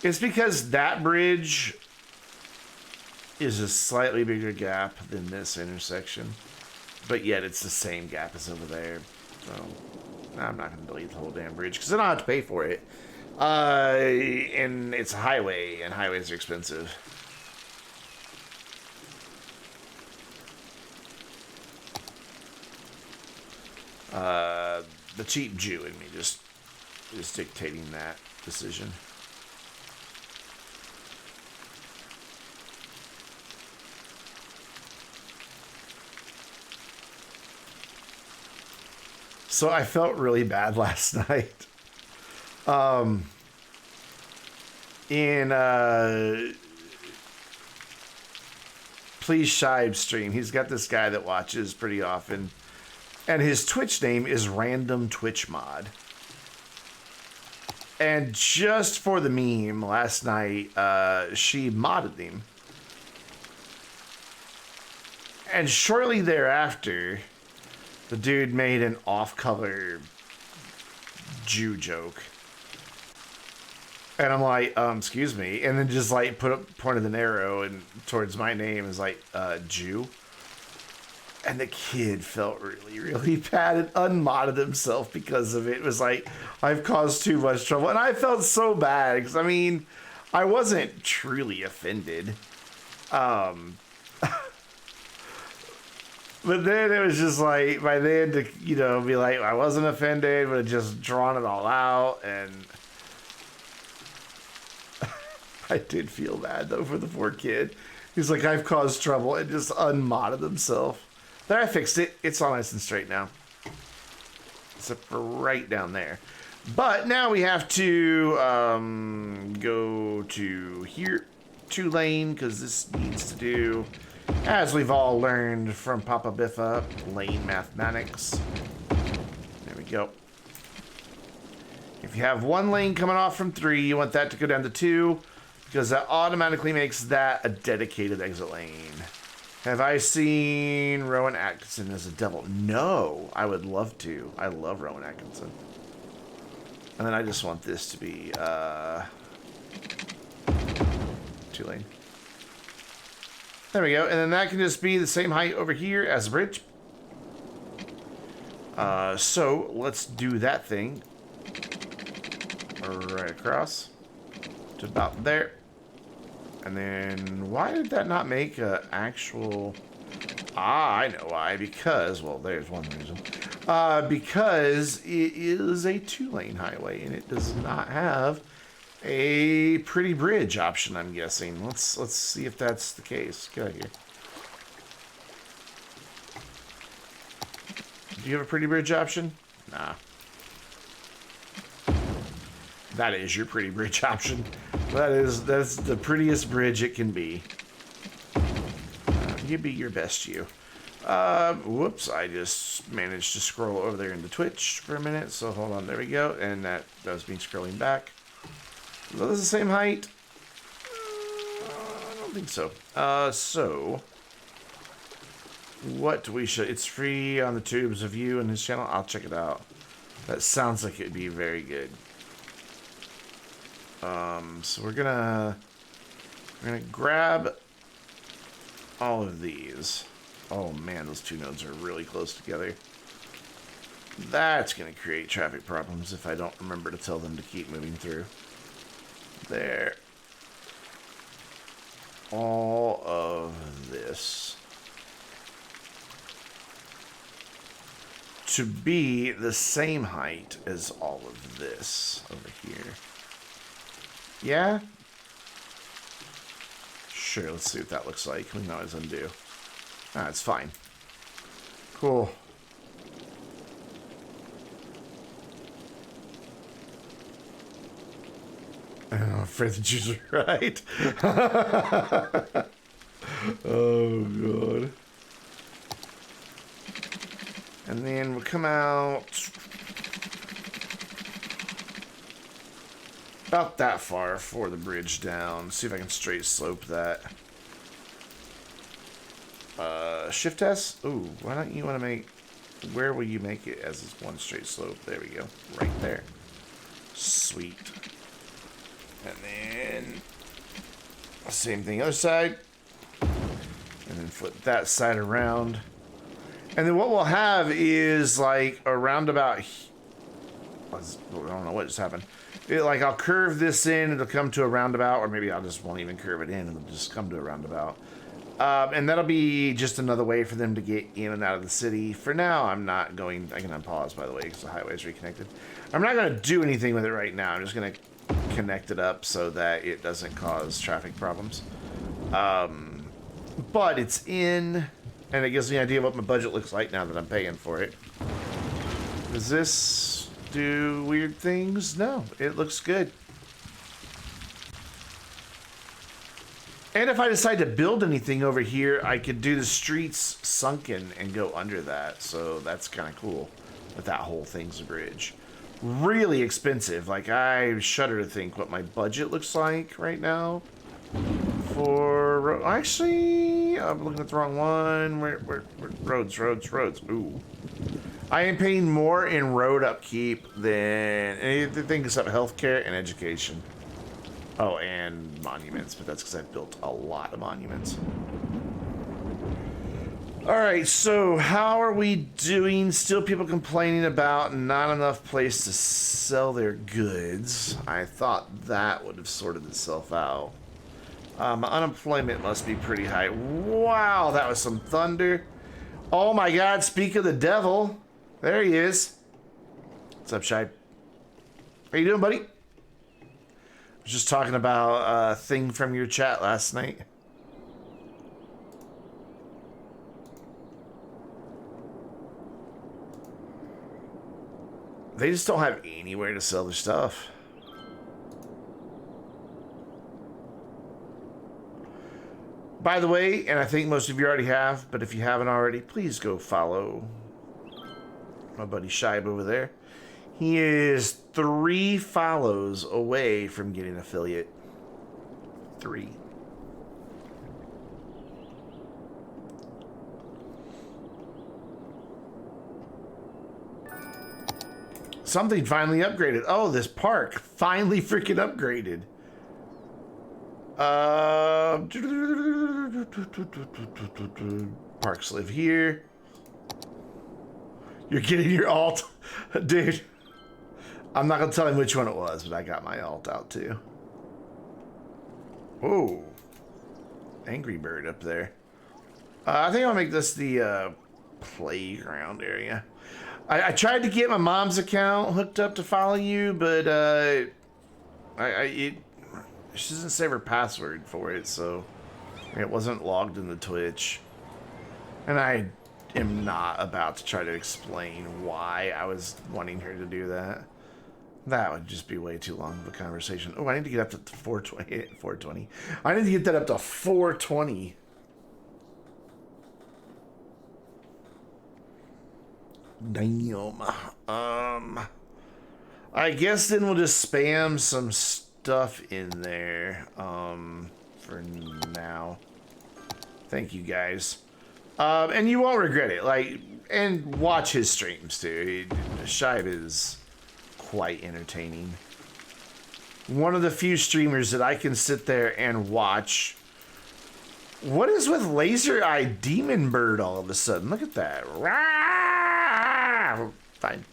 It's because that bridge is a slightly bigger gap than this intersection, but yet it's the same gap as over there. So I'm not going to delete the whole damn bridge because I don't have to pay for it. And it's a highway, and highways are expensive. The cheap Jew in me just is dictating that decision. So I felt really bad last night. In Please Shibe stream, he's got this guy that watches pretty often, and his Twitch name is Random Twitch Mod. And just for the meme last night, she modded him. And shortly thereafter, the dude made an off-color Jew joke. And I'm like, excuse me. And then just like pointed an arrow and towards my name is like, Jew. And the kid felt really, really bad and unmodded himself because of it. It was like, I've caused too much trouble. And I felt so bad because, I mean, I wasn't truly offended. But then it was just like, by then to, you know, be like, I wasn't offended, but just drawn it all out. And I did feel bad, though, for the poor kid. He's like, I've caused trouble, and just unmodded himself. There, I fixed it. It's all nice and straight now. Except for right down there. But now we have to go to here, 2-lane, because this needs to do, as we've all learned from Papa Biffa, lane mathematics. There we go. If you have 1 lane coming off from 3, you want that to go down to 2, because that automatically makes that a dedicated exit lane. Have I seen Rowan Atkinson as a devil? No, I would love to. I love Rowan Atkinson. And then I just want this to be 2-lane. There we go. And then that can just be the same height over here as the bridge. So let's do that thing. Right across to about there. And then why did that not make an actual... I know why. Because, well, there's one reason. Because it is a 2-lane highway and it does not have a pretty bridge option, I'm guessing. Let's see if that's the case. Get out of here. Do you have a pretty bridge option? Nah. That is your pretty bridge option. That's the prettiest bridge it can be. You be your best you. Whoops, I just managed to scroll over there into Twitch for a minute. So hold on, there we go. And that was me scrolling back. Is this the same height? I don't think so. So what we should, it's free on the tubes of you and his channel. I'll check it out. That sounds like it'd be very good. So we're gonna grab all of these. Oh man, those 2 nodes are really close together. That's gonna create traffic problems if I don't remember to tell them to keep moving through. There. All of this to be the same height as all of this over here. Yeah? Sure, let's see what that looks like. We can always undo. Ah, it's fine. Cool. I'm afraid the Jews are right. Oh, God. And then we'll come out about that far for the bridge down. See if I can straight slope that. Shift S? Ooh, why don't you want to make where will you make it as this one straight slope? There we go. Right there. Sweet. And then same thing other side. And then flip that side around. And then what we'll have is like a roundabout. I don't know what just happened. Like I'll curve this in, it'll come to a roundabout, or maybe I just won't even curve it in, it'll just come to a roundabout. And that'll be just another way for them to get in and out of the city. For now, I'm not going, I can unpause by the way, because the highway is reconnected. I'm not going to do anything with it right now. I'm just going to connect it up so that it doesn't cause traffic problems. But it's in, and it gives me an idea of what my budget looks like now that I'm paying for it. Does this do weird things? No, it looks good. And if I decide to build anything over here, I could do the streets sunken and go under that. So that's kind of cool that that whole thing's a bridge. Really expensive. Like, I shudder to think what my budget looks like right now. For... Actually, I'm looking at the wrong one. Where roads. Ooh. I am paying more in road upkeep than anything except healthcare and education. Oh, and monuments, but that's because I've built a lot of monuments. Alright, so how are we doing? Still people complaining about not enough place to sell their goods. I thought that would have sorted itself out. Unemployment must be pretty high. Wow, that was some thunder. Oh my god, speak of the devil. There he is. What's up, Shai? How you doing, buddy? Just talking about a thing from your chat last night. They just don't have anywhere to sell their stuff. By the way, and I think most of you already have, but if you haven't already, please go follow my buddy Shibe over there. He is 3 follows away from getting affiliate. 3. Something finally upgraded. Oh, this park finally freaking upgraded. Parks live here. You're getting your alt, dude. I'm not gonna tell him which one it was, but I got my alt out too. Whoa, Angry Bird up there. I think I'll make this the playground area. I tried to get my mom's account hooked up to follow you, but she doesn't save her password for it, so it wasn't logged into Twitch. And I am not about to try to explain why I was wanting her to do that. That would just be way too long of a conversation. Oh, I need to get up to 420. 420. I need to get that up to 420. Damn. I guess then we'll just spam some stuff in there for now. Thank you guys. And you won't regret it. Like, and watch his streams too. Shive is quite entertaining. One of the few streamers that I can sit there and watch. What is with Laser Eye Demon Bird all of a sudden? Look at that. Fine.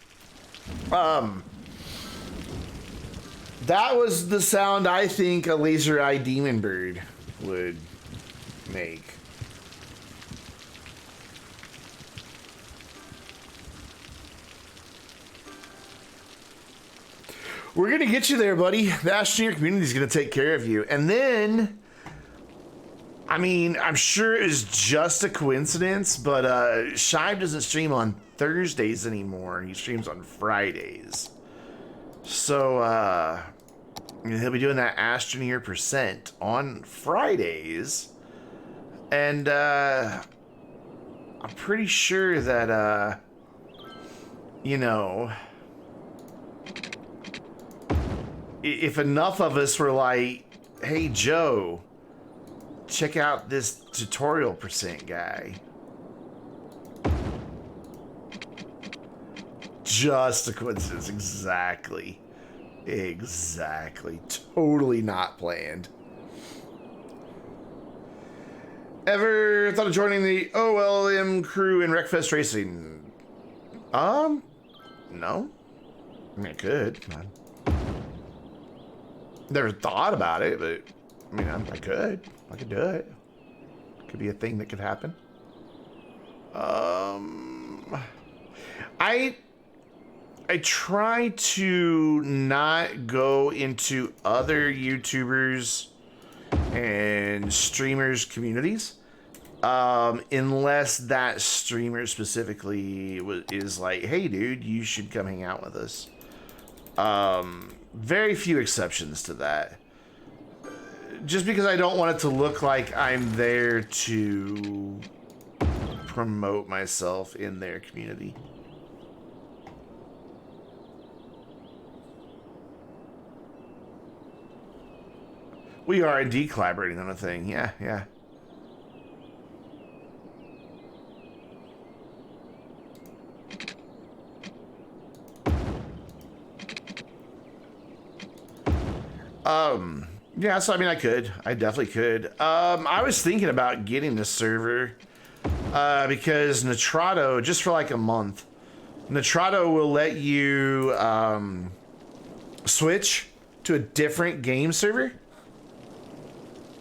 That was the sound I think a Laser Eye Demon Bird would make. We're gonna get you there, buddy. The Ashton community is gonna take care of you. And then, I mean, I'm sure it's just a coincidence, but Shive doesn't stream on Thursdays anymore. He streams on Fridays. So, he'll be doing that Astroneer percent on Fridays. And, I'm pretty sure that, you know, if enough of us were like, hey, Joe, check out this tutorial percent guy. just a coincidence. Exactly. Exactly. Totally not planned. Ever thought of joining the OLM crew in Wreckfest Racing? No. I mean, I could. Come on. Never thought about it, but I mean, I could. I could do it. Could be a thing that could happen. I try to not go into other YouTubers and streamers communities unless that streamer specifically is like, hey dude, you should come hang out with us. Very few exceptions to that, just because I don't want it to look like I'm there to promote myself in their community. We are indeed collaborating on a thing. Yeah, yeah. Yeah, so I mean, I definitely could. I was thinking about getting this server, because Nitrado, just for like a month, Nitrado will let you, switch to a different game server.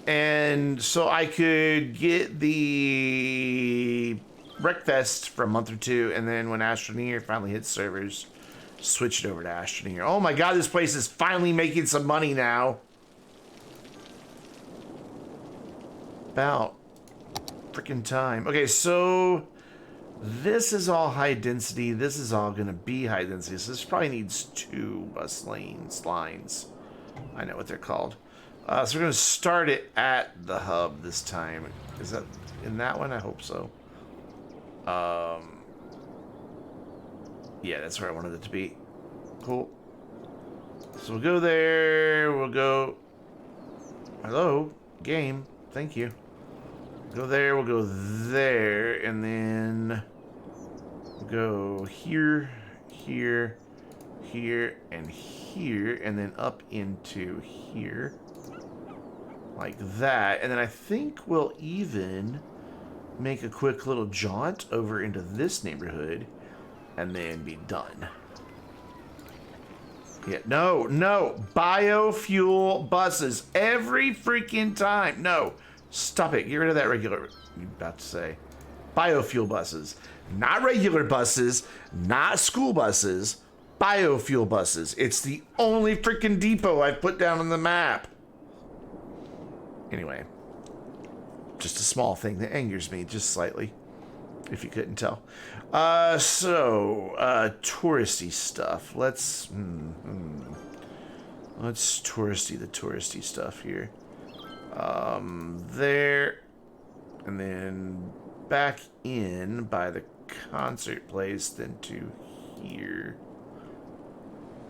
And so I could get the Wreckfest for a month or two, and then when Astroneer finally hits servers, switch it over to Astroneer. Oh my god, this place is finally making some money now. About freaking time. Okay, so this is all high density. This is all gonna be high density. So this probably needs 2 bus lines. I know what they're called. So we're going to start it at the hub this time. Is that in that one? I hope so. Yeah, that's where I wanted it to be. Cool. So we'll go there. We'll go... Hello, game. Thank you. Go there. We'll go there. And then... We'll go here, here, here, and here. And then up into here. Like that, and then I think we'll even make a quick little jaunt over into this neighborhood and then be done. Yeah, no, biofuel buses every freaking time. No, stop it. Get rid of that regular, you about to say. Biofuel buses, not regular buses, not school buses, biofuel buses. It's the only freaking depot I've put down on the map. Anyway, just a small thing that angers me just slightly, if you couldn't tell. Touristy stuff. Let's touristy the touristy stuff here. There, and then back in by the concert place, then to here,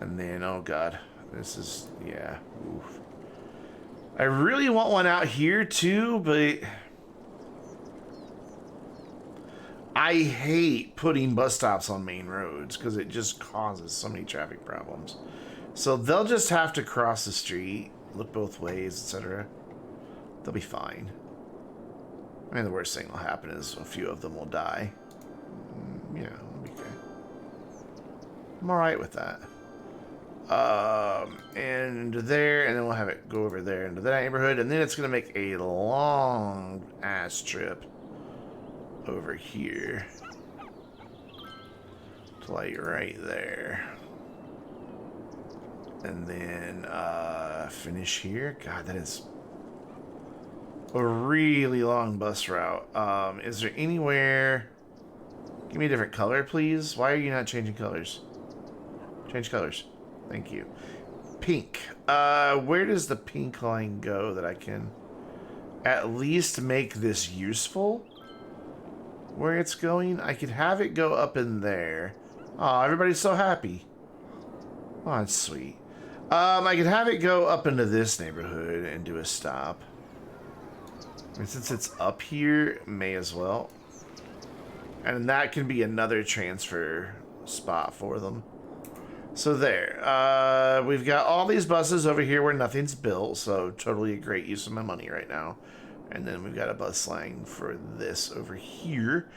and then oh god, this is yeah. Oof. I really want one out here too, but I hate putting bus stops on main roads because it just causes so many traffic problems. So they'll just have to cross the street, look both ways, etc. They'll be fine. I mean, the worst thing that'll happen is a few of them will die. Yeah, it'll be okay. I'm alright with that. And there, and then we'll have it go over there into that neighborhood, and then it's gonna make a long ass trip over here to like right there, and then finish here. God, that is a really long bus route. Is there anywhere? Give me a different color, please. Why are you not changing colors? Change colors. Thank you. Pink. Where does the pink line go that I can at least make this useful? Where it's going? I could have it go up in there. Oh, everybody's so happy. Oh, that's sweet. I could have it go up into this neighborhood and do a stop. And since it's up here, may as well. And that can be another transfer spot for them. So there. We've got all these buses over here where nothing's built, so totally a great use of my money right now. And then we've got a bus line for this over here.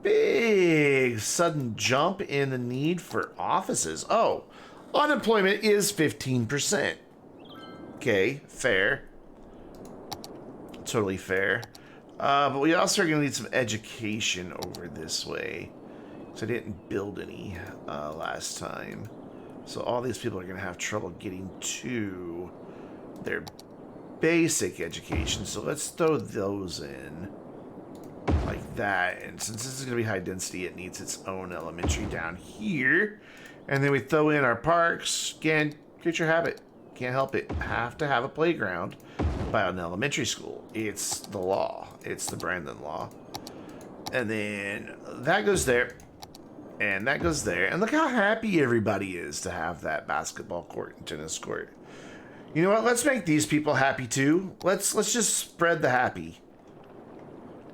Big sudden jump in the need for offices. Oh, unemployment is 15%. Okay, fair. Totally fair. But we also are going to need some education over this way. So I didn't build any last time. So all these people are going to have trouble getting to their basic education. So let's throw those in like that. And since this is going to be high density, it needs its own elementary down here. And then we throw in our parks. Again, creature habit. Can't help it. Have to have a playground by an elementary school. It's the law. It's the Brandon law. And then that goes there. And that goes there. And look how happy everybody is to have that basketball court and tennis court. You know what? Let's make these people happy too. Let's just spread the happy.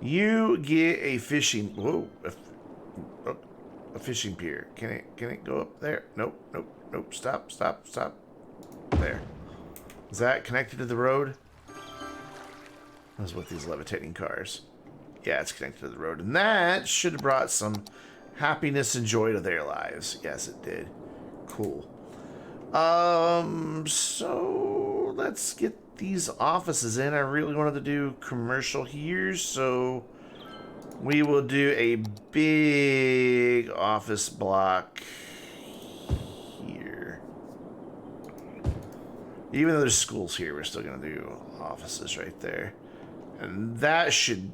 You get a fishing... Whoa. A fishing pier. Can it go up there? Nope. Stop. There. Is that connected to the road? That's with these levitating cars. Yeah, it's connected to the road. And that should have brought some happiness and joy to their lives. Yes, it did. Cool. So let's get these offices in. I really wanted to do commercial here, so we will do a big office block here. Even though there's schools here, we're still going to do offices right there. And that should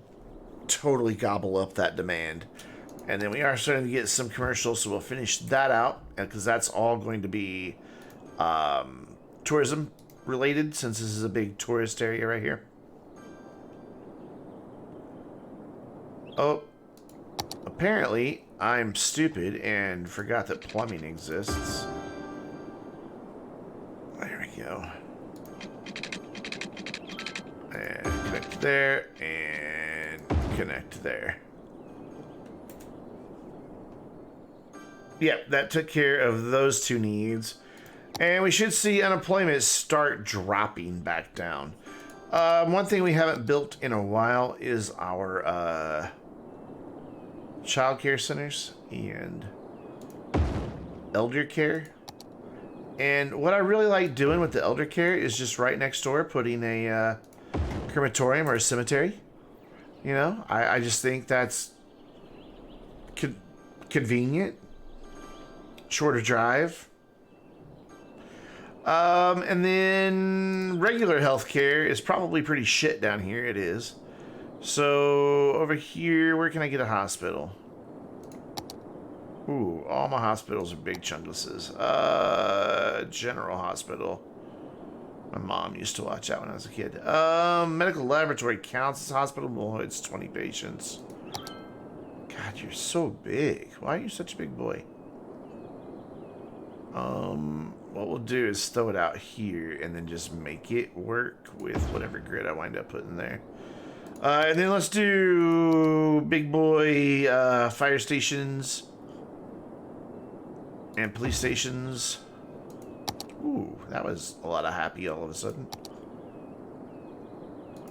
totally gobble up that demand. And then we are starting to get some commercials, so we'll finish that out, because that's all going to be tourism related, since this is a big tourist area right here. Oh, apparently I'm stupid and forgot that plumbing exists. There we go. And connect there, and connect there. Yep, that took care of those two needs. And we should see unemployment start dropping back down. One thing we haven't built in a while is our child care centers and elder care. And what I really like doing with the elder care is just right next door putting a crematorium or a cemetery. You know, I just think that's convenient. Shorter drive. And then regular healthcare is probably pretty shit down here. It is. So over here, where can I get a hospital? Ooh, all my hospitals are big chunklesses. General Hospital. My mom used to watch that when I was a kid. Medical laboratory counts as hospital. Well, it's 20 patients. God, you're so big. Why are you such a big boy? What we'll do is throw it out here and then just make it work with whatever grid I wind up putting there. And then let's do big boy fire stations and police stations. Ooh, that was a lot of happy all of a sudden.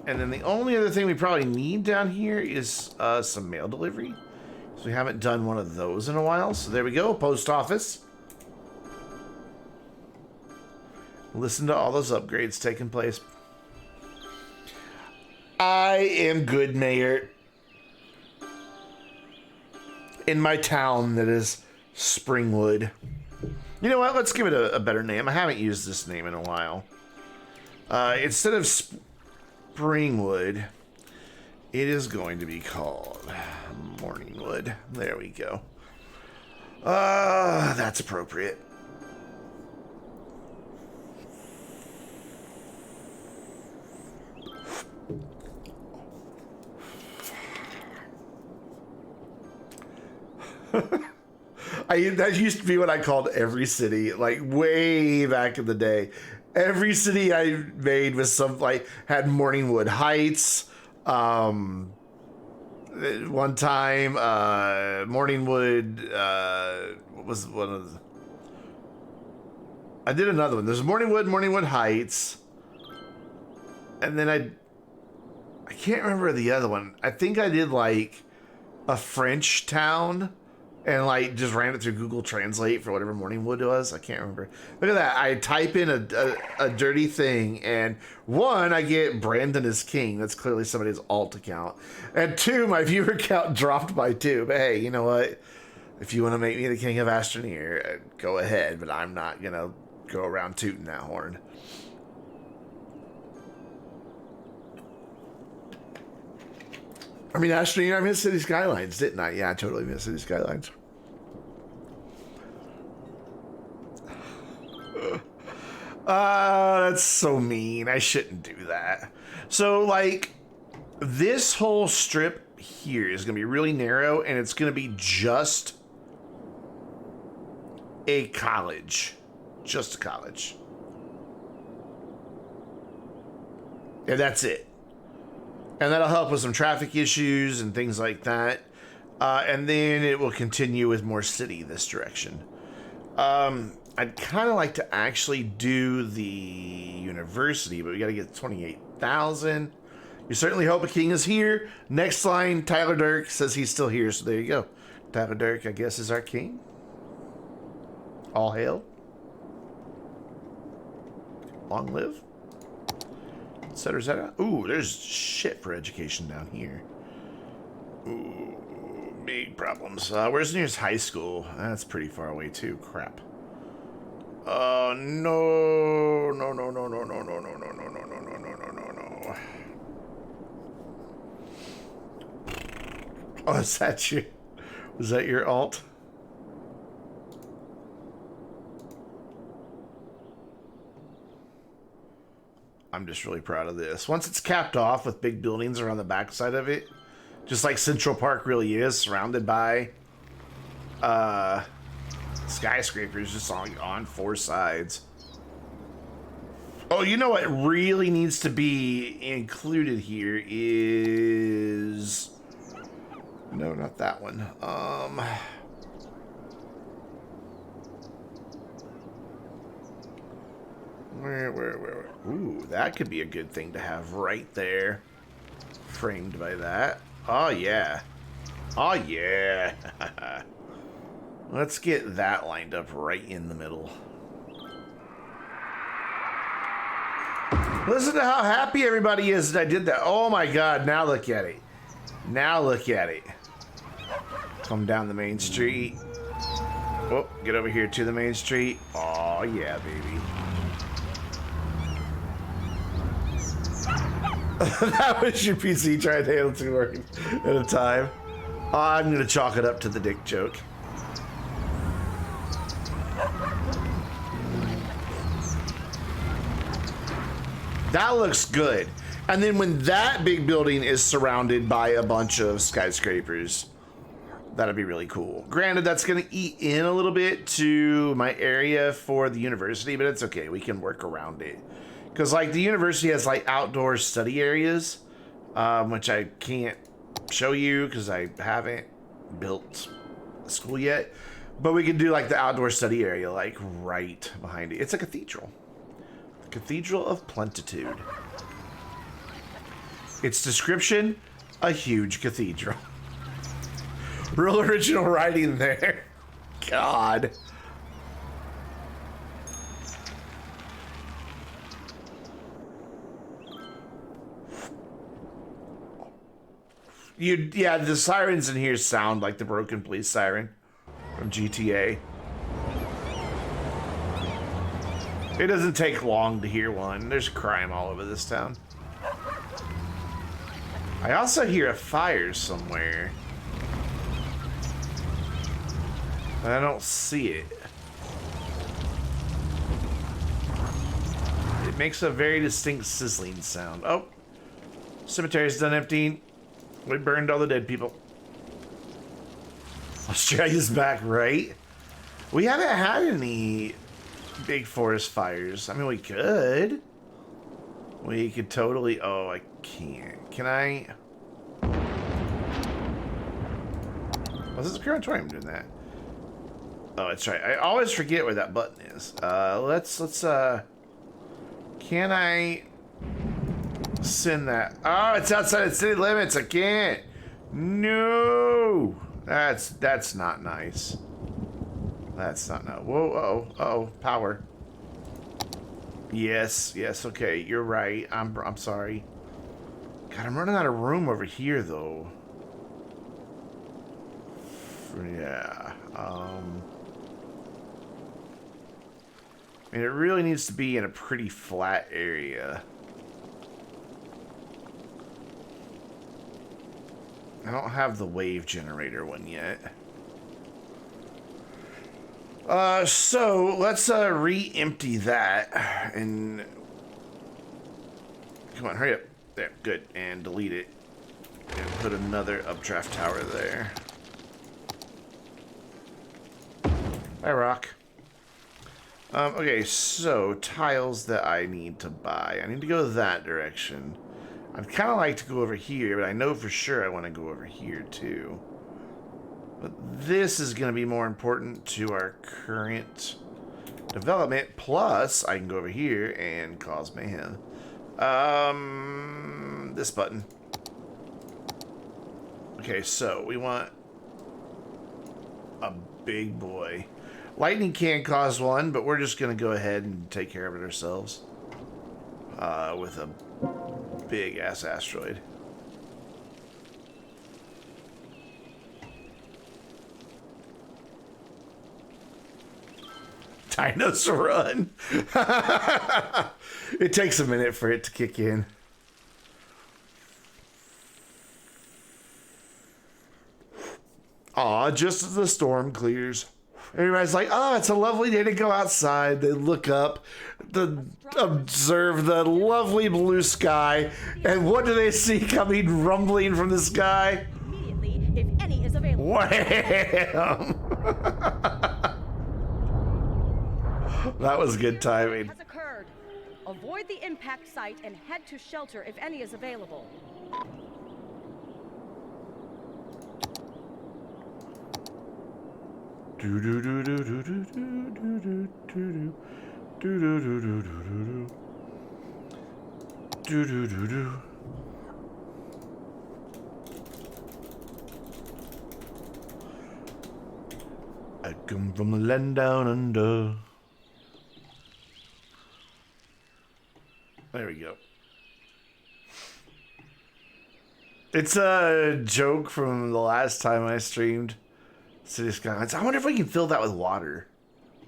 And then the only other thing we probably need down here is some mail delivery. So we haven't done one of those in a while. So there we go, post office. Listen to all those upgrades taking place. I am good, Mayor. In my town that is Springwood. You know what? Let's give it a better name. I haven't used this name in a while. Instead of Springwood, it is going to be called Morningwood. There we go. That's appropriate. That used to be what I called every city, like way back in the day. Every city I made was some like had Morningwood Heights, One time, Morningwood, what was one of the... I did another one. There's Morningwood Heights. And then I can't remember the other one. I think I did like a French town and like just ran it through Google Translate for whatever Morningwood was. I can't remember. Look at that. I type in a dirty thing, and one, I get Brandon is king. That's clearly somebody's alt account. And two, my viewer count dropped by 2. But hey, you know what? If you want to make me the king of Astroneer, go ahead. But I'm not going to go around tooting that horn. I mean, Astroneer, I missed City Skylines, didn't I? Yeah, I totally missed City Skylines. That's so mean. I shouldn't do that. So, like, this whole strip here is going to be really narrow, and it's going to be just a college. Just a college. And that's it. And that'll help with some traffic issues and things like that. And then it will continue with more city this direction. I'd kind of like to actually do the university, but we got to get 28,000. You certainly hope a king is here. Next line, Tyler Dirk says he's still here, so there you go. Tyler Dirk, I guess, is our king. All hail. Long live. Etc. etc. Ooh, there's shit for education down here. Ooh, big problems. Where's the nearest high school? That's pretty far away too. Crap. No. No, no, no, no, no, no, no, no, no, no, no, no, no, no, no. Oh, is that you? Was that your alt? I'm just really proud of this. Once it's capped off with big buildings around the backside of it, just like Central Park really is, surrounded by skyscrapers just on 4 sides. Oh, you know what really needs to be included here is... No, not that one. Where? Ooh, that could be a good thing to have right there. Framed by that. Oh, yeah. Oh, yeah. Let's get that lined up right in the middle. Listen to how happy everybody is that I did that. Oh, my God. Now look at it. Now look at it. Come down the main street. Oh, get over here to the main street. Oh, yeah, baby. That was your PC trying to handle 2 words at a time. I'm going to chalk it up to the dick joke. That looks good. And then when that big building is surrounded by a bunch of skyscrapers, that'll be really cool. Granted, that's going to eat in a little bit to my area for the university, but it's okay. We can work around it. Because, like, the university has, like, outdoor study areas, which I can't show you because I haven't built a school yet. But we can do, like, the outdoor study area, like, right behind it. It's a cathedral. The Cathedral of Plentitude. Its description, a huge cathedral. Real original writing there. God. Yeah, the sirens in here sound like the broken police siren from GTA. It doesn't take long to hear one. There's crime all over this town. I also hear a fire somewhere. But I don't see it. It makes a very distinct sizzling sound. Oh, cemetery's done emptying. We burned all the dead people. Australia's back, right? We haven't had any big forest fires. I mean, we could. We could totally... Oh, I can't. Can I? Was this crematorium doing that? Oh, that's right. I always forget where that button is. Let's can I send that? Oh, it's outside the city limits. I can't. No. That's not nice. That's not no. Whoa, oh, power. Yes, okay, you're right. I'm sorry. God, I'm running out of room over here though. Yeah. I mean, it really needs to be in a pretty flat area. I don't have the wave generator one yet. So let's re-empty that and come on, hurry up. There, good, and delete it and put another updraft tower there. Bye, rock. Okay, so tiles that I need to buy. I need to go that direction. I'd kind of like to go over here, but I know for sure I want to go over here too. But this is going to be more important to our current development. Plus, I can go over here and cause mayhem. This button. Okay, so we want a big boy. Lightning can cause one, but we're just going to go ahead and take care of it ourselves. With a big-ass asteroid. Dinos run. It takes a minute for it to kick in. Aw, just as the storm clears. Everybody's like, oh, it's a lovely day to go outside. They look up, observe the lovely blue sky, and what do they see coming rumbling from the sky? Immediately, if any is available. Wham! That was good timing. Has occurred. Avoid the impact site and head to shelter if any is available. Do do do do do do do do do do do do do do do do do do. I come from the land down under. There we go. It's a joke from the last time I streamed City Skylines. I wonder if we can fill that with water.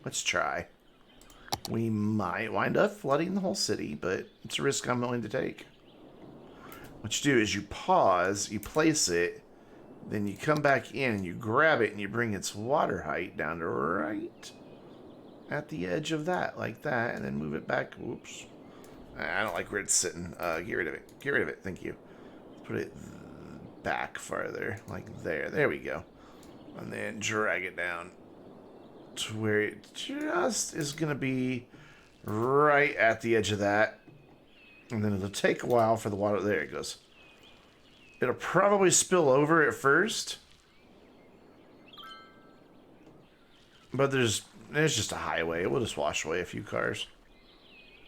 Let's try. We might wind up flooding the whole city, but it's a risk I'm willing to take. What you do is you pause, you place it, then you come back in and you grab it and you bring its water height down to right at the edge of that, like that, and then move it back. Whoops. I don't like where it's sitting. Get rid of it. Get rid of it. Thank you. Put it back farther, like there. There we go. And then drag it down to where it just is going to be right at the edge of that. And then it'll take a while for the water. There it goes. It'll probably spill over at first. But there's just a highway. It will just wash away a few cars.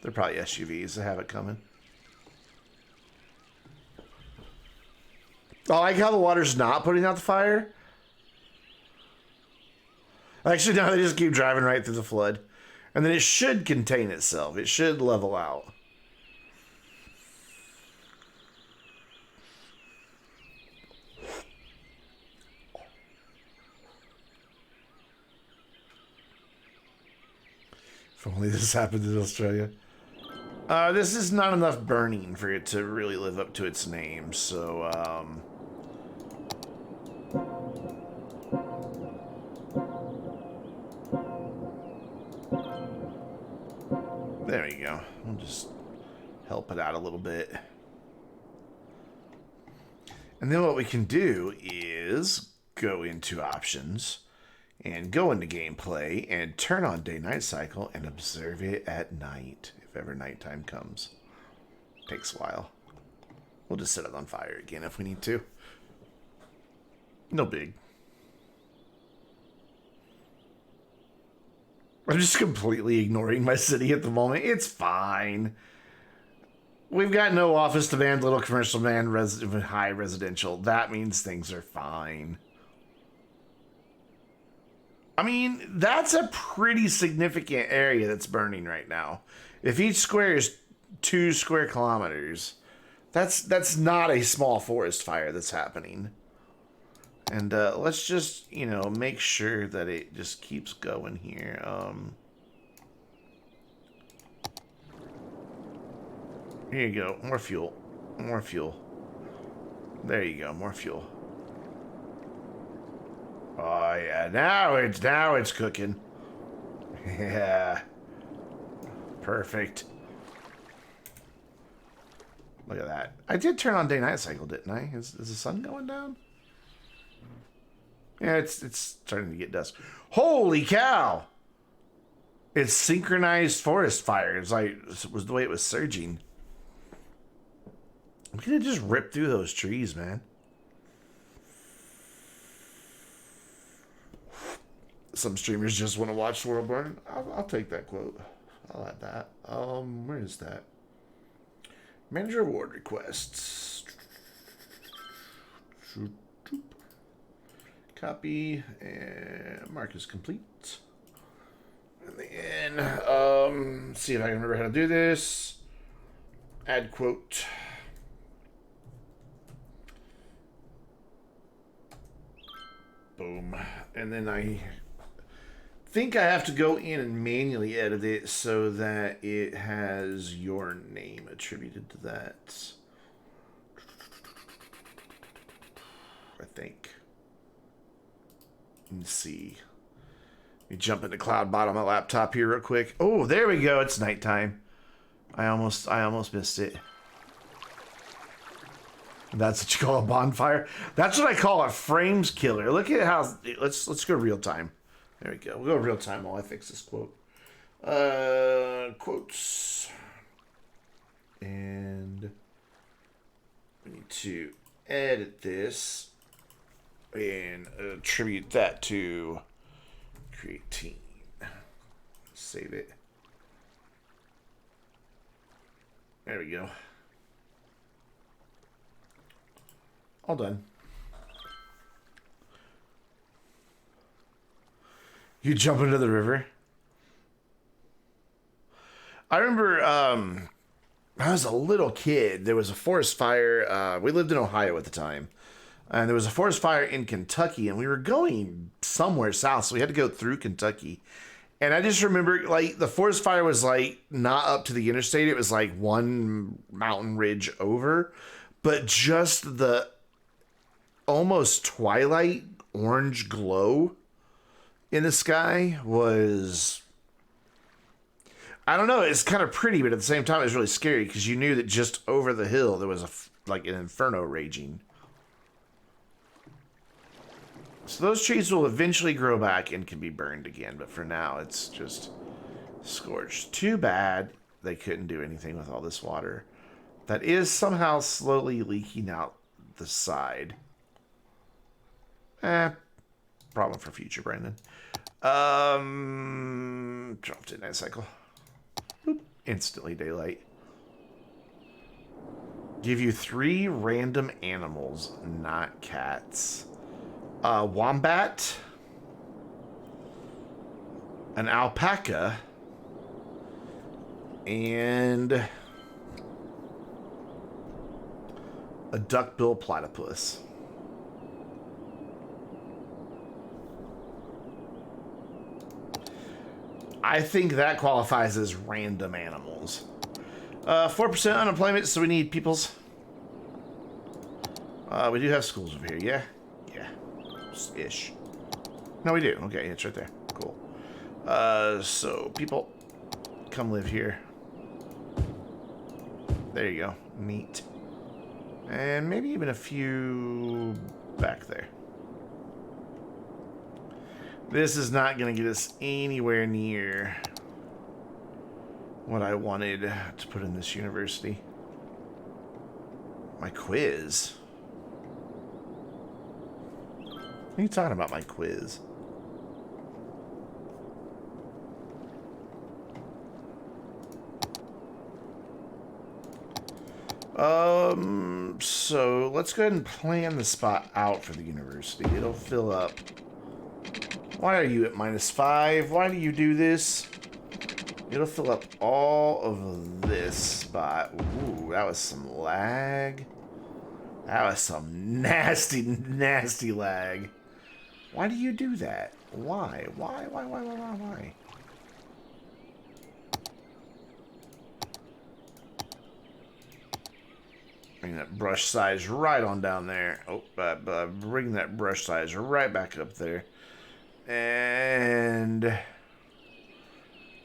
They're probably SUVs that have it coming. I like how the water's not putting out the fire. Actually, no, they just keep driving right through the flood. And then it should contain itself. It should level out. If only this happened in Australia. This is not enough burning for it to really live up to its name, so, there we go. We'll just help it out a little bit. And then what we can do is go into options and go into gameplay and turn on day-night cycle and observe it at night if ever nighttime comes. Takes a while. We'll just set it on fire again if we need to. No big. I'm just completely ignoring my city at the moment. It's fine. We've got no office demand, little commercial demand, high residential. That means things are fine. I mean, that's a pretty significant area that's burning right now. If each square is 2 square kilometers, that's not a small forest fire that's happening. And let's just, you know, make sure that it just keeps going here. Here you go. More fuel. More fuel. There you go. More fuel. Oh yeah. Now it's cooking. Yeah. Perfect. Look at that. I did turn on day-night cycle, didn't I? Is the sun going down? Yeah, it's starting to get dusk. Holy cow! It's synchronized forest fires. It was the way it was surging. We could have just ripped through those trees, man. Some streamers just want to watch the world burn. I'll take that quote. I'll add that. Where is that? Manager award requests. Copy and mark is complete. And then, see if I can remember how to do this. Add quote. Boom. And then I think I have to go in and manually edit it so that it has your name attributed to that. I think. Let's see. Let me jump into CloudBot on my laptop here real quick. Oh, there we go. It's nighttime. I almost missed it. That's what you call a bonfire? That's what I call a frames killer. Look at how... Let's go real time. There we go. We'll go real time while I fix this quote. Quotes. And we need to edit this and attribute that to creatine. Save it. There we go. All done. You jump into the river? I remember when I was a little kid, there was a forest fire. We lived in Ohio at the time. And there was a forest fire in Kentucky, and we were going somewhere south, so we had to go through Kentucky. And I just remember, like, the forest fire was, like, not up to the interstate. It was, like, one mountain ridge over. But just the almost twilight orange glow in the sky was... I don't know, it's kind of pretty, but at the same time, it was really scary because you knew that just over the hill there was, like, an inferno raging. So those trees will eventually grow back and can be burned again, but for now it's just scorched. Too bad they couldn't do anything with all this water. That is somehow slowly leaking out the side. Problem for future, Brandon. Dropped in night cycle. Boop. Instantly daylight. Give you 3 random animals, not cats. Wombat, an alpaca, and a duckbill platypus. I think that qualifies as random animals. 4% unemployment, so we need peoples. We do have schools over here, yeah? Ish. No, we do. Okay, it's right there. Cool. So people, come live here. There you go. Neat. And maybe even a few back there. This is not going to get us anywhere near what I wanted to put in this university. My quiz. What are you talking about, my quiz? So let's go ahead and plan the spot out for the university. It'll fill up. Why are you at -5? Why do you do this? It'll fill up all of this spot. Ooh, that was some lag. That was some nasty, nasty lag. Why do you do that? Why? Why? Bring that brush size right on down there. Oh, bring that brush size right back up there. And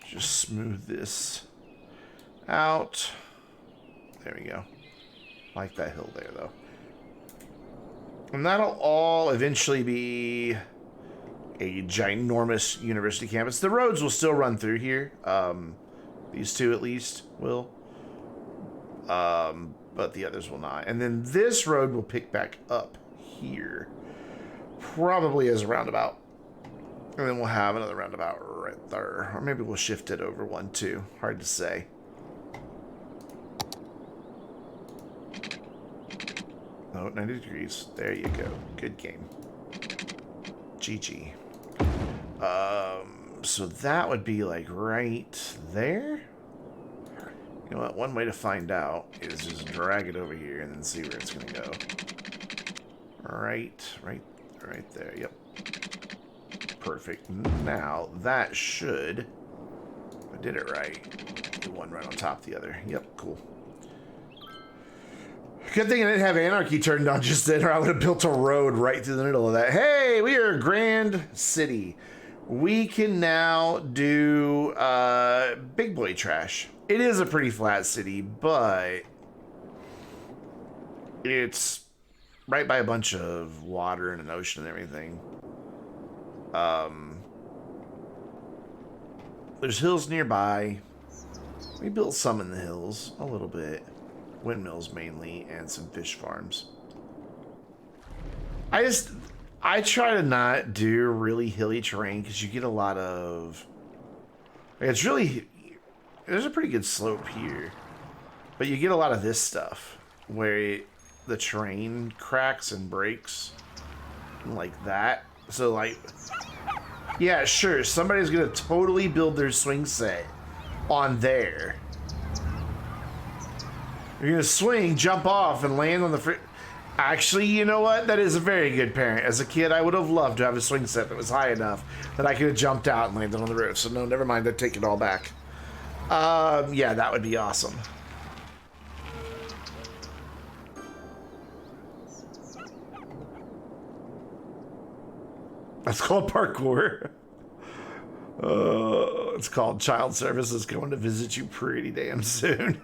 just smooth this out. There we go. Like that hill there, though. And that'll all eventually be a ginormous university campus. The roads will still run through here. These two, at least, will. But the others will not. And then this road will pick back up here. Probably as a roundabout. And then we'll have another roundabout right there. Or maybe we'll shift it over one, too. Hard to say. Oh, 90 degrees. There you go. Good game. GG. So that would be like right there. You know what? One way to find out is just drag it over here and then see where it's going to go. Right there. Yep. Perfect. Now, that should, if I did it right, do one right on top of the other. Yep, cool. Good thing I didn't have anarchy turned on just then, or I would have built a road right through the middle of that. Hey, we are a grand city. We can now do big boy trash. It is a pretty flat city, but it's right by a bunch of water and an ocean and everything. There's hills nearby. We built some in the hills, a little bit. Windmills mainly, and some fish farms. I try to not do really hilly terrain because you get a lot of... It's really... There's a pretty good slope here. But you get a lot of this stuff where the terrain cracks and breaks like that. So like... Yeah, sure, somebody's going to totally build their swing set on there. You're going to swing, jump off, and land on the... Actually, you know what? That is a very good parent. As a kid, I would have loved to have a swing set that was high enough that I could have jumped out and landed on the roof. So no, never mind. I take it all back. Yeah, that would be awesome. That's called parkour. It's called child services coming to visit you pretty damn soon.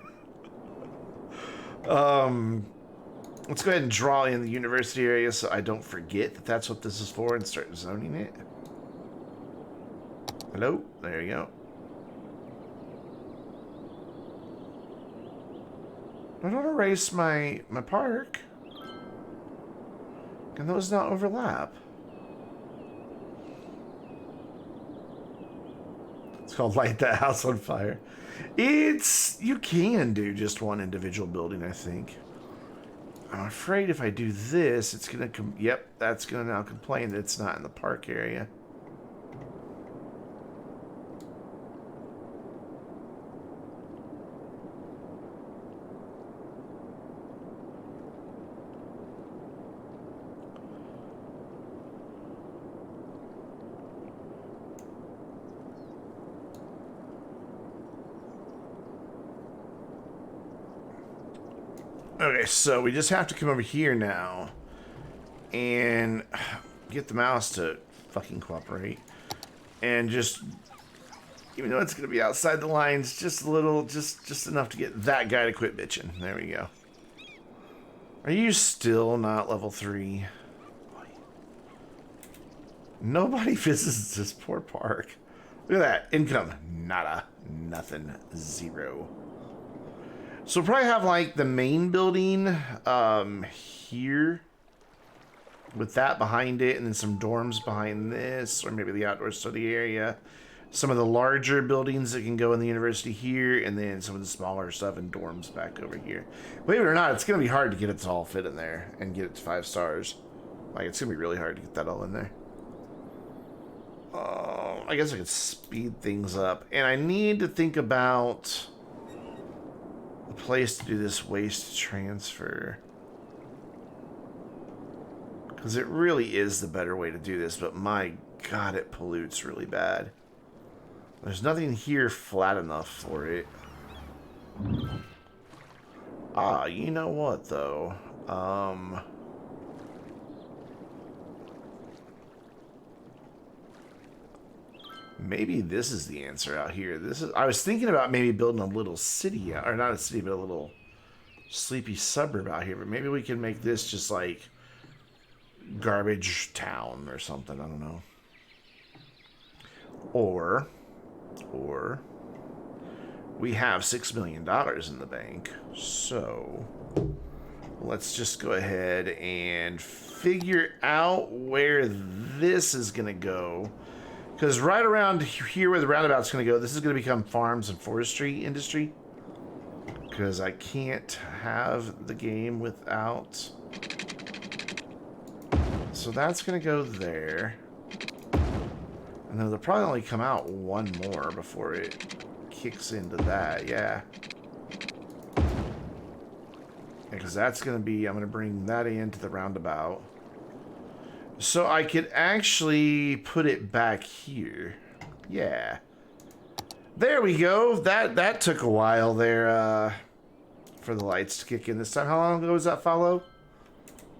Let's go ahead and draw in the university area so I don't forget that that's what this is for and start zoning it. Hello? There you go. I don't erase my park. Can those not overlap? It's called Light That House on Fire. You can do just one individual building, I think. I'm afraid if I do this, it's gonna yep, that's gonna now complain that it's not in the park area. Okay, so we just have to come over here now and get the mouse to fucking cooperate. And just, even though it's going to be outside the lines, just a little, just enough to get that guy to quit bitching. There we go. Are you still not level 3? Nobody visits this poor park. Look at that. Income. Nada. Nothing. 0. So we'll probably have like the main building here with that behind it and then some dorms behind this, or maybe the outdoor study area. some of the larger buildings that can go in the university here, and then some of the smaller stuff and dorms back over here. Believe it or not, it's going to be hard to get it to all fit in there and get it to 5 stars. Like, it's going to be really hard to get that all in there. I guess I could speed things up. And I need to think about a place to do this waste transfer. Because it really is the better way to do this, but my God, it pollutes really bad. There's nothing here flat enough for it. You know what, though? Maybe this is the answer out here. I was thinking about maybe building a little city, or not a city, but a little sleepy suburb out here. But maybe we can make this just like garbage town or something. I don't know. Or we have $6 million in the bank, so let's just go ahead and figure out where this is going to go. Because right around here where the roundabout's going to go, this is going to become farms and forestry industry. Because I can't have the game without... So that's going to go there. And then they'll probably only come out one more before it kicks into that, yeah. Because that's going to be, I'm going to bring that into the roundabout. So I could actually put it back here. Yeah. There we go. That took a while there for the lights to kick in this time. How long ago was that follow?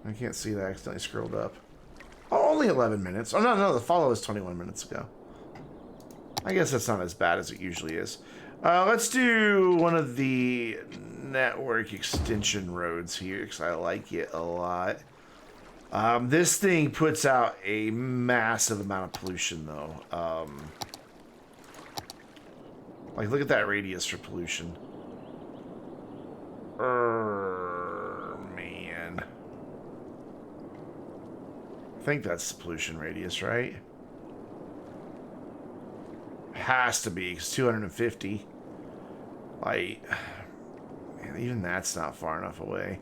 I can't see that. I accidentally scrolled up. Oh, only 11 minutes. Oh, no, the follow was 21 minutes ago. I guess that's not as bad as it usually is. Let's do one of the network extension roads here, because I like it a lot. This thing puts out a massive amount of pollution, though. Like, look at that radius for pollution. Man. I think that's the pollution radius, right? Has to be, because 250. Like, man, even that's not far enough away.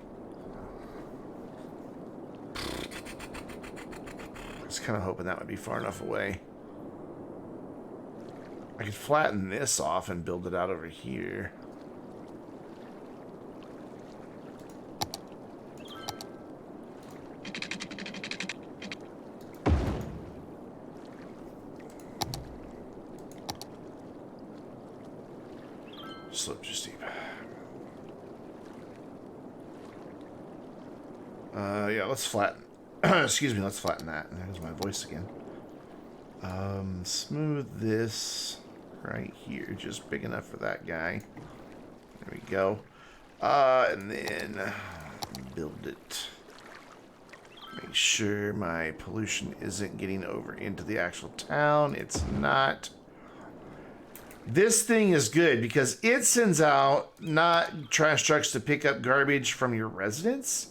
I was kind of hoping that would be far enough away. I could flatten this off and build it out over here. Slope too steep. Yeah, let's flatten. Excuse me, let's flatten that. There's my voice again. Smooth this right here, just big enough for that guy. There we go. And then build it. Make sure my pollution isn't getting over into the actual town. It's not. This thing is good because it sends out not trash trucks to pick up garbage from your residents.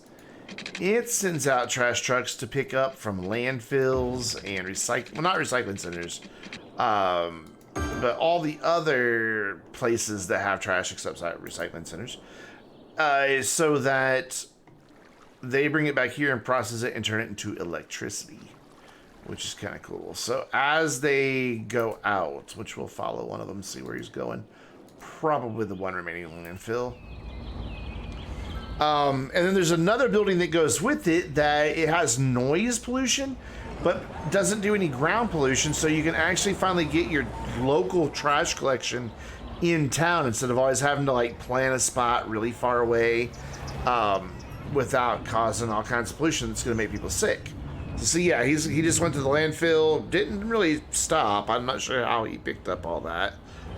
It sends out trash trucks to pick up from landfills and well, not recycling centers, but all the other places that have trash except recycling centers, so that they bring it back here and process it and turn it into electricity, which is kind of cool. So as they go out, which we'll follow one of them, see where he's going, probably the one remaining landfill. And then there's another building that goes with it that it has noise pollution, but doesn't do any ground pollution. So you can actually finally get your local trash collection in town instead of always having to like plan a spot really far away, without causing all kinds of pollution that's going to make people sick. So yeah, he just went to the landfill, didn't really stop. I'm not sure how he picked up all that,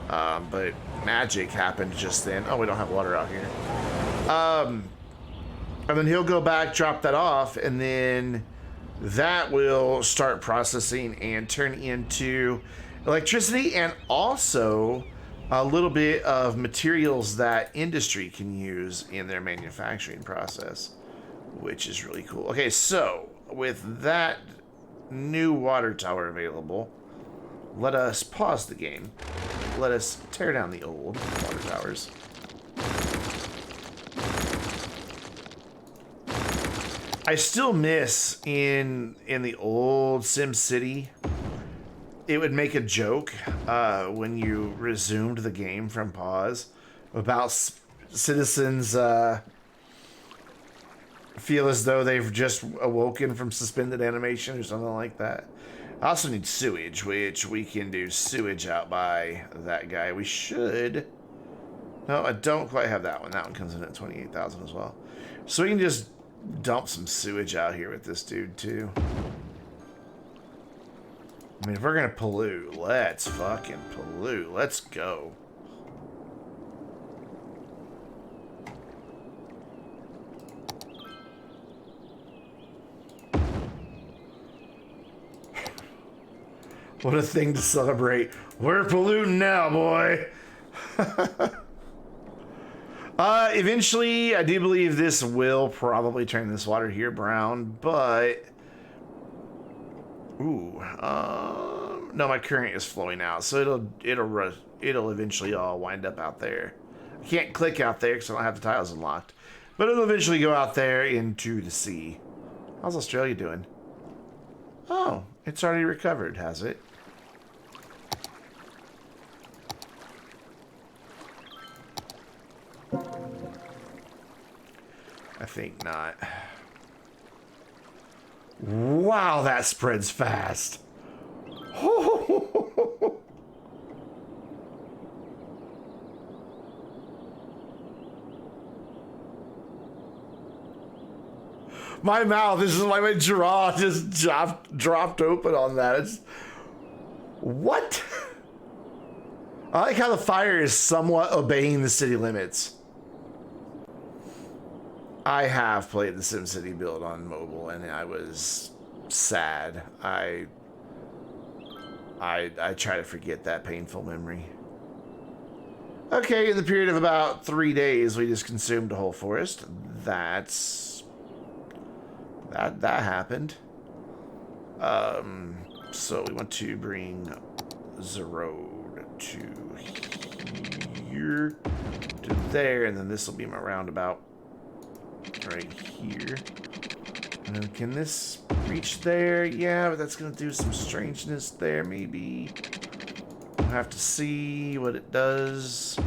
but magic happened just then. Oh, we don't have water out here. And then he'll go back, drop that off, and then that will start processing and turn into electricity and also a little bit of materials that industry can use in their manufacturing process, which is really cool. Okay, so with that new water tower available, let us pause the game. Let us tear down the old water towers. I still miss in the old Sim City, it would make a joke when you resumed the game from pause about citizens feel as though they've just awoken from suspended animation or something like that. I also need sewage, which we can do sewage out by that guy. We should. No, I don't quite have that one. That one comes in at 28,000 as well. So we can just dump some sewage out here with this dude too. I mean, if we're gonna pollute, let's fucking pollute. Let's go. What a thing to celebrate. We're polluting now, boy. Eventually, I do believe this will probably turn this water here brown, but... Ooh, no, my current is flowing out, so it'll eventually all wind up out there. I can't click out there because I don't have the tiles unlocked, but it'll eventually go out there into the sea. How's Australia doing? Oh, it's already recovered, has it? I think not. Wow, that spreads fast. My mouth, this is why my jaw just dropped open on that. It's... What? I like how the fire is somewhat obeying the city limits. I have played the SimCity build on mobile, and I was sad. I try to forget that painful memory. Okay, in the period of about 3 days, we just consumed a whole forest. That happened. So we want to bring the road to here, to there, and then this will be my roundabout right here. And then can this reach there? Yeah, but that's gonna do some strangeness there, maybe. We'll have to see what it does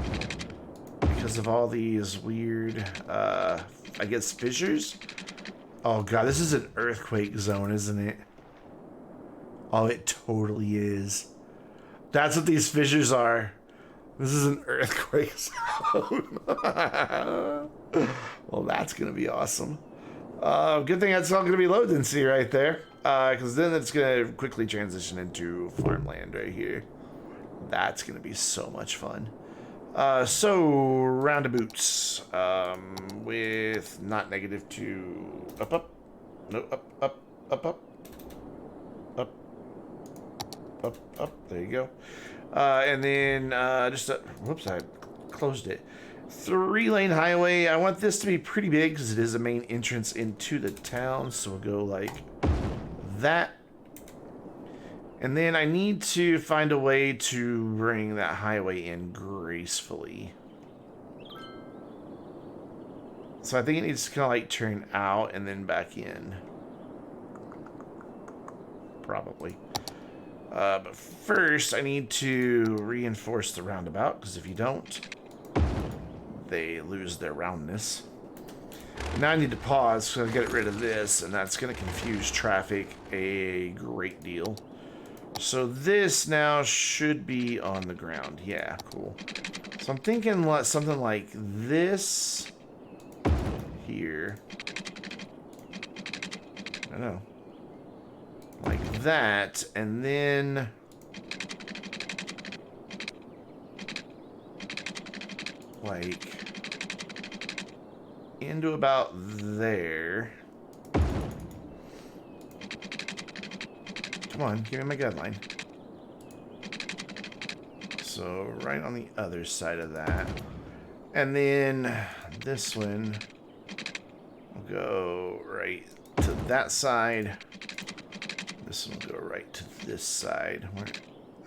because of all these weird, I guess, fissures. Oh god, this is an earthquake zone, isn't it? Oh, it totally is. That's what these fissures are. This is an earthquake zone. Well, that's gonna be awesome. Good thing that's not gonna be low density right there, because then it's gonna quickly transition into farmland right here. That's gonna be so much fun. So roundabouts, with not -2 up, no up. There you go. And then just whoops, I closed it. 3-lane highway. I want this to be pretty big because it is a main entrance into the town. So we'll go like that. And then I need to find a way to bring that highway in gracefully. So I think it needs to kind of like turn out and then back in. Probably. But first I need to reinforce the roundabout, because if you don't, they lose their roundness. Now I need to pause so I get rid of this, and that's going to confuse traffic a great deal. So this now should be on the ground. Yeah, cool. So I'm thinking something like this here. I don't know. Like that, and then like into about there. Come on, give me my guideline. So right on the other side of that. And then this one will go right to that side. This one will go right to this side.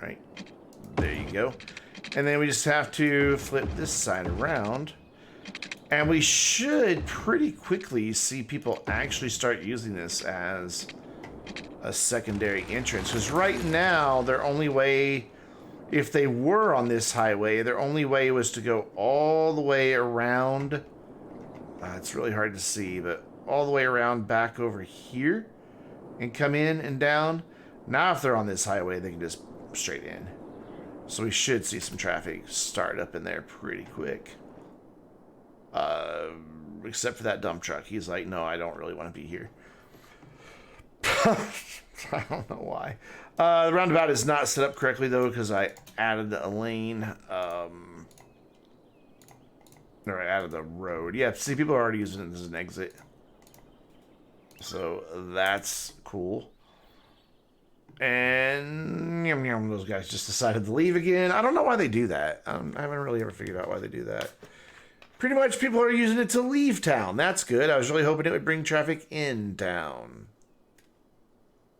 right? There you go. And then we just have to flip this side around. And we should pretty quickly see people actually start using this as a secondary entrance. Because right now, their only way, if they were on this highway, their only way was to go all the way around. It's really hard to see, but all the way around back over here and come in and down. Now, if they're on this highway, they can just straight in. So we should see some traffic start up in there pretty quick. Except for that dump truck. He's like, no, I don't really want to be here. I don't know why. The roundabout is not set up correctly, though, because I added a lane. Or I added the road. Yeah, see, people are already using it as an exit. So that's cool. And those guys just decided to leave again. I don't know why they do that. I haven't really ever figured out why they do that. Pretty much people are using it to leave town. That's good. I was really hoping it would bring traffic in town.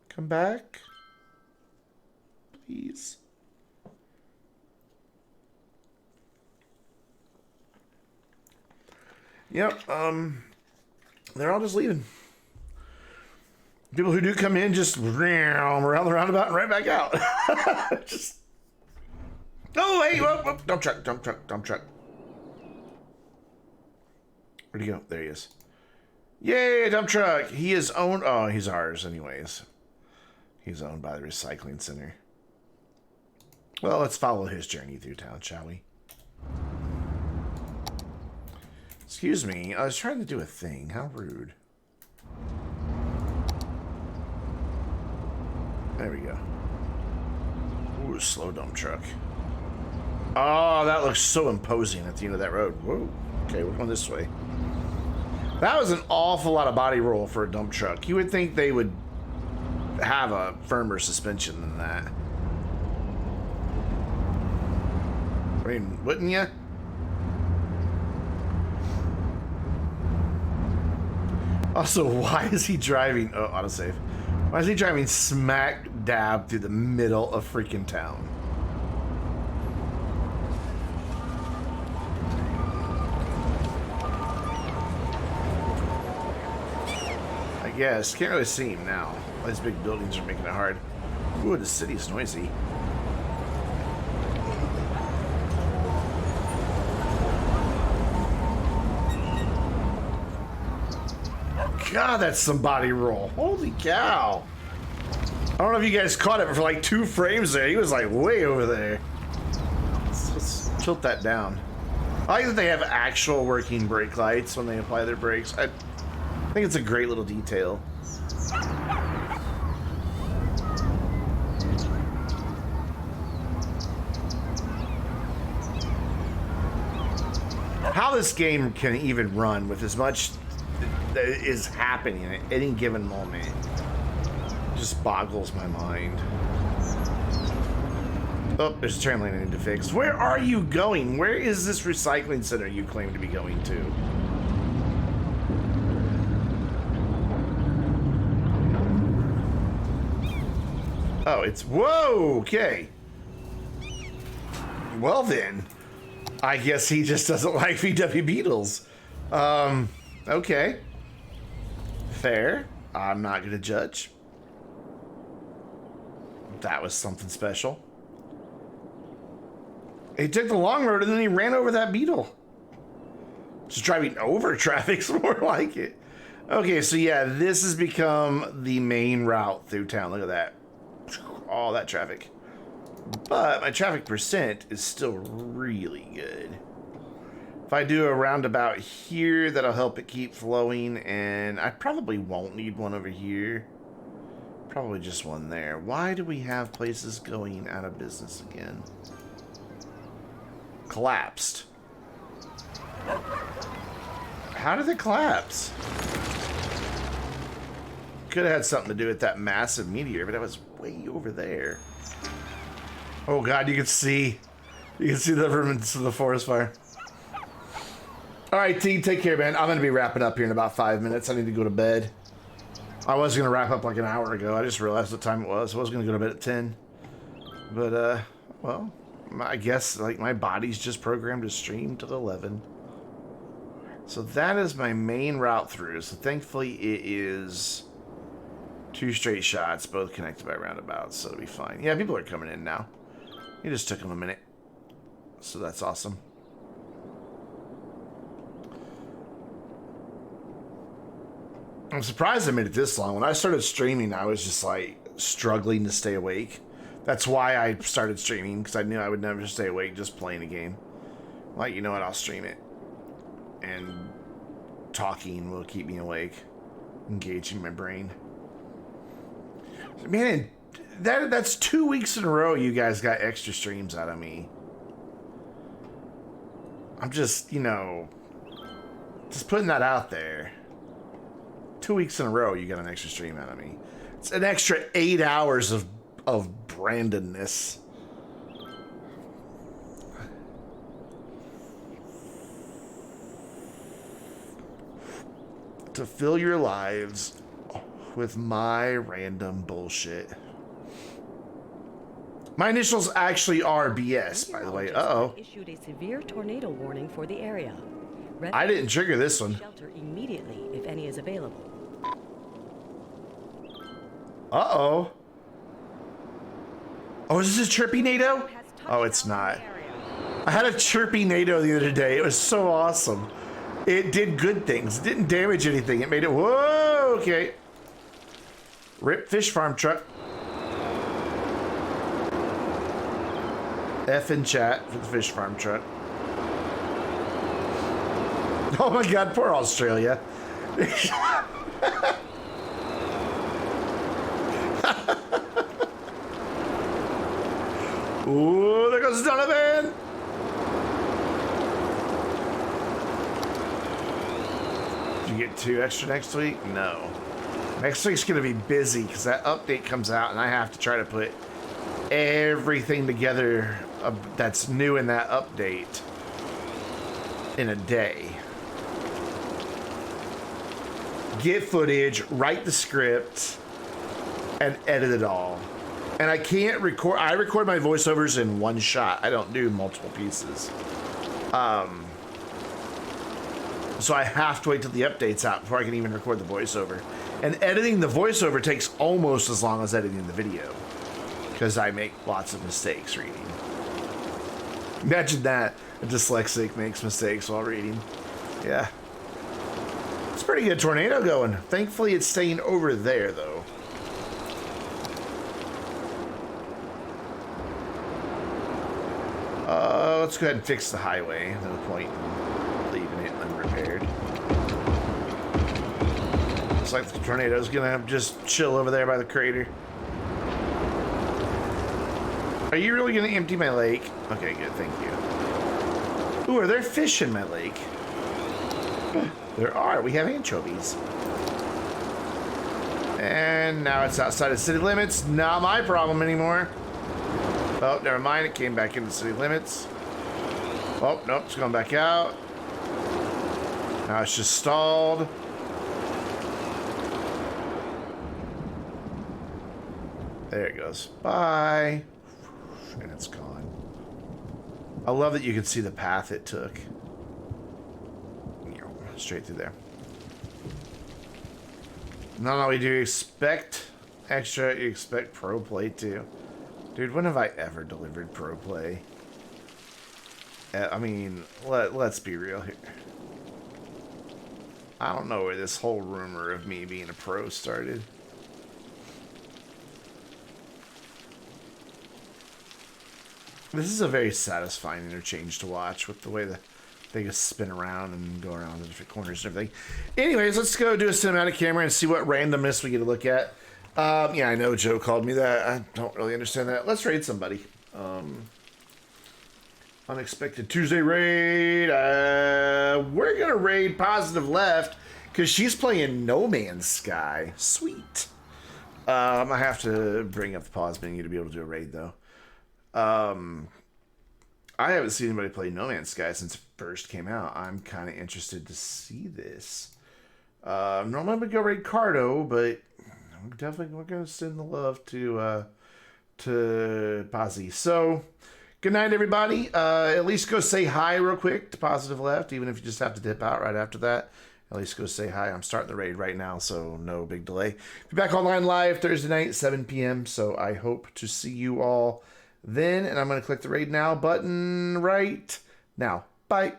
Come back. Please. Yep, they're all just leaving. People who do come in just around the roundabout and right back out. Just. Oh, hey, whoa, dump truck. Where'd he go? There he is. Yay, dump truck. He is owned. Oh, he's ours, anyways. He's owned by the recycling center. Well, let's follow his journey through town, shall we? Excuse me, I was trying to do a thing. How rude. There we go. Ooh, slow dump truck. Oh, that looks so imposing at the end of that road. Whoa. Okay, we're going this way. That was an awful lot of body roll for a dump truck. You would think they would have a firmer suspension than that. I mean, wouldn't you? Also, why is he driving... Oh, autosave. Why is he driving smack dab through the middle of freaking town? I guess. Can't really see him now. All these big buildings are making it hard. Ooh, the city's noisy. God, that's some body roll. Holy cow. I don't know if you guys caught it for like 2 frames there. He was like way over there. Let's tilt that down. I like that they have actual working brake lights when they apply their brakes. I think it's a great little detail. How this game can even run with as much that is happening at any given moment just boggles my mind. Oh, there's a turn lane I need to fix. Where are you going? Where is this recycling center you claim to be going to? Oh, it's... Whoa! Okay. Well then. I guess he just doesn't like VW Beetles. Okay. Fair. I'm not going to judge. That was something special. He took the long road and then he ran over that Beetle. Just driving over traffic's more like it. Okay, so yeah, this has become the main route through town. Look at that. All that traffic. But my traffic percent is still really good. If I do a roundabout here, that'll help it keep flowing, and I probably won't need one over here. Probably just one there. Why do we have places going out of business again? Collapsed. How did it collapse? Could have had something to do with that massive meteor, but that was way over there. Oh god, you can see the remnants of the forest fire. Alright, T, take care, man. I'm going to be wrapping up here in about 5 minutes. I need to go to bed. I was going to wrap up like an hour ago. I just realized what time it was. I was going to go to bed at 10. But, well, I guess, like, my body's just programmed to stream till 11. So that is my main route through. So thankfully it is 2 straight shots, both connected by roundabouts, so it'll be fine. Yeah, people are coming in now. It just took them a minute. So that's awesome. I'm surprised I made it this long. When I started streaming, I was just like struggling to stay awake. That's why I started streaming, because I knew I would never stay awake just playing a game. Like, you know what, I'll stream it. And talking will keep me awake. Engaging my brain. Man, that's 2 weeks in a row you guys got extra streams out of me. I'm just, you know, just putting that out there. 2 weeks in a row you got an extra stream out of me. It's an extra 8 hours of Brandonness. To fill your lives with my random bullshit. My initials actually are BS, by the way. Uh-oh. Issued a severe tornado warning for the area. I didn't trigger this one. Shelter immediately if any is available. Uh-oh. Oh, is this a chirpy NATO? Oh, it's not. I had a chirpy NATO the other day. It was so awesome. It did good things. It didn't damage anything. It made it... Whoa, okay. Rip fish farm truck. F in chat for the fish farm truck. Oh my god, poor Australia. Ooh, there goes Donovan. Did you get 2 extra next week? No. Next week's going to be busy because that update comes out and I have to try to put everything together that's new in that update in a day. Get footage, write the script, and edit it all. And I can't record, I record my voiceovers in one shot. I don't do multiple pieces. So I have to wait till the update's out before I can even record the voiceover. And editing the voiceover takes almost as long as editing the video, because I make lots of mistakes reading. Imagine that, a dyslexic makes mistakes while reading. Yeah. It's a pretty good tornado going. Thankfully it's staying over there though. Let's go ahead and fix the highway. No point in leaving it unrepaired. Looks like the tornado's gonna just chill over there by the crater. Are you really gonna empty my lake? Okay, good, thank you. Ooh, are there fish in my lake? There are. We have anchovies. And now it's outside of city limits. Not my problem anymore. Oh, never mind. It came back into city limits. Oh, nope. It's going back out. Now it's just stalled. There it goes. Bye. And it's gone. I love that you can see the path it took. Straight through there. Not only do you expect extra, you expect pro play too. Dude, when have I ever delivered pro play? I mean, let's be real here. I don't know where this whole rumor of me being a pro started. This is a very satisfying interchange to watch with the way they just spin around and go around the different corners and everything. Anyways, let's go do a cinematic camera and see what randomness we get to look at. Yeah, I know Joe called me that. I don't really understand that. Let's raid somebody. Unexpected Tuesday raid. We're going to raid Positive Left because she's playing No Man's Sky. Sweet. I have to bring up the pause menu to be able to do a raid, though. I haven't seen anybody play No Man's Sky since it first came out. I'm kind of interested to see this. Normally I would go raid Cardo, but I'm definitely going to send the love to to Pazzi. So, good night, everybody. At least go say hi real quick to Positive Left, even if you just have to dip out right after that. At least go say hi. I'm starting the raid right now, so no big delay. Be back online live Thursday night, 7 p.m. So I hope to see you all then. And I'm going to click the raid now button right now. Bye.